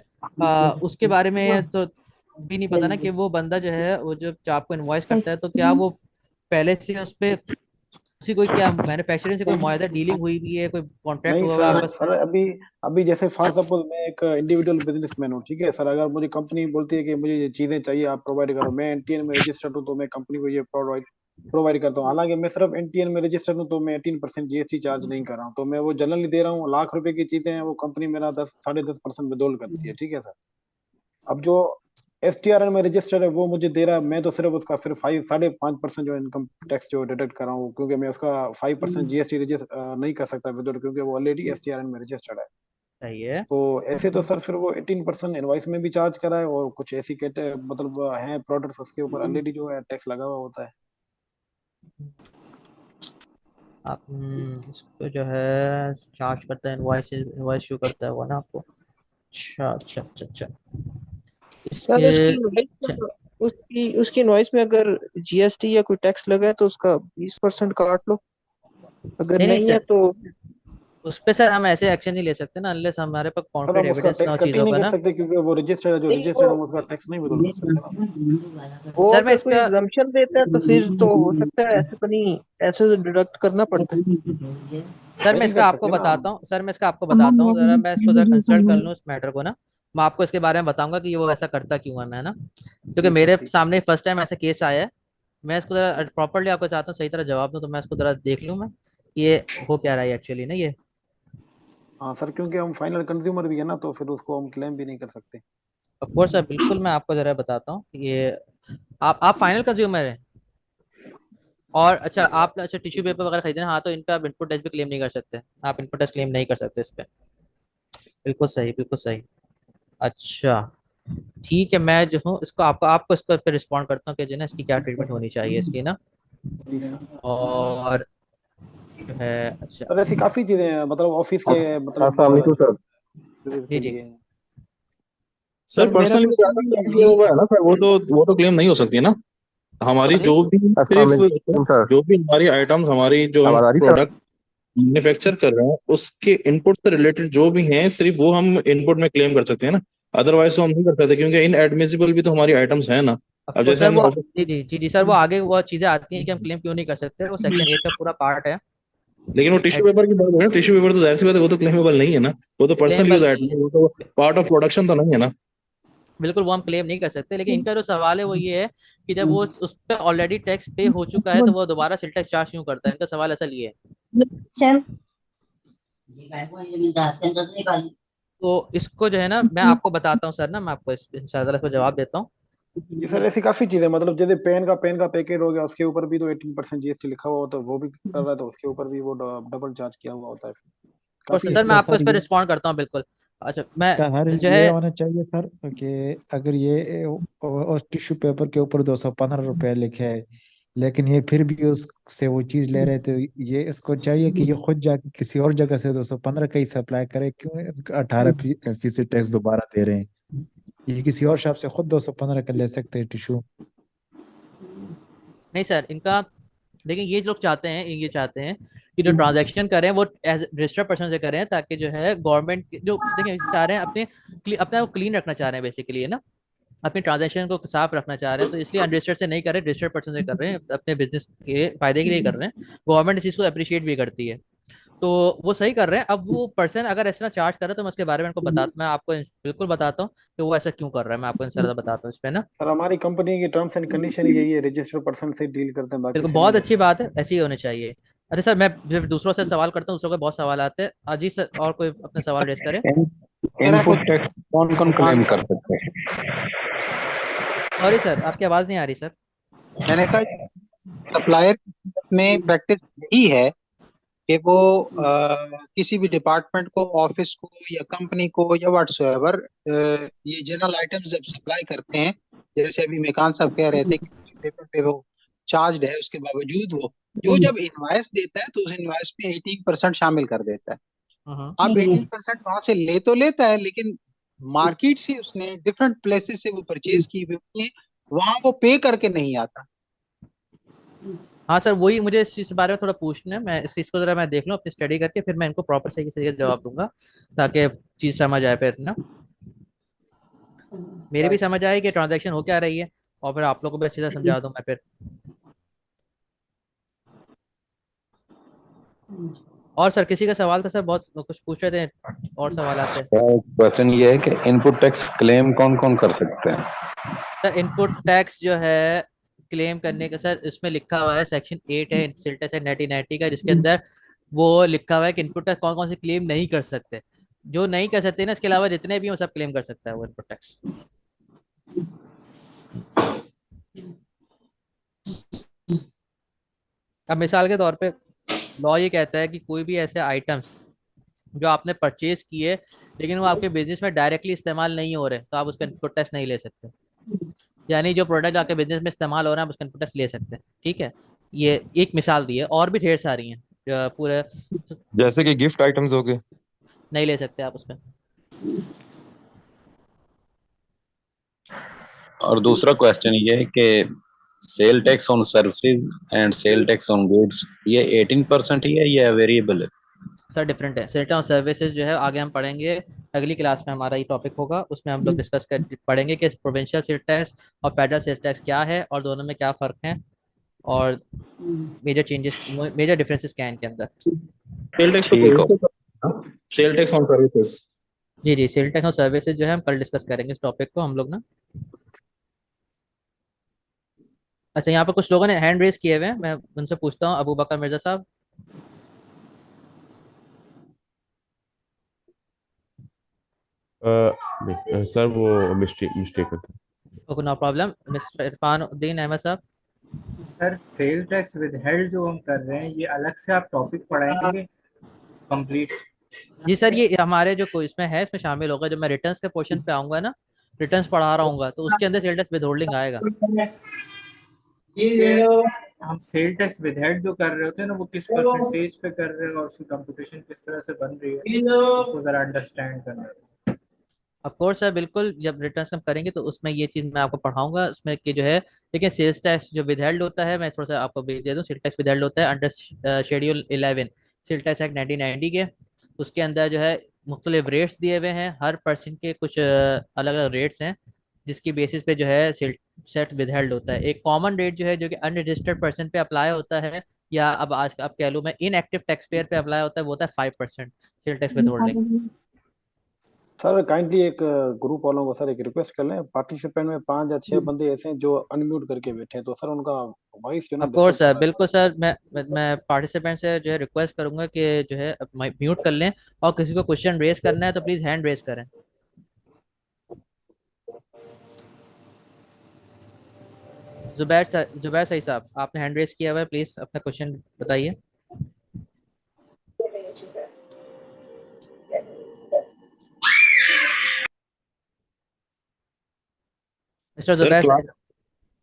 उसके बारे में तो भी नहीं पता ना कि वो बंदा जो है वो जो आपको इनवॉइस करता है तो क्या वो पहले से उस पे उसकी कोई क्या मैन्युफैक्चरिंग से कोई मुआहदा डीलिंग हुई भी है, कोई कॉन्ट्रैक्ट नहीं हुआ हुआ है सर, आपस सर अभी अभी जैसे फॉर सपोज मैं एक इंडिविजुअल बिजनेसमैन हूँ, ठीक है सर। अगर मुझे कंपनी बोलती है कि मुझे ये चीजें चाहिए आप प्रोवाइड करो, मैं NTN में रजिस्टर्ड हूँ तो मैं कंपनी को ये प्रोवाइड प्रोवाइड करता हूँ। हालांकि मैं सिर्फ NTN में रजिस्टर्ड हूँ तो मैं 18% GST चार्ज नहीं कर रहा हूँ, तो मैं वो जनरली दे रहा हूँ। लाख रुपए की चीजें हैं वो कंपनी मेरा 10-10.5% विड्रॉल करती है, ठीक है सर। अब जो STRN में रजिस्टर्ड है वो मुझे दे रहा है, मैं तो सिर्फ उसका फिर 5.5% जो इनकम टैक्स जो डिडक्ट कर रहा हूँ, क्योंकि मैं उसका 5% GST नहीं कर सकता विदड्रॉल, क्योंकि वो ऑलरेडी STRN में रजिस्टर्ड है। सही है। तो ऐसे तो सर फिर वो 18% इनवॉइस में भी चार्ज करा है, और कुछ ऐसी मतलब हैं प्रोडक्ट्स उसके ऊपर ऑलरेडी जो है टैक्स लगा हुआ होता है। आप इसको जो है चार्ज करता है, इनवॉइस इनवॉइस शो करता है वो ना आपको। अच्छा अच्छा अच्छा अच्छा। सर उसकी इसके उसकी उसकी इनवॉइस में अगर GST या कोई टैक्स लगा है तो उसका 20% काट लो, अगर नहीं नहीं नहीं है सर, तो उस पे सर हम ऐसे एक्शन नहीं ले सकते ना, अनलेस हमारे पास सर कॉन्क्रीट हम उसका एविडेंस ना टैक्स हो कट ही चीज़ों नहीं का कर ना। सकते, क्योंकि वो रजिस्टर्ड है, जो नहीं रजिस्टर्ड है हम उसका टैक्स नहीं विड्रॉल कर सकते ना। वो सर मैं अगर कोई इसका एग्जम्पशन देता है तो फिर तो हो सकता है, ऐसे तो नहीं, ऐसे तो डिडक्ट करना पड़ता है। सर मैं नहीं कर इसका आपको सकते ना बताता हूँ, सर मैं इसका आपको बताता हूँ, जरा मैं इसको जरा कंसल्ट कर लूँ इस मैटर को ना। मैं आपको इसके बारे में बताऊंगा कि ये वो ऐसा करता क्यों है, मैं ना, क्योंकि जी सर मेरे ठीक। सामने फर्स्ट टाइम ऐसा केस आया है। मैं इसको जरा प्रॉपरली आपको चाहता हूँ सही तरह जवाब दूँ, तो मैं इसको जरा देख लूँ मैं ये हो क्या रहा है एक्चुअली ना ये। हाँ सर, क्योंकि हम फाइनल कंज्यूमर भी है ना, तो फिर उसको हम क्लेम भी नहीं कर सकते। ऑफ कोर्स सर, बिल्कुल मैं आपको जरा बताता हूँ ये। आप फाइनल कंज्यूमर हैं, और आप टिश्यू पेपर वगैरह खरीदे हैं, हाँ, तो इन पे आप इनपुट टैक्स भी क्लेम नहीं कर सकते। आप इनपुट टैक्स क्लेम नहीं कर सकते इस पे। बिल्कुल सही, बिल्कुल सही। अच्छा ठीक है, मैं जो हूँ इसको आपको आपको इसको पे रिस्पॉन्ड करता हूँ कि जो है ना इसकी क्या ट्रीटमेंट होनी चाहिए इसकी ना। जी सर। और जो है अच्छा। सर ऐसी काफी चीजें हैं, मतलब ऑफिस के मतलब अस्सलाम वालेकुम सर। जी के जी। लिए। सर सर मेरा पर्सनली क्वेश्चन ये ये हुआ है ना सर, वो तो क्लेम नहीं हो सकती है ना हमारी, सॉरी, जो भी अस्सलाम सिर्फ वालेकुम सर। जो भी हमारी आइटम्स, हमारी जो हम आवाज आ रही सर? प्रोडक्ट मैन्युफैक्चर कर रहे हैं उसके इनपुट से रिलेटेड जो भी हैं सिर्फ वो हम इनपुट में क्लेम कर सकते हैं ना, अदरवाइज तो हम नहीं कर सकते, क्योंकि इन एडमिसिबल भी तो हमारी आइटम्स है ना। अब तो जैसे सर हम वो जी जी जी जी सर, वो आगे वो चीज़ें आती हैं कि हम क्लेम क्यों नहीं कर सकते, वो सेक्शन 8 का पूरा पार्ट है। लेकिन वो टिश्यू पेपर की बात है ना, टिश्यू पेपर तो जाहिर सी बात है वो तो क्लेमेबल नहीं है ना, वो तो पर्सनल यूज क्लेमेबल आइटम है, वो तो पार्ट ऑफ प्रोडक्शन तो नहीं है ना। बिल्कुल वो हम क्लेम नहीं कर सकते, लेकिन इनका जो सवाल है वो ये है कि जब वो उस पर ऑलरेडी टैक्स पे हो चुका है तो वो दोबारा सेल टैक्स चार्ज क्यों करता है। इनका सवाल ऐसा लिए है। तो इसको जो है ना मैं आपको बताता हूँ सर ना, मैं आपको इंशाल्लाह इसको जवाब देता हूँ। ये सर ऐसी काफी चीजें, मतलब जैसे पेन का पैकेट हो गया, उसके ऊपर भी तो 18% GST लिखा हुआ होता है, वो भी कर रहा है तो उसके ऊपर भी वो डबल चार्ज किया हुआ होता है। और काफी सर मैं इसमें आपको इस सर पर ये रिस्पॉन्ड करता हूँ बिल्कुल। अच्छा मैं इसका हर जो ये है होना चाहिए सर कि अगर ये उस टिश्यू पेपर के ऊपर 215 रुपए लिखे है, लेकिन ये फिर भी उससे वो चीज ले रहे, तो ये इसको चाहिए कि ये खुद जाके किसी और जगह से 215 का ही सप्लाई करे, क्यों 18% टैक्स दोबारा दे रहे हैं। ये किसी और शॉप से खुद 215 का ले सकते हैं टिश्यू। नहीं सर, इनका लेकिन ये लोग चाहते हैं, ये चाहते हैं कि जो ट्रांजैक्शन करें वो एज रजिस्टर्ड पर्सन से करें, ताकि जो है गवर्नमेंट जो देखिए चाह रहे हैं अपने आप क्लीन रखना चाह रहे हैं बेसिकली, है ना, अपने ट्रांजैक्शन को साफ रखना चाह रहे हैं, तो इसलिए अनरजिस्टर्ड से नहीं कर रहे, रजिस्टर्ड पर्सन से कर रहे हैं, अपने बिजनेस के फायदे के लिए कर रहे हैं। गवर्नमेंट इस चीज़ को अप्रिशिएट भी करती है, तो वो सही कर रहे हैं। अब वो पर्सन अगर ऐसा चार्ज कर रहा है तो मैं उसके बारे में मैं आपको बिल्कुल बताता हूँ कि वो ऐसा क्यों कर रहा है, मैं आपको इंशाल्लाह बताता हूँ इस पे ना। सर हमारी कंपनी की टर्म्स एंड कंडीशन यही है, रजिस्टर्ड पर्सन से डील करते हैं, बाकी बिल्कुल, से बहुत नहीं अच्छी बात है, ऐसे ही होने चाहिए। अरे सर, मैं जब दूसरों से सवाल करता हूँ, दूसरों के बहुत सवाल आते हैं। अजीत सर और कोई अपने सवाल रेस करे। इनपुट टैक्स कौन कौन क्लेम कर सकते हैं? सॉरी सर, आपकी आवाज नहीं आ रही सर। मैंने कहा सप्लायर में प्रैक्टिस यही है कि वो किसी भी डिपार्टमेंट को, ऑफिस को या कंपनी को या व्हाट्सएवर ये जनरल आइटम्स जब सप्लाई करते हैं, जैसे अभी मेकान साहब कह रहे थे कि पेपर पे वो चार्ज है, उसके बावजूद वो जो जब इनवॉइस देता है तो उस इनवॉइस में 18% शामिल कर देता है। अब 18% वहां से ले तो लेता है, लेकिन मार्केट से उसने डिफरेंट प्लेसेस से वो परचेज की हुई होती है, वहां वो पे करके नहीं आता। हाँ सर, वही मुझे इस चीज के बारे में थोड़ा पूछना है, मैं इस चीज को जरा मैं देख लूँ अपनी स्टडी करके, फिर मैं इनको प्रॉपर सही से जवाब दूंगा, ताकि चीज समझ आए फिर ना, मेरी भी समझ आए कि ट्रांजैक्शन हो क्या रही है, और फिर आप लोगों को भी अच्छी तरह समझा दूं मैं फिर। और सर किसी का सवाल था सर, बहुत कुछ पूछ रहे थे, और सवाल आते हैं। क्वेश्चन ये है कि इनपुट टैक्स क्लेम कौन कौन कर सकते हैं? सर इनपुट टैक्स जो है क्लेम करने का सर, इसमें लिखा हुआ है सेक्शन 8 है सेल टैक्स एक्ट 1990 का, जिसके अंदर वो लिखा हुआ है कि इनपुट टैक्स कौन कौन से क्लेम नहीं कर सकते। जो नहीं कर सकते ना, इसके अलावा जितने भी वो सब क्लेम कर सकता है वो इनपुट टैक्स। अब मिसाल के तौर पे लॉ ये कहता है कि कोई भी ऐसे आइटम्स जो आपने परचेज किए लेकिन वो आपके बिजनेस में डायरेक्टली इस्तेमाल नहीं हो रहे, तो आप उसका इनपुट टैक्स नहीं ले सकते। यानी जो प्रोडक्ट आपके बिजनेस में इस्तेमाल हो रहा है, आप उसका इनपुट टैक्स ले सकते हैं, ठीक है। ये एक मिसाल दी है, और भी ढेर सारी हैं पूरे। जैसे कि गिफ्ट आइटम्स हो गए, नहीं ले सकते आप उसमें। और दूसरा क्वेश्चन ये है कि sale tax on services and cell tax on goods ये 18% ही है या वेरिएबल है? सर डिफरेंट है। सेल टैक्स ऑन सर्विसेज जो है आगे हम पढ़ेंगे, अगली क्लास में हमारा ये टॉपिक होगा, उसमें हम लोग डिस्कस कर पढ़ेंगे कि प्रोविंशियल सेल टैक्स और फेडरल सेल टैक्स क्या है और दोनों में क्या फ़र्क है, और मेजर चेंजेस, मेजर डिफरेंसेस क्या है इनके अंदर। Sale tax sale tax on services, जी जी, सेल टैक्स ऑन सर्विसेज जो है हम कल डिस्कस करेंगे इस टॉपिक को हम लोग ना। अच्छा, यहाँ पे कुछ लोगों ने हैंड रेज किए हुए हैं, मैं उनसे पूछता हूँ। अबू बकर मिर्जा साहब। नहीं सर, वो मिस्टेक था। Okay, no problem. Mister Irfan Uddin Ahmed साहब। Sir sale tax withheld जो हम कर रहे हैं, ये अलग से आप टॉपिक पढ़ाएंगे कंप्लीट? जी सर, ये हमारे जो कोई इसमें है, इसमें शामिल होगा। जब मैं रिटर्न्स के पोर्शन पे आऊंगा ना, रिटर्न्स पढ़ा रहा हूँ, तो उसके अंदर सेल टैक्स विद होल्डिंग आएगा। हम सेल टैक्स विद हेड जो कर रहे होते हैं ना, वो किस परसेंटेज पे कर रहे हैं और उसकी कंप्यूटेशन किस तरह से बन रही है, उसको जरा अंडरस्टैंड करना है। ऑफ कोर्स सर, बिल्कुल। जब रिटर्न्स हम करेंगे तो उसमें ये चीज़ मैं आपको पढ़ाऊंगा, उसमें कि जो है, लेकिन सेल्स टैक्स जो विदहेल्ड होता है, मैं थोड़ा सा आपको भेज दे दूँ। सेल टैक्स विदहेल्ड होता है under schedule 11 sale tax act 1990 के। उसके अंदर जो है मुख्तलिफ रेट्स दिए हुए हैं, हर पर्सन के कुछ अलग अलग रेट्स हैं, जिसकी बेसिस पे जो है सेल सेट विदहेल्ड होता है। एक कॉमन रेट जो है, जो कि अनरजिस्टर्ड पर्सन पे अप्लाई होता है, या अब आज आप कह लो मैं इनएक्टिव टैक्स पेयर पे अप्लाई होता है, वो होता है 5% cell tax with holding. Sir kindly एक ग्रुप वालों को सर एक रिक्वेस्ट कर लें, पार्टिसिपेंट में 5 या 6 बंदे ऐसे हैं जो अनम्यूट करके बैठे हैं, तो सर उनका वॉइस जो ना ऑफ कोर्स डिस्टर्ब सर, बिल्कुल सर। मैं पार्टिसिपेंट से जो है रिक्वेस्ट करूंगा कि जो है म्यूट कर लें, और किसी को क्वेश्चन रेज करना है तो प्लीज हैंड रेज करें। जुबैर सही साहब, आपने हैंड रेज किया हुआ है, प्लीज अपना क्वेश्चन बताइए। Mister sir Zubair.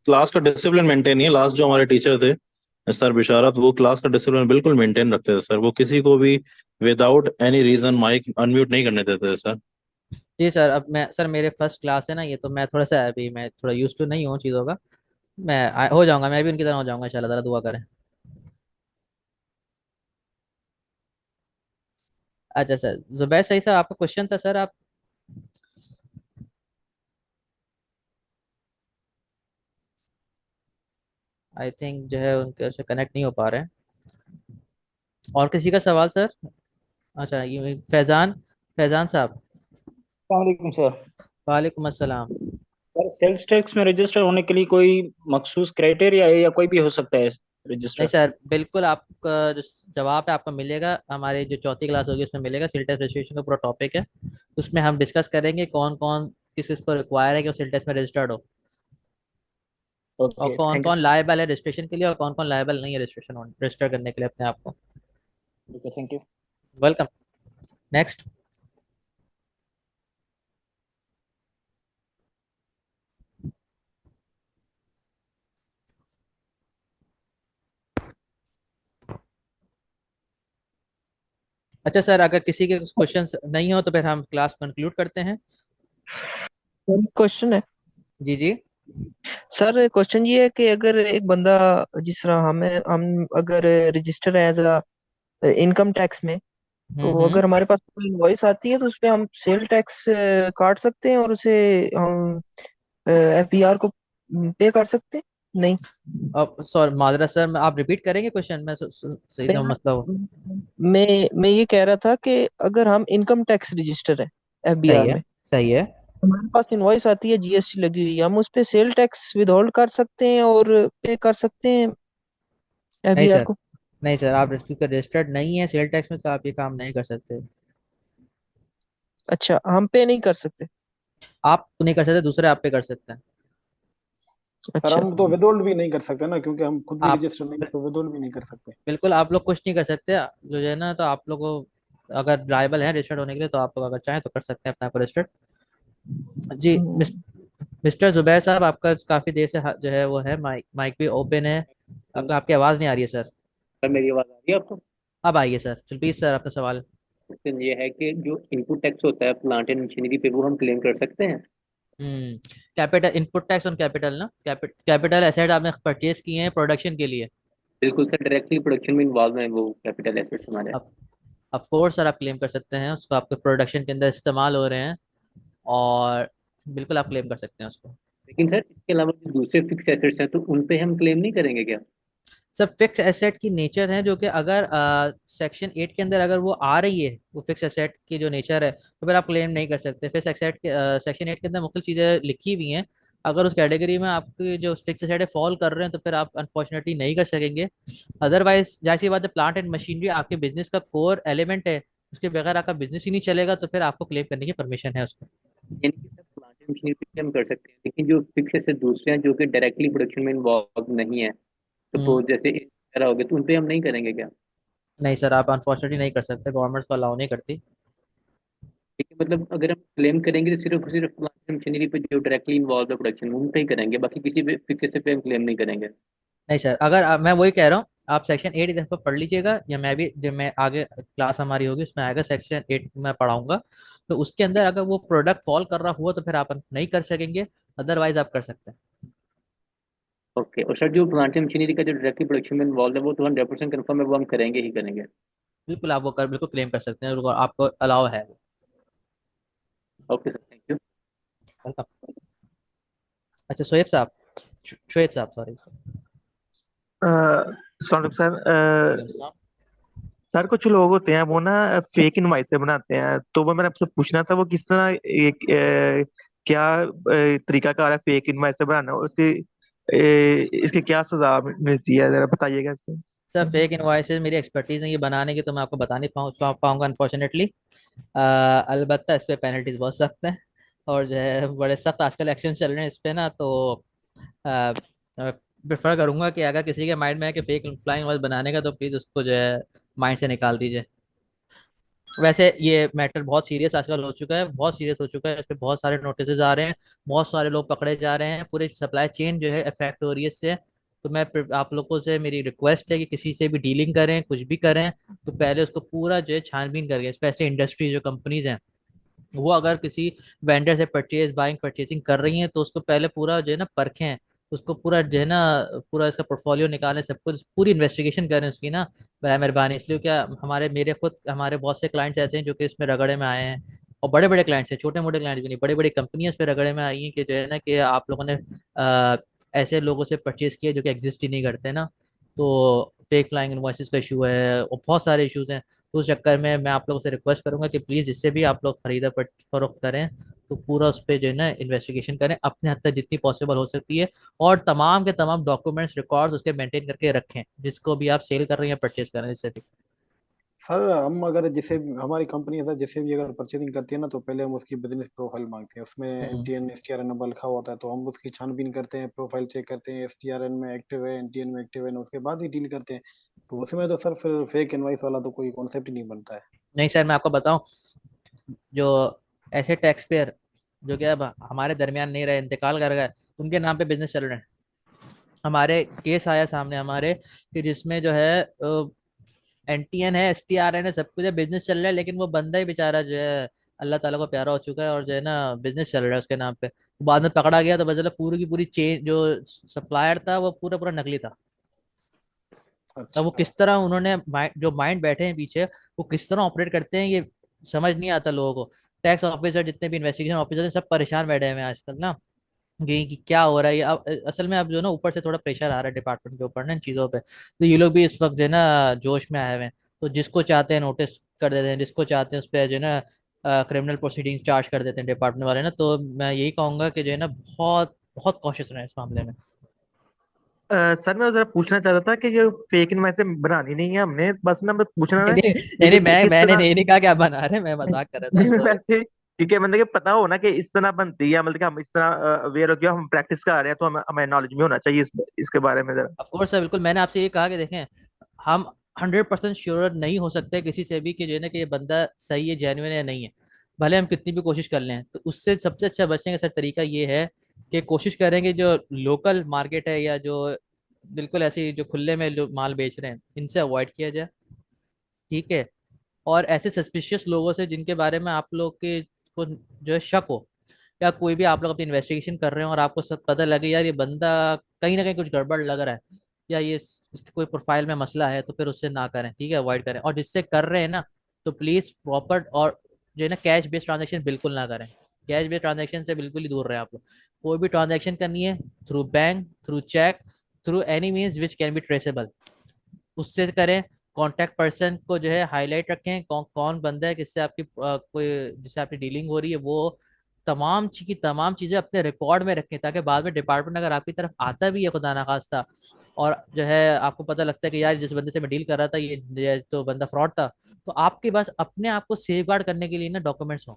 क्लास का डिसिप्लिन मेंटेन नहीं है। लास्ट जो हमारे टीचर थे सर बिशारत, वो क्लास का डिसिप्लिन बिल्कुल मेंटेन रखते थे सर। वो किसी को भी without any reason mic unmute नहीं करने देते थे सर। जी सर, अब मैं सर, मेरे फर्स्ट क्लास है ना ये, तो मैं थोड़ा सा अभी मैं थोड़ा यूज टू नहीं हूँ चीज़ों का। मैं हो जाऊंगा, मैं भी उनकी तरह हो जाऊंगा इंशाल्लाह ताला, दुआ करें। अच्छा सर, जुबैर सही साहब आपका क्वेश्चन था सर, आप आई थिंक जो है उनके से कनेक्ट नहीं हो पा रहे हैं। और किसी का सवाल सर? अच्छा, ये फैजान, फैजान साहब। वालेकुम सर। वालेकुम अस्सलाम। सर सेल्स टैक्स में रजिस्टर होने के लिए कोई मखसूस क्राइटेरिया है या कोई भी हो सकता है नहीं रजिस्टर? सर, बिल्कुल आपका जो जवाब है आपको मिलेगा, हमारे जो चौथी क्लास होगी उसमें मिलेगा। सेल टैक्स रजिस्ट्रेशन का पूरा टॉपिक है, उसमें हम डिस्कस करेंगे कौन कौन किस किस को रिक्वायर है कि वो सेल टैक्स में रजिस्टर्ड हो, और ओके, कौन थैंक यू। कौन लायबल है रजिस्ट्रेशन के लिए और कौन कौन लायबल नहीं है रजिस्ट्रेशन रजिस्टर करने के लिए अपने आप को। Okay, thank you. Welcome. Next. अच्छा सर, अगर किसी के क्वेश्चन नहीं हो तो फिर हम क्लास कंक्लूड करते हैं। क्वेश्चन है जी जी सर। क्वेश्चन ये है कि अगर एक बंदा, जिस तरह हम अगर register as a income tax में, तो हम्म। अगर हमारे पास कोई इनवॉइस आती है तो उसपे हम सेल टैक्स काट सकते हैं और उसे हम एफबीआर को पे कर सकते हैं? नहीं। अब सॉरी माजरा सर, आप रिपीट करेंगे क्वेश्चन? मैं सही मैं से मतलब। मैं ये कह रहा था कि अगर हम इनकम टैक्स रजिस्टर है सही एफबीआर है, में, सही है। हमारे पास इनवॉइस आती है जीएसटी लगी हुई है, हम उस पे सेल टैक्स विदहोल्ड कर सकते हैं और पे कर सकते हैं नहीं एफबीआर सर, को? नहीं सर, आप क्योंकि रजिस्टर्ड नहीं है सेल टैक्स में तो आप ये काम नहीं कर सकते। अच्छा, हम पे नहीं कर सकते? आप तो नहीं कर सकते, दूसरे आप पे कर सकते हैं। सर अच्छा। हम तो विदोल्ड भी नहीं कर सकते ना, क्योंकि हम खुद भी आप रजिस्टर नहीं है, तो विदोल्ड भी नहीं कर सकते। बिल्कुल आप लोग कुछ नहीं कर सकते जो है ना, तो आप लोग को अगर लायबल है रजिस्टर्ड होने के लिए तो आप लोग अगर चाहें तो कर सकते हैं अपना आप रजिस्टर्ड। जी मिस्टर जुबैर साहब, आपका काफी देर से जो है वो है माइक माइक भी ओपन है, आपकी आवाज नहीं आ रही है सर। सर मेरी आवाज आ रही है आपको? अब आइए सर, चल प्लीज सर अपना सवाल। क्वेश्चन ये है कि जो इनपुट टैक्स होता है प्लांट एंड मशीनरी पे, वो हम क्लेम कर सकते हैं? Capital input tax on capital ना, कैपिटल एसेट आपने परचेज किए हैं प्रोडक्शन के लिए। बिल्कुल सर, डायरेक्टली प्रोडक्शन में इन्वॉल्व है वो कैपिटल एसेट्स हमारे। अब ऑफ कोर्स सर आप क्लेम कर सकते हैं उसको, आपके प्रोडक्शन के अंदर इस्तेमाल हो रहे हैं, और बिल्कुल आप क्लेम कर सकते हैं उसको। लेकिन सर इसके अलावा जो दूसरे फिक्स एसेट्स हैं तो उन पे हम क्लेम नहीं करेंगे क्या? सब फिक्स एसेट की नेचर है जो कि अगर सेक्शन 8 के अंदर अगर वो आ रही है, वो फिक्स एसेट की जो नेचर है, तो फिर आप क्लेम नहीं कर सकते। फिर सेक्शन 8 के अंदर मुख्तलिफ चीज़ें लिखी हुई हैं, अगर उस कैटेगरी में आपके जो फिक्स एसेट है फॉल कर रहे हैं तो फिर आप अनफॉर्चुनेटली नहीं कर सकेंगे। अदरवाइज जाहिर सी बात है, प्लांट एंड मशीनरी आपके बिजनेस का कोर एलिमेंट है, उसके बगैर आपका बिजनेस ही नहीं चलेगा, तो फिर आपको क्लेम करने की परमिशन है उसको। यानी कि सर प्लांट एंड मशीनरी पे हम कर सकते हैं, लेकिन जो फिक्स एसेट दूसरे हैं जो कि डायरेक्टली प्रोडक्शन में इन्वॉल्व नहीं है, हम्म, सपोज जैसे वगैरह हो गए, तो उन पे हम नहीं करेंगे क्या? नहीं सर, आप अनफॉर्चुनेटली नहीं कर सकते, गवर्नमेंट को अलाउ नहीं करती। ठीक है, मतलब अगर हम क्लेम करेंगे तो सिर्फ सिर्फ प्लांट एंड मशीनरी पे जो डायरेक्टली इन्वॉल्व है प्रोडक्शन, उन पे ही करेंगे, बाकी किसी भी फिक्स एसेट पे हम क्लेम नहीं करेंगे। नहीं सर, अगर मैं वही कह रहा हूँ, आप सेक्शन 8 इधर पर पढ़ लीजिएगा, या मैं भी जब मैं आगे क्लास हमारी होगी उसमें आएगा सेक्शन 8 में पढ़ाऊंगा, तो उसके अंदर अगर वो प्रोडक्ट फॉल कर रहा हुआ तो फिर आप नहीं कर सकेंगे, अदरवाइज आप कर सकते हैं। ओके, और सर जो प्लांट एंड मशीनरी का जो डायरेक्टली प्रोडक्शन में इन्वॉल्व है वो तो 100% कंफर्म है, वो हम करेंगे ही करेंगे। बिल्कुल आप वो कर बिल्कुल क्लेम कर सकते हैं, और आपको अलाउ है वो। Okay sir, thank you. Welcome. अच्छा शोएब साहब, शोएब साहब सॉरी। सौरभ सर, सर कुछ लोग होते हैं वो ना फेक इनवाइस बनाते हैं, तो वो मैंने आपसे पूछना था वो किस तरह क्या तरीकाकार है फेक इनवाइस बनाना, और इसकी क्या सजा मिलती है, जरा बताइएगा इसको। सर फेक इनवॉइसेस मेरी एक्सपर्टीज नहीं है बनाने की, तो मैं आपको बता नहीं पाऊंगा अनफॉर्चुनेटली। अलबत्ता इस पे पेनल्टीज बहुत सख्त हैं, और जो है बड़े सख्त आजकल एक्शन चल रहे हैं इस पे ना, तो प्रेफर करूंगा कि अगर किसी के माइंड में है कि फेक फ्लाइंग वॉइस बनाने का, तो प्लीज़ उसको जो है माइंड से निकाल दीजिए। वैसे ये मैटर बहुत सीरियस आजकल हो चुका है, बहुत सीरियस हो चुका है, इस पे बहुत सारे नोटिस आ रहे हैं, बहुत सारे लोग पकड़े जा रहे हैं, पूरी सप्लाई चेन जो है इफेक्ट हो रही है इससे। तो मैं आप लोगों से मेरी रिक्वेस्ट है कि किसी से भी डीलिंग करें, कुछ भी करें, तो पहले उसको पूरा जो है छानबीन करके, स्पेशली इंडस्ट्री जो कंपनीज हैं, वो अगर किसी वेंडर से परचेजिंग कर रही हैं तो उसको पहले पूरा जो है ना परखें उसको पूरा जो है ना, पूरा इसका पोर्टफोलियो निकालें, सब कुछ पूरी इन्वेस्टिगेशन करें उसकी ना, बराए मेहरबानी। इसलिए क्या, हमारे बहुत से क्लाइंट्स ऐसे हैं जो कि इसमें रगड़े में आए हैं, और बड़े बड़े क्लाइंट्स हैं, छोटे मोटे क्लाइंट्स भी नहीं, बड़ी बड़ी कंपनियां इस पे रगड़े में आई हैं कि जो है ना कि आप लोगों ने ऐसे लोगों से परचेज किया जो कि एग्जिस्ट ही नहीं करते ना। तो फेक फ्लाइंग इनवॉइसेस का इशू है और बहुत सारे इश्यूज हैं। तो उस चक्कर में मैं आप लोगों से रिक्वेस्ट करूंगा कि प्लीज़ जिससे भी आप लोग खरीदा फरोख्त करें तो पूरा उस पर जो है ना इन्वेस्टिगेशन करें अपने हद तक जितनी पॉसिबल हो सकती है, और तमाम के तमाम डॉक्यूमेंट्स रिकॉर्ड्स उसके मेंटेन करके रखें, जिसको भी आप सेल कर रहे हैं या परचेज कर रहे हैं जिससे भी। सर हम अगर जिसे हमारी कंपनी है सर, जिसे भी अगर परचेजिंग करती है ना, तो पहले हम उसकी बिजनेस प्रोफाइल मांगते हैं, उसमें एनटीएन एसटीआरएन नंबर लिखा होता है, तो हम उसकी छानबीन करते हैं, प्रोफाइल चेक करते हैं, एसटीआरएन में एक्टिव है, एनटीएन में एक्टिव है ना, उसके बाद ही डील करते हैं। तो उसमें तो सर फिर फेक इनवाइस वाला तो कोई कॉन्सेप्ट ही नहीं बनता है। नहीं सर, मैं आपको बताऊं, जो ऐसे टैक्स पेयर जो कि अब हमारे दरमियान नहीं रहे, इंतकाल कर गए, उनके नाम पे बिजनेस चल रहे हैं। हमारे केस आया सामने हमारे कि जिसमें जो है एनटीएन है, एसटीआरएन है, सब कुछ है, बिजनेस चल रहा है, लेकिन वो बंदा ही बेचारा जो है अल्लाह ताला को प्यारा हो चुका है और जो है ना बिजनेस चल रहा है उसके नाम पे। बाद में पकड़ा गया तो पता चला पूरी की पूरी चेन जो सप्लायर था वो पूरा पूरा नकली था। अब वो किस तरह उन्होंने जो माइंड बैठे हैं पीछे, वो किस तरह ऑपरेट करते हैं ये समझ नहीं आता लोगों को। टैक्स ऑफिसर जितने भी इन्वेस्टिगेशन ऑफिसर हैं सब परेशान बैठे हुए हैं आजकल ना, कि क्या हो रहा है ये। अब असल में अब जो ना ऊपर से थोड़ा प्रेशर आ रहा है डिपार्टमेंट के ऊपर ना इन चीज़ों पे, तो ये लोग भी इस वक्त जो है ना जोश में आए हुए हैं। तो जिसको चाहते हैं नोटिस कर देते हैं, जिसको चाहते हैं उस पर जो है ना क्रिमिनल प्रोसीडिंग्स चार्ज कर देते हैं डिपार्टमेंट वाले ना। तो मैं यही कहूँगा कि जो है ना बहुत बहुत कॉशियस रहें इस मामले में। सर मैं जरा पूछना चाहता था कि ये फेक इनवॉइस बनानी नहीं है हमने, बस ना मैं पूछना नहीं है नहीं कि नहीं, किस मैंने तरह नहीं कहा कि आप बना रहे, मैं मजाक कर रहा था, नहीं, सॉरी। वैसे ठीक है, मतलब कि पता हो ना कि इस तरह बनती है, मतलब कि हम इस तरह अवेयर हो गया, हम प्रैक्टिस कर रहे हैं, तो हमें नॉलेज भी होना चाहिए इसके बारे में जरा। ऑफ कोर्स सर, बिल्कुल। मैंने आपसे ये कहा कि देखें, हम 100% श्योर नहीं हो सकते किसी से भी कि जो है ना कि ये बंदा सही है, जेन्युइन है नहीं है, भले हम कितनी भी कोशिश कर लें। तो उससे सबसे अच्छा बचने का सर तरीका ये है कि कोशिश करेंगे जो लोकल मार्केट है या जो बिल्कुल ऐसी जो खुले में जो माल बेच रहे हैं इनसे अवॉइड किया जाए, ठीक है। और ऐसे सस्पिशियस लोगों से जिनके बारे में आप लोग के को जो है शक हो, या कोई भी आप लोग अपनी इन्वेस्टिगेशन कर रहे हो और आपको सब पता लगे यार ये बंदा कहीं ना कहीं कुछ गड़बड़ लग रहा है, या ये इसके कोई प्रोफाइल में मसला है, तो फिर उससे ना करें, ठीक है, अवॉइड करें। और जिससे कर रहे हैं ना, तो प्लीज प्रॉपर और जो है ना कैश बेस्ड ट्रांजेक्शन बिल्कुल ना करें। कैश बेस्ड ट्रांजेक्शन से बिल्कुल ही दूर रहें आप लोग। कोई भी ट्रांजेक्शन करनी है through bank, through cheque, through any means which can be traceable, उससे करें। कांटेक्ट पर्सन को जो है हाईलाइट रखें, कौन बंदा है किससे आपकी कोई जिससे आपकी डीलिंग हो रही है, वो तमाम चीजें अपने रिकॉर्ड में रखें, ताकि बाद में डिपार्टमेंट अगर आपकी तरफ आता भी है खुदा ना खास्ता, और जो है आपको पता लगता है कि यार जिस बंदे से मैं डील कर रहा था ये तो बंदा फ्रॉड था, तो आपके पास अपने आप को सेफ गार्ड करने के लिए ना डॉक्यूमेंट्स हों।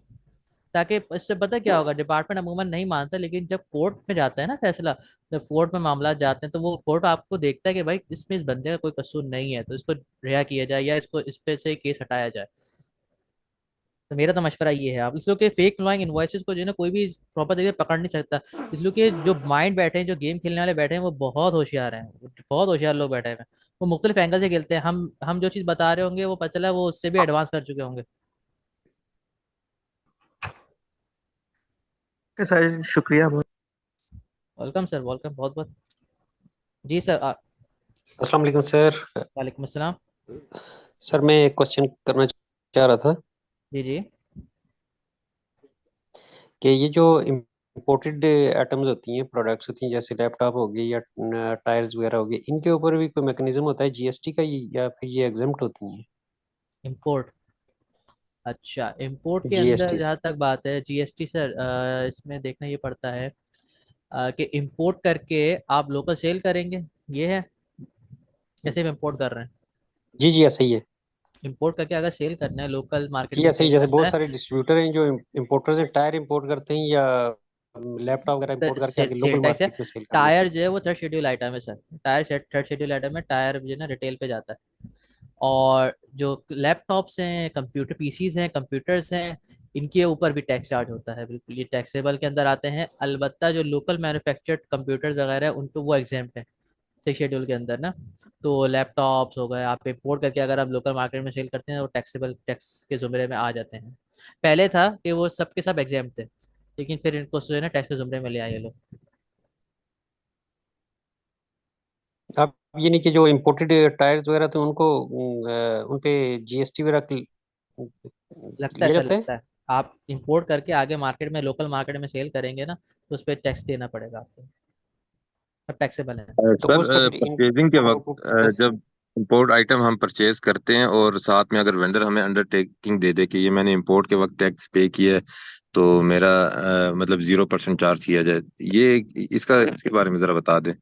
ताकि इससे पता क्या होगा, डिपार्टमेंट अमूमन नहीं मानता, लेकिन जब कोर्ट में जाता है ना फैसला, जब कोर्ट में मामला जाते हैं, तो वो कोर्ट आपको देखता है कि भाई इसमें इस बंदे का कोई कसूर नहीं है, तो इसको रिहा किया जाए या इसको इस पे से केस हटाया जाए। तो मेरा तो मशवरा ये है, आप इसलिए कि फेक फ्लाइंग इनवॉइसेस को जो है ना कोई भी प्रॉपर तरीके से पकड़ नहीं सकता। इसलिए कि जो माइंड बैठे हैं, जो गेम खेलने वाले बैठे हैं, वो बहुत होशियार हैं, बहुत होशियार लोग बैठे हैं। वो मुख्तलिफ एंगल से खेलते हैं। हम जो चीज़ बता रहे होंगे वो पता चला वो उससे भी एडवांस कर चुके होंगे। सर शुक्रिया बहुत। वेलकम सर, वेलकम बहुत बहुत। जी सर। अस्सलाम वालेकुम सर। वालेकुम अस्सलाम। सर मैं एक क्वेश्चन करना चाह रहा था जी जी। कि ये जो इम्पोर्टेड आइटम्स होती हैं, प्रोडक्ट्स होती हैं, जैसे लैपटॉप हो गए या टायर्स वगैरह हो गए, इनके ऊपर भी कोई मैकेनिज्म होता है जीएसटी का, या फिर ये एग्जम्प्ट होती हैं इम्पोर्ट, अच्छा, इम्पोर्ट के अंदर जीएसटी से? जहाँ तक बात है जीएसटी सर, इसमें देखना ये पड़ता है कि इम्पोर्ट करके आप लोकल सेल करेंगे, ये है कैसे हम इम्पोर्ट कर रहे हैं। जी जी ऐसा ही है। इम्पोर्ट करके अगर सेल करना है, लोकल मार्केट जी में ऐसा ही, सेल जैसे करना बहुत है, सारे डिस्ट्रीब्यूटर हैं जो इम्पोर्टर्स हैं, टायर इम्पोर्ट करते हैं या लैपटॉप वगैरह इम्पोर्ट करके आगे सेल लोकल टैक्स है। मार्केट में सेल कर देते टायर हैं। जो है वो थर्ड शेड्यूल आइटम है sir, tyre third schedule item है, टायर जो है ना रिटेल पे जाता है। और जो लैपटॉप्स हैं, कंप्यूटर पीसीज हैं, कंप्यूटर्स हैं, इनके ऊपर भी टैक्स चार्ज होता है, बिल्कुल ये टैक्सेबल के अंदर आते हैं। अलबत्ता जो लोकल मैन्युफैक्चर्ड कंप्यूटर्स वगैरह है उन पे वो एग्जाम्प्ट है सिक्स शेड्यूल के अंदर ना। तो लैपटॉप्स हो गए, आप इम्पोर्ट करके अगर आप लोकल मार्केट में सेल करते हैं वो टैक्सेबल टैक्स के जुमरे में आ जाते हैं। पहले था कि वो सब के सब एग्जाम्प्ट थे, लेकिन फिर इनको जो है ना टैक्स के जुमरे में ले आए ये लोग। आप ये नहीं कि जो इम्पोर्टेड टायर्स वगैरह थे उनको उन पे जीएसटी वगैरह लगता है लिया सर, जाता है। लगता है। आप इंपोर्ट करके आगे मार्केट में, लोकल मार्केट में सेल करेंगे ना, तो उस पर टैक्स देना पड़ेगा आपको, सब टैक्सेबल है। तो वो सर सर परचेजिंग के वक्त जब इंपोर्ट आइटम हम परचेज करते हैं और साथ में अगर वेंडर हमें अंडरटेकिंग दे दे कि ये मैंने इंपोर्ट के वक्त टैक्स पे किया है, तो मेरा मतलब 0% चार्ज किया जाए, ये इसके बारे में जरा बता दें।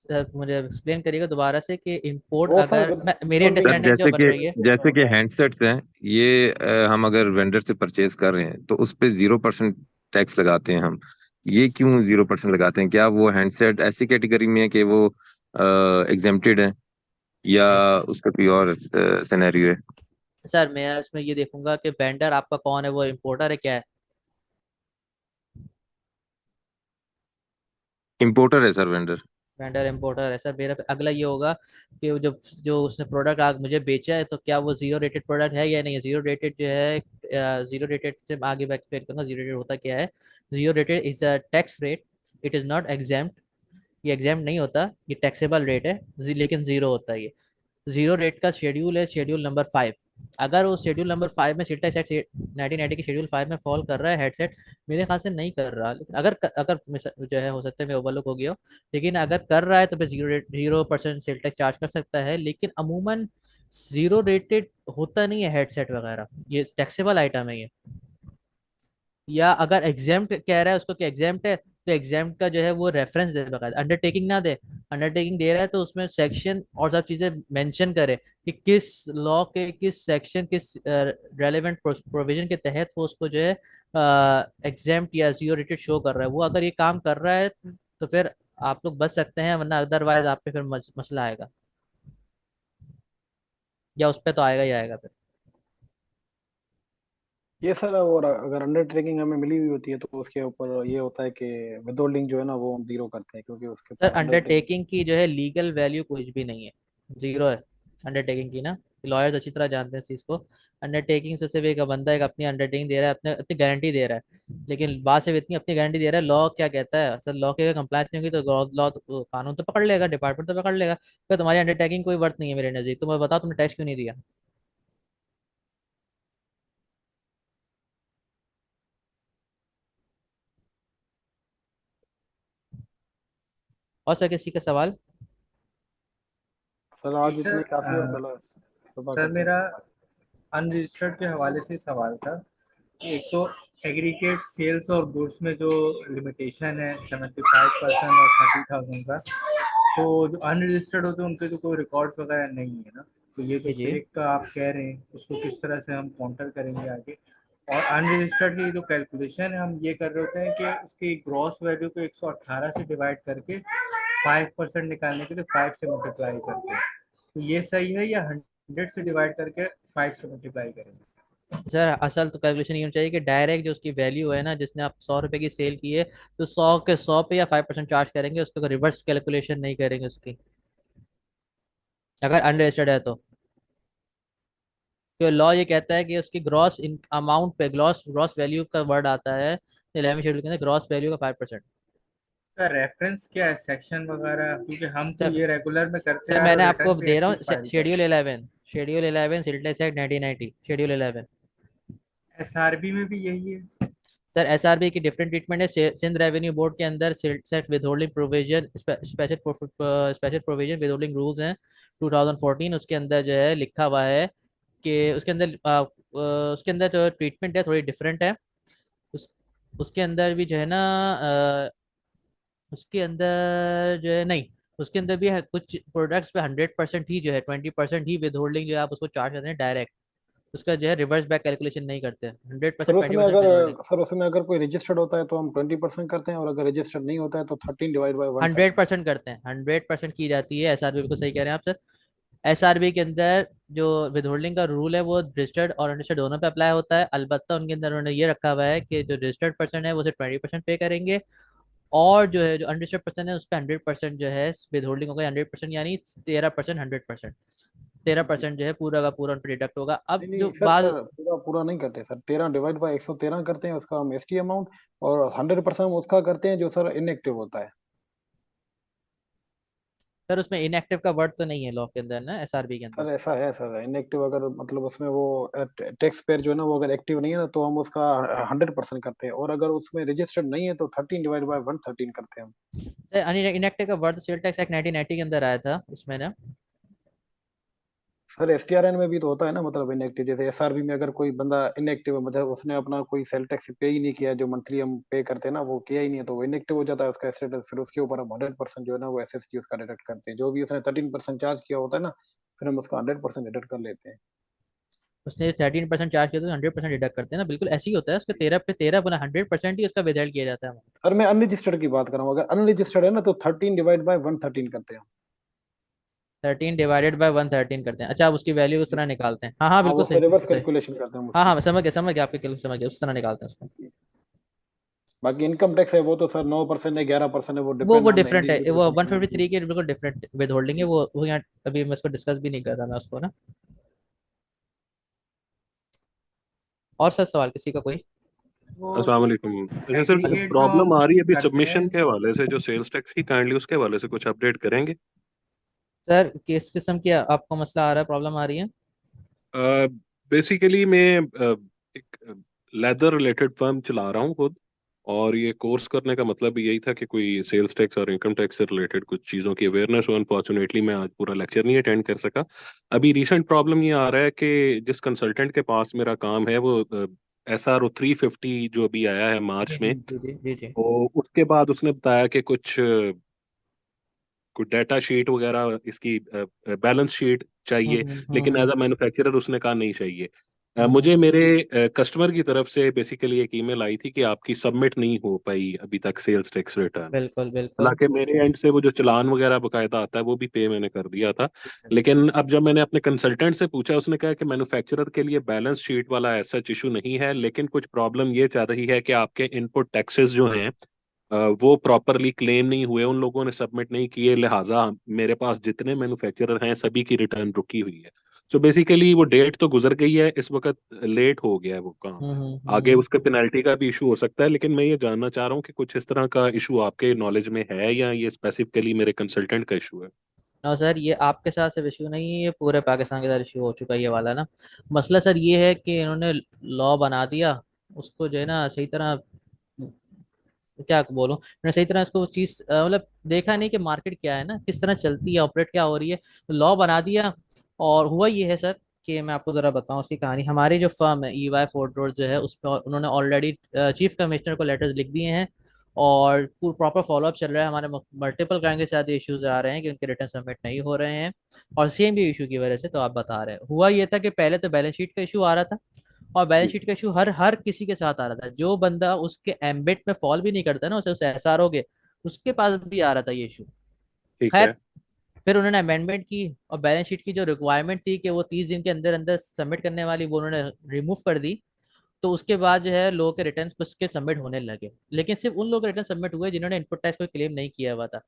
सर मुझे एक्सप्लेन करिएगा दोबारा से कि इंपोर्ट, वो अगर सर मेरी कौन सी सर अंडरस्टैंडिंग जो बन रही है। जैसे कि हैंडसेट्स हैं, ये हम अगर वेंडर से परचेज कर रहे हैं तो उस पे 0% टैक्स लगाते हैं हम। ये क्यों 0% लगाते हैं? क्या वो हैंडसेट ऐसी कैटेगरी में है कि वो एग्जेम्प्टेड है, या उसका कोई और सिनेरियो है? सर मैं इसमें ये देखूंगा कि वेंडर आपका कौन है, वो इंपोर्टर है क्या है? इम्पोर्टर है सर वेंडर। वेंडर इंपोर्टर है सर। मेरा अगला ये होगा कि वो जो जो उसने प्रोडक्ट आग मुझे बेचा है, तो क्या वो जीरो रेटेड प्रोडक्ट है या नहीं है? जीरो रेटेड जो है, जीरो रेटेड से आगे मैं एक्सप्लेन करूंगा जीरो रेटेड होता क्या है। Zero rated is a tax rate, it is not exempt. ये एग्जाम्प्ट नहीं होता, ये टैक्सेबल रेट है, लेकिन जीरो होता है ये। जीरो रेट का शेड्यूल है शेड्यूल नंबर 5। अगर वो शेड्यूल नंबर 5 में सिल्टा सेट 1990 के शेड्यूल 5 में फॉल कर रहा है हेडसेट, मेरे ख्याल से नहीं कर रहा, लेकिन अगर अगर जो है, हो सकता है मैं ओवरलुक हो गया हो, लेकिन अगर कर रहा है तो फिर 0% सेल टैक्स चार्ज कर सकता है। लेकिन अमूमन जीरो रेटेड होता नहीं है हेडसेट वगैरह, ये टैक्सेबल आइटम है ये। या अगर एग्जाम्प्ट कह रहा है उसको कि एग्जाम्प्ट है, तो एग्जाम्प्ट का जो है वो रेफरेंस दे बकायदा, अंडरटेकिंग ना दे। अंडरटेकिंग दे रहा है तो उसमें सेक्शन और सब चीजें मेंशन करे कि किस लॉ के किस सेक्शन, किस रेलेवेंट प्रोविजन के तहत वो उसको जो है एग्जाम्प्ट या जीरो रेटेड शो कर रहा है। वो अगर ये काम कर रहा है तो फिर आप लोग बच सकते हैं, वरना अदरवाइज आप पे फिर मसला आएगा, या उस पर तो आएगा ही आएगा फिर। ये सर, और अगर अंडर ट्रेकिंग हमें मिली हुई होती है तो उसके ऊपर ये होता है कि विदहोल्डिंग जो है ना वो हम जीरो करते हैं, क्योंकि उसके सर ऊपर अंडर ट्रेकिंग। अंडरटेकिंग की जो है लीगल वैल्यू कुछ भी नहीं है, जीरो है अंडरटेकिंग की ना। लॉयर्स अच्छी तरह जानते हैं इस चीज़ को। अंडरटेकिंग से सिर्फ एक बंदा एक अपनी अंडरटेकिंग दे रहा है, अपने अपनी गारंटी दे रहा है, लेकिन बात सिर्फ इतनी, अपनी गारंटी दे रहा है। लॉ क्या कहता है सर? लॉ के अगर कंप्लायंस नहीं होगी तो लॉ कानून तो पकड़ लेगा, डिपार्टमेंट तो पकड़ लेगा। फिर तुम्हारी अंडरटेकिंग कोई वर्थ नहीं है मेरे नज़दीक। तो मैं बताओ तुमने टैक्स क्यों नहीं दिया? और सर किसी का सवाल? सर जी आज सर, इतनी काफी है, पहले सुबह सर करते हैं मेरा इसके बाद। अनरजिस्टर्ड के हवाले से सवाल था। एक तो एग्रीगेट सेल्स और गुड्स में जो लिमिटेशन है 75% और 30,000 का, तो जो अनरजिस्टर्ड होते हैं उनके तो कोई रिकॉर्ड्स वगैरह नहीं है ना, तो ये जो जी जी। फेक का आप कह रहे हैं उसको किस तरह से हम काउंटर करेंगे आगे? और अनरजिस्टर्ड की जो कैलकुलेशन है हम ये कर रहे होते हैं कि उसकी ग्रॉस वैल्यू को 118 से डिवाइड करके 5% निकालने के लिए 5 से मल्टीप्लाई करते हैं, तो ये सही है या 100 से डिवाइड करके 5 से मल्टीप्लाई करेंगे? सर असल तो कैलकुलेशन ये होनी चाहिए कि डायरेक्ट जो उसकी वैल्यू है ना, जिसने आप 100 रुपए की सेल की है, तो 100 के 100 पे या 5% चार्ज करेंगे, उसको रिवर्स कैलकुलेशन नहीं करेंगे उसकी, अगर अनरजिस्टर्ड है तो लॉ ये कहता है कि उसकी ग्रॉस अमाउंट पे, ग्रॉस ग्रॉस वैल्यू का वर्ड आता है 11 शेड्यूल के अंदर, ग्रॉस वैल्यू का 5%। का रेफरेंस क्या है, सेक्शन वगैरह? क्योंकि हम तो सर ये रेगुलर में करते सर आ रहे मैंने हो, आपको रिटर्न पे दे रहा ऐसे ही हूँ फाइल शेड्यूल करते 11, शेड्यूल 11 सिल्टेक्स एक्ट 1990, शेड्यूल 11। हैं। एसआरबी में भी यही है? सर एसआरबी की डिफरेंट ट्रीटमेंट है। सिंध रेवेन्यू बोर्ड के अंदर set withholding provision, special provision withholding rules हैं 2014, उसके अंदर जो है लिखा हुआ है कि उसके अंदर जो ट्रीटमेंट है थोड़ी डिफरेंट है। उस उसके अंदर भी जो है ना, उसके अंदर जो है नहीं, उसके अंदर भी है कुछ प्रोडक्ट्स पे 100% ही जो है, 20% ही विद होल्डिंग जो है आप उसको चार्ज करते हैं डायरेक्ट। उसका जो है रिवर्स बैक कैलकुलेशन नहीं करते, हंड्रेड सर परसेंट ट्वेंटी उसमें परसेंट अगर विद होल्डिंग। सर उसमें अगर कोई रजिस्टर्ड होता है तो हम 20% करते हैं, और अगर रजिस्टर्ड नहीं होता है तो 13 डिवाइड बाई 130। 100% करते हैं, 100% की जाती है। एसआरबी बिल्कुल सही कह रहे हैं आप सर। एसआरबी के अंदर जो विद होल्डिंग का रूल है वो रजिस्टर्ड और अनरजिस्टर्ड दोनों पे अप्लाई होता है। अलबत्ता उनके अंदर उन्होंने ये रखा हुआ है कि जो रजिस्टर्ड पर्सन है वो सिर्फ 20% पे करेंगे, और जो है जो अनरजिस्टर्ड पर्सन है उस पर 100% जो है विद होल्डिंग होगा। 100% यानी 13%, 100%, 13% जो है पूरा का पूरा उन पर डिडक्ट होगा। अब नहीं नहीं जो सर, बाद सर पूरा पूरा नहीं करते सर, 13 डिवाइड बाई 113 करते हैं उसका हम एसटी अमाउंट, और 100% उसका करते हैं जो सर इनएक्टिव होता है। सर उसमें इनएक्टिव का वर्ड तो नहीं है लॉ के अंदर ना, एसआरबी के अंदर। सर ऐसा है सर, इनएक्टिव अगर मतलब उसमें वो टैक्स पेयर जो है ना वो अगर एक्टिव नहीं है ना तो हम उसका 100% करते हैं, और अगर उसमें रजिस्टर्ड नहीं है तो 13/113 करते हैं हम। सर इनएक्टिव का वर्ड सेल टैक्स एक्ट 1990 के अंदर आया था उसमें ना। सर एसटीआरएन में भी तो होता है ना, मतलब इनएक्टिव, जैसे एसआरबी में अगर कोई बंदा इनएक्टिव है, मतलब उसने अपना कोई सेल टैक्स पे ही नहीं किया, जो मंथली हम पे करते हैं ना वो किया ही नहीं है, तो वो इनएक्टिव हो जाता है उसका स्टेटस, फिर उसके ऊपर हम 100% जो है ना वो एसएसटी उसका डिडक्ट करते हैं, जो भी उसने 13% चार्ज किया होता है ना, फिर हम उसका 100% डिडक्ट कर लेते हैं। उसने 13% चार्ज किया तो 100% डिडक्ट करते हैं ना, बिल्कुल ऐसे ही होता है, उसके 13 पे 13 गुना 100% ही उसका विदड्रॉल किया जाता है। सर मैं अनरजिस्टर्ड की बात कर रहा हूँ, अगर अनरजिस्टर्ड है ना तो 13/113 करते हैं। 13/113 करते हैं, अच्छा आप उसकी वैल्यू उस तरह निकालते हैं। हाँ हाँ हाँ बिल्कुल उससे सही, रिवर्स बिल्कुल सही। कैलकुलेशन करते हैं हम हाँ उसकी। हाँ मैं समझ गया आपके कैलकुलेशन समझ गया, उस तरह निकालते हैं उसको। बाकी इनकम टैक्स है वो तो सर 9% है 11% है, वो वो डिपेंड ऑन द डिफरेंट है, इंडिविजुअल वो कंपनी। 153 के बिल्कुल डिफरेंट विद होल्डिंग है, वो यहाँ अभी मैं इसको डिस्कस भी नहीं कर रहा मैं उसको ना। और सर सवाल किसी का कोई? वो अस्सलाम वालेकुम। अच्छा सर, एग्रीगेट जो प्रॉब्लम हम आ रही है अभी करते हैं, सबमिशन के हवाले से, जो सेल्स टैक्स की, काइंडली उसके हवाले से कुछ अपडेट करेंगे। सर किस किस्म की आपको मसला आ रहा है, प्रॉब्लम आ रही है? बेसिकली मैं एक लेदर रिलेटेड फर्म चला रहा हूँ खुद, और ये कोर्स करने का मतलब यही था कि कोई सेल्स टैक्स और इनकम टैक्स से रिलेटेड कुछ चीज़ों की अवेयरनेस हो। अनफॉर्चुनेटली मैं आज पूरा लेक्चर नहीं अटेंड कर सका। अभी रिसेंट प्रॉब्लम ये आ रहा है कि जिस कंसल्टेंट के पास मेरा काम है वो SR350 जो अभी आया है मार्च में, जी जी जी जी। तो उसके बाद उसने बताया कि कुछ डाटा शीट वगैरह, इसकी बैलेंस शीट चाहिए, लेकिन एज अ मैन्युफैक्चरर उसने कहा नहीं चाहिए। मुझे मेरे कस्टमर की तरफ से बेसिकली एक ईमेल आई थी कि आपकी सबमिट नहीं हो पाई अभी तक सेल्स टैक्स रिटर्न। बिल्कुल बिल्कुल। हालांकि मेरे एंड से वो जो चालान वगैरह बकायदा आता है वो भी पे मैंने कर दिया था, लेकिन अब जब मैंने अपने कंसल्टेंट से पूछा, उसने कहा कि मैन्युफैक्चरर के लिए बैलेंस शीट वाला ऐसा इशू नहीं है, लेकिन कुछ प्रॉब्लम ये चल रही है कि आपके इनपुट टैक्सेस जो हैं वो प्रॉपरली क्लेम नहीं हुए, उन लोगों ने सबमिट नहीं किए, लिहाजा मेरे पास जितने मैन्युफैक्चरर हैं सभी की रिटर्न रुकी हुई है। सो बेसिकली वो डेट तो गुजर गई है, इस वक्त लेट हो गया है वो काम। आगे उसके पेनल्टी का भी इशू हो सकता है, लेकिन मैं ये जानना चाह रहा हूँ कि कुछ इस तरह का इशू आपके नॉलेज में है या ये स्पेसिफिकली मेरे कंसल्टेंट का इशू है। नो सर ये आपके साथ सिर्फ इशू नहीं है, ये पूरे पाकिस्तान के साथ इशू हो चुका है ये वाला ना। मसला सर ये है कि इन्होंने लॉ बना दिया, उसको जो है ना सही तरह, क्या बोलूं, मैंने सही तरह इसको चीज मतलब देखा नहीं कि मार्केट क्या है ना, किस तरह चलती है, ऑपरेट क्या हो रही है। लॉ बना दिया, और हुआ ये है सर कि मैं आपको जरा बताऊं उसकी कहानी। हमारी जो फर्म है EY फोर्ट रोड जो है, उस पर उन्होंने ऑलरेडी चीफ कमिश्नर को लेटर्स लिख दिए हैं, और प्रॉपर फॉलोअप चल रहा है। हमारे मल्टीपल क्लाइंट के साथ इश्यूज आ रहे हैं कि उनके रिटर्न सबमिट नहीं हो रहे हैं, और सेम भी इशू की वजह से तो आप बता रहे हैं। हुआ ये था कि पहले तो बैलेंस शीट का इशू आ रहा था, और बैलेंस शीट का इशू हर हर किसी के साथ आ रहा था, जो बंदा उसके एम्बिट में फॉल भी नहीं करता ना, उसे SR हो गए, उसके पास भी आ रहा था ये इशू। ठीक खैर है। फिर उन्होंने अमेंडमेंट की, और बैलेंस शीट की जो रिक्वायरमेंट थी कि वो 30 दिन के अंदर अंदर सबमिट करने वाली, वो उन्होंने रिमूव कर दी। तो उसके बाद जो है लोगों के रिटर्न उसके सबमिट होने लगे, लेकिन सिर्फ उन लोगों के रिटर्न सबमिट हुए जिन्होंने इनपुट टैक्स कोई क्लेम नहीं किया हुआ था।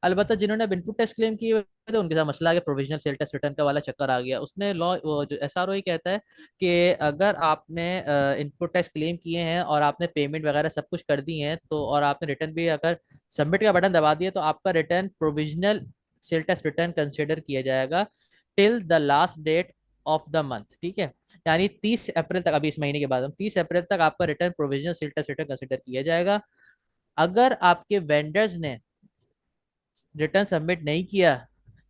अलबत्ता जिन्होंने अब इनपुट टैक्स क्लेम किए हुए थे उनके साथ मसला आ गया, प्रोविजनल सेल टैक्स रिटर्न का वाला चक्कर आ गया। उसने लॉ जो SRO ही कहता है कि अगर आपने इनपुट टैक्स क्लेम किए हैं और आपने पेमेंट वगैरह सब कुछ कर दी है, तो और आपने रिटर्न भी अगर सबमिट का बटन दबा दिया, तो आपका return provisional sale tax return consider किया जाएगा till the last date of the month. ठीक है, यानी 30 अप्रैल तक, अभी इस महीने के बाद हम 30 अप्रैल तक आपका return provisional sale tax return consider किया जाएगा। अगर आपके वेंडर्स ने रिटर्न सबमिट नहीं किया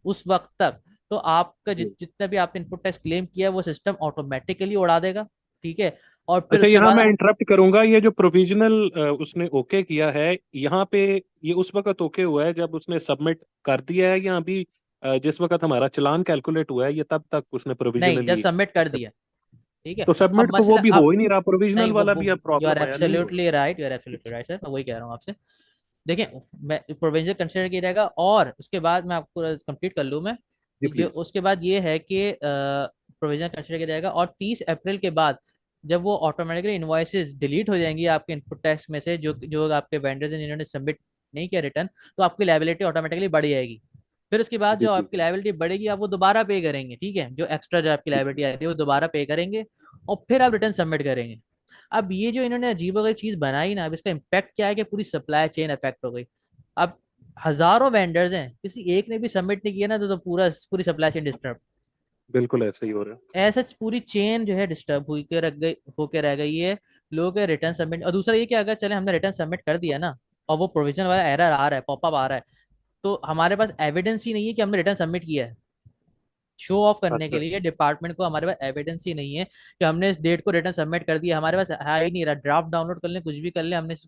उस वक्त तक, तो आपका जितना भी आपने इनपुट टैक्स क्लेम किया वो सिस्टम ऑटोमेटिकली उड़ा देगा। ठीक है, और फिर अच्छा, उसके यहाँ मैं बाद इंटरप्ट करूंगा, ये जो प्रोविजनल उसने ओके किया है यहाँ पे, ये उस वक्त ओके हुआ है जब उसने सबमिट कर दिया है, या अभी जिस वक्त हमारा चालान कैलकुलेट हुआ है ये तब तक उसने नहीं, जब प्रोविजनली? सबमिट कर दिया। ठीक है, तो अब सबमिट तो वो मसला भी हो अब ही नहीं रहा, प्रोविजनल नहीं, वाला भी अब यू आर प्रॉब्लम आया, नहीं हो रहा। Absolutely right, you are absolutely right sir, मैं वही कह रहा हूँ आपसे। देखिए मैं प्रोविजन कंसिडर किया जाएगा, और उसके बाद मैं आपको कंप्लीट कर लूँ मैं, जी जो प्लीज। उसके बाद ये है कि प्रोविजन कंसिडर किया जाएगा, और 30 अप्रैल के बाद जब वो ऑटोमेटिकली इनवॉइसेस डिलीट हो जाएंगी आपके इनपुट टैक्स में से, जो जो आपके वेंडर्स हैं जिन्होंने सबमिट नहीं किया रिटर्न, तो आपकी लायबिलिटी ऑटोमेटिकली बढ़ जाएगी। फिर उसके बाद जी जो प्लीज। आपकी लायबिलिटी बढ़ेगी आप वो दोबारा पे करेंगे। ठीक है, जो एक्स्ट्रा जो आपकी लायबिलिटी आती है वो दोबारा पे करेंगे, और फिर आप रिटर्न सबमिट करेंगे। अब ये जो इन्होंने अजीब वगैरह चीज बनाई ना, अब इसका इम्पैक्ट क्या है कि पूरी सप्लाई चेन अफेक्ट हो गई। अब हजारों वेंडर्स हैं, किसी एक ने भी सबमिट नहीं किया ना तो पूरी सप्लाई चेन डिस्टर्ब, बिल्कुल ऐसे ही हो रहा है। ऐसा पूरी चेन जो है डिस्टर्ब हुई के रख गई, होके रह गई है। लोगों के रिटर्न सबमिट, और दूसरा ये कि अगर चले हमने रिटर्न सबमिट कर दिया ना और वो प्रोविजन वाला एरर आ रहा है, पॉपअप आ रहा है, तो हमारे पास एविडेंस ही नहीं है कि हमने रिटर्न सबमिट किया है। शो ऑफ करने के अच्छा। लिए डिपार्टमेंट को हमारे पास एविडेंस ही नहीं है कि हमने इस डेट को रिटर्न सबमिट कर दिया, हमारे पास आ ही नहीं रहा। ड्राफ्ट डाउनलोड कर लें, कुछ भी कर लें, हमने इस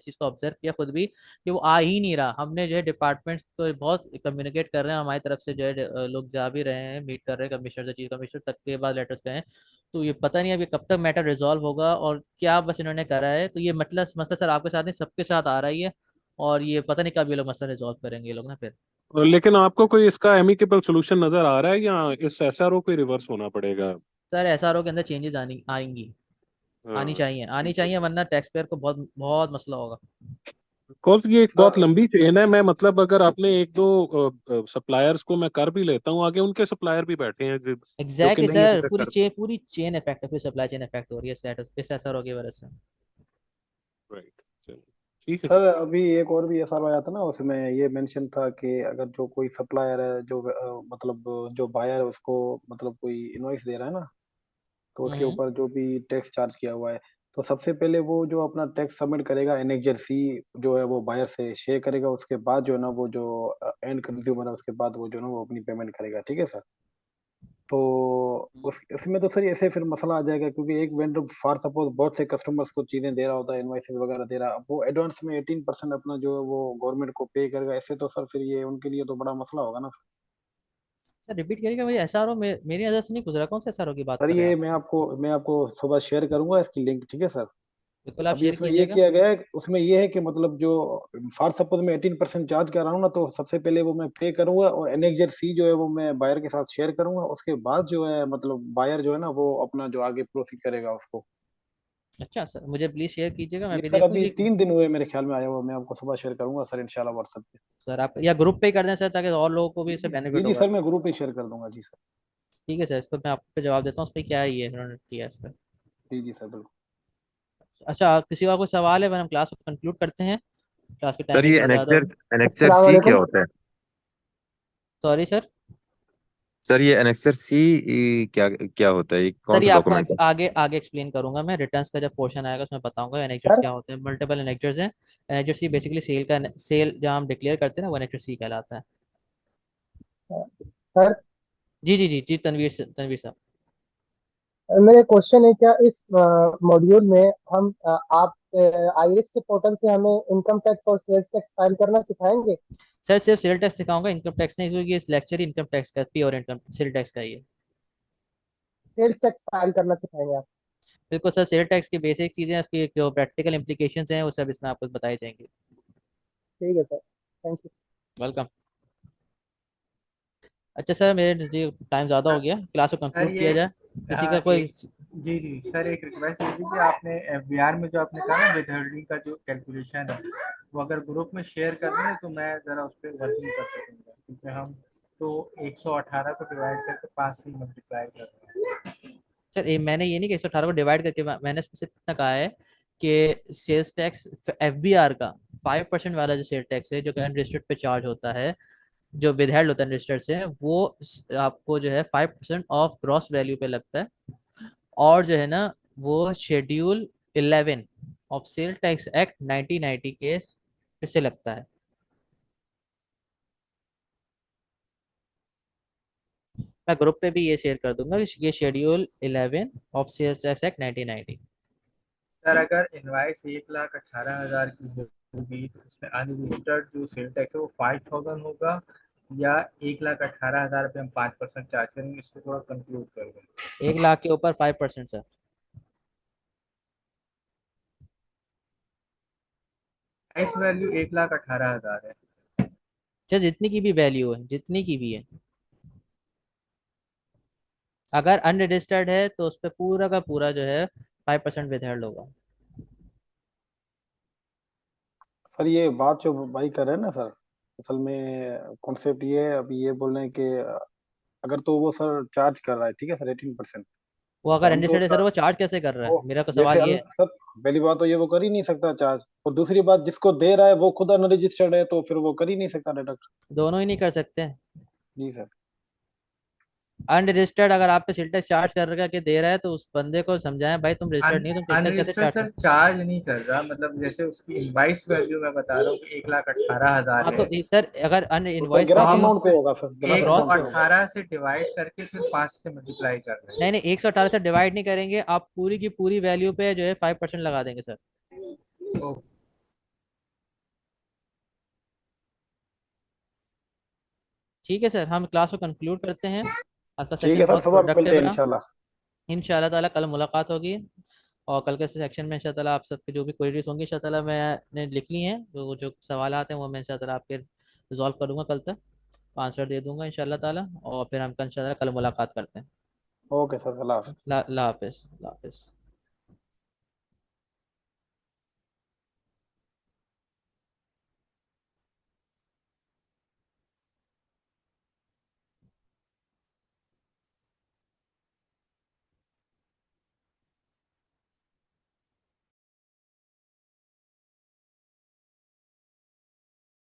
चीज़ को ऑब्जर्व किया खुद भी कि वो आ ही नहीं रहा। हमने जो है डिपार्टमेंट को बहुत कम्युनिकेट कर रहे हैं, हमारी तरफ से जो है लोग जा भी रहे हैं, मीट कर रहे हैं कमिश्नर से, चीफ कमिश्नर तक के बाद लेटर्स गए हैं। तो ये पता नहीं अभी कब तक मैटर रिजॉल्व होगा और क्या बस इन्होंने करा है। तो ये मतलब मसला सर आपके साथ नहीं, सबके साथ आ रहा ही है, और ये पता नहीं कब ये लोग मसला रिजॉल्व करेंगे ये लोग ना फिर। लेकिन आपको कोई इसका एमिकेबल सोल्यूशन नजर आ रहा है या इस एसआरओ को रिवर्स होना पड़ेगा? सर एसआरओ के अंदर चेंजेस आनी आएंगी, आनी हाँ, चाहिए, आनी बिल्कुल। चाहिए, वरना टैक्स पेयर को बहुत बहुत मसला होगा। कॉज ये एक बहुत लंबी चेन है। मैं मतलब अगर आपने एक दो सप्लायर्स को मैं कर भी लेता हूँ आगे, उनके सप्लायर भी बैठे हैं जो कि एग्जैक्टली नहीं अभी सर, तक कर। पूरी चेन इफेक्ट है, पूरी सप्लाई चेन इफेक्ट हो रही है इस एसआरओ की वजह से। राइट, चलो ठीक है। सर अभी एक और भी एसआर आया था ना, उसमें ये मेंशन था कि अगर जो कोई सप्लायर है जो मतलब जो बायर है उसको मतलब कोई इनवॉइस दे रहा है ना, तो उसके हम्म। ऊपर जो भी टैक्स चार्ज किया हुआ है, तो सबसे पहले वो जो अपना टैक्स सबमिट करेगा एनेक्जर सी जो है वो बायर से शेयर करेगा, उसके बाद जो है ना वो जो एंड कंज्यूमर है उसके बाद वो जो है ना वो अपनी पेमेंट करेगा, ठीक है सर। तो उस इसमें तो सर ऐसे फिर मसला आ जाएगा, क्योंकि एक वेंडर फॉर सपोज बहुत से कस्टमर्स को चीजें दे रहा होता है, इनवॉइसेस वगैरह दे रहा, अब वो एडवांस में 18% अपना जो है वो गवर्नमेंट को पे करेगा, ऐसे तो सर फिर ये उनके लिए तो बड़ा मसला होगा ना। सर रिपीट करिएगा, मुझे एसआरओ मेरी नजर से नहीं गुजरा, कौन सा एसआरओ की बात सर कर रहे हैं ये आप? मैं आपको सुबह शेयर करूंगा इसकी लिंक, ठीक है सर। बिल्कुल आप अभी शेयर इसमें ये कीजिएगा। किया गया है, उसमें ये है कि मतलब जो फॉर सपोज मैं 18% चार्ज कर रहा हूँ ना, तो सबसे पहले वो मैं पे करूंगा और एनेक्जर सी जो है वो मैं बायर के साथ शेयर करूंगा, उसके बाद जो है मतलब बायर जो है ना वो अपना जो आगे प्रोसीड करेगा उसको। अच्छा सर, मुझे प्लीज शेयर कीजिएगा, मैं ये भी सर देखूँ अभी ये। 3 दिन हुए मेरे ख्याल में आया हुआ, मैं आपको सुबह शेयर करूंगा सर इंशाल्लाह व्हाट्सएप पे। सर आप या ग्रुप पे कर दें सर, ताकि और लोगों को भी इससे जी बेनिफिट जी होगा। सर, मैं ग्रुप पे शेयर कर दूंगा जी सर। ठीक है सर, इस पर मैं आपको जवाब देता हूँ, उस पर क्या है ये इन्होंने किया इस पर। जी जी सर बिल्कुल। अच्छा, किसी और कोई सवाल है वरना हम क्लास को कंक्लूड करते हैं, क्लास के टाइम सर भी ये थोड़ा ज़्यादा एनेक्सर हो। एनेक्सर अस्सलाम सी क्या वालेकुम। होता है? Sorry sir. सर ये एनेक्सर सी क्या क्या होता है? ये कौन सर ये सा आपको डॉक्यूमेंट है? आगे आगे एक्सप्लेन करूंगा मैं, रिटर्न्स का जब पोर्शन आएगा उसमें बताऊंगा एनेक्जर्स सर क्या होते हैं। मल्टीपल एनेक्जर्स हैं। एनेक्जर सी बेसिकली सेल का, सेल जहाँ हम डिक्लेयर करते हैं ना, वो एनेक्जर सी कहलाता है। सर जी जी जी जी, तनवीर साहब। मेरा क्वेश्चन है, क्या इस मॉड्यूल में हम आप आईरिस के पोर्टल से हमें इनकम टैक्स और सेल्स टैक्स फाइल करना सिखाएंगे? सर सिर्फ सेल टैक्स सिखाऊंगा, इनकम टैक्स नहीं, क्योंकि इस लेक्चर ही इनकम टैक्स का, प्योर इनकम सेल टैक्स का ही है। सेल्स टैक्स फाइल करना सिखाएंगे आप? बिल्कुल सर, सेल टैक्स की बेसिक चीज़ें, उसकी जो प्रैक्टिकल इंप्लीकेशंस हैं वो सब इसमें आपको बताई जाएंगी। ठीक है सर, थैंक यू। वेलकम। अच्छा सर, मेरे नज़दीक टाइम ज़्यादा हो गया, क्लास को सर कंक्लूड ये किया जाए, किसी का कोई। एक जी जी सर, एक रिक्वेस्ट ये थी कि आपने एफबीआर में जो आपने कहा ना विथहोल्डिंग का जो कैलकुलेशन है, वो अगर ग्रुप में शेयर कर दें तो मैं ज़रा उस पर वर्किंग कर सकूँगा, क्योंकि हम तो 118 को डिवाइड करके 5 से मल्टीप्लाई कर रहे हैं। सर मैंने ये नहीं कि 118 को डिवाइड करके, मैंने सिर्फ इतना कहा है कि सेल्स टैक्स एफबीआर का 5% वाला जो सेल टैक्स है जो कि अनरजिस्टर्ड पे चार्ज होता है, जो विदहेल्ड होता है रजिस्टर्ड से, वो आपको जो है 5% ऑफ ग्रॉस वैल्यू पे लगता है। और जो है ना, वो schedule 11 of sale tax act 1990 के से लगता है। मैं ग्रुप पे भी ये शेयर कर दूंगा, ये schedule 11 of sale tax act 1990। Sir अगर इनवाइस 1,18,000 की होगी तो उसमें अनरजिस्टर्ड जो सेल टैक्स है वो 5,000 होगा, या 1,18,000 पे हम 5% चार्ज करेंगे, इसको थोड़ा कंक्लूड कर दें। 1 लाख के ऊपर 5% सर। प्राइस वैल्यू 1,18,000 है। चाहे जितनी की भी वैल्यू है, जितनी की भी है, अगर अनरजिस्टर्ड है तो उस पर पूरा का पूरा जो है 5% विदहेल्ड होगा। सर ये बात जो भाई कर रहे हैं ना सर, असल में कॉन्सेप्ट ये है, अभी ये बोल रहे हैं कि अगर तो वो सर चार्ज कर रहा है ठीक है सर 18%, वो अगर हम तो अनरजिस्टर्ड है उसका सर, वो चार्ज कैसे कर रहा है? वो मेरा को जैसे सवाल ये है। सर पहली बात तो ये वो कर ही नहीं सकता चार्ज, और दूसरी बात जिसको दे रहा है वो खुद अनरजिस्टर्ड है, तो फिर वो कर ही नहीं सकता डिडक्ट। दोनों ही नहीं कर सकते। जी सर। अनरजिस्टर्ड अगर आप पे सेल टैक्स चार्ज कर के दे रहा है तो उस बंदे को समझाएं भाई तुम रजिस्टर्ड नहीं हो, तुम सेल टैक्स कैसे अनरजिस्टर्ड चार्ज सर चार्ज नहीं कर रहा, मतलब जैसे उसकी इनवाइस वैल्यू मैं बता रहा हूँ कि 1,18,000 हाँ है, तो सर अगर अन तो sir invoice grass value amount पे होगा, सर ग्रास ग्रॉस अमाउंट पे होगा। 118 से डिवाइड करके फिर 5 से मल्टीप्लाई कर रहे हैं। नहीं 118 से डिवाइड नहीं करेंगे, आप पूरी की पूरी वैल्यू पे जो है 5% लगा देंगे सर। तो ठीक है सर, हम क्लास को कंक्लूड करते हैं। आपका ठीक सेशन है सर, बहुत सुबह मिलते प्रोडक्टिव हैं रहा। इंशाल्लाह। इंशाल्लाह ताला कल मुलाकात होगी, और कल के सेक्शन में इंशाल्लाह ताला आप सबके जो भी क्वेरीज होंगी इंशाल्लाह ताला मैंने लिख ली हैं, जो सवाल आते हैं वो मैं इंशाल्लाह ताला आपके रिजॉल्व करूँगा, कल तक आंसर दे दूंगा इंशाल्लाह ताला, और फिर हम इंशाल्लाह कल मुलाकात करते हैं। ओके सर, अल्लाह हाफिज़। अल्लाह हाफिज़।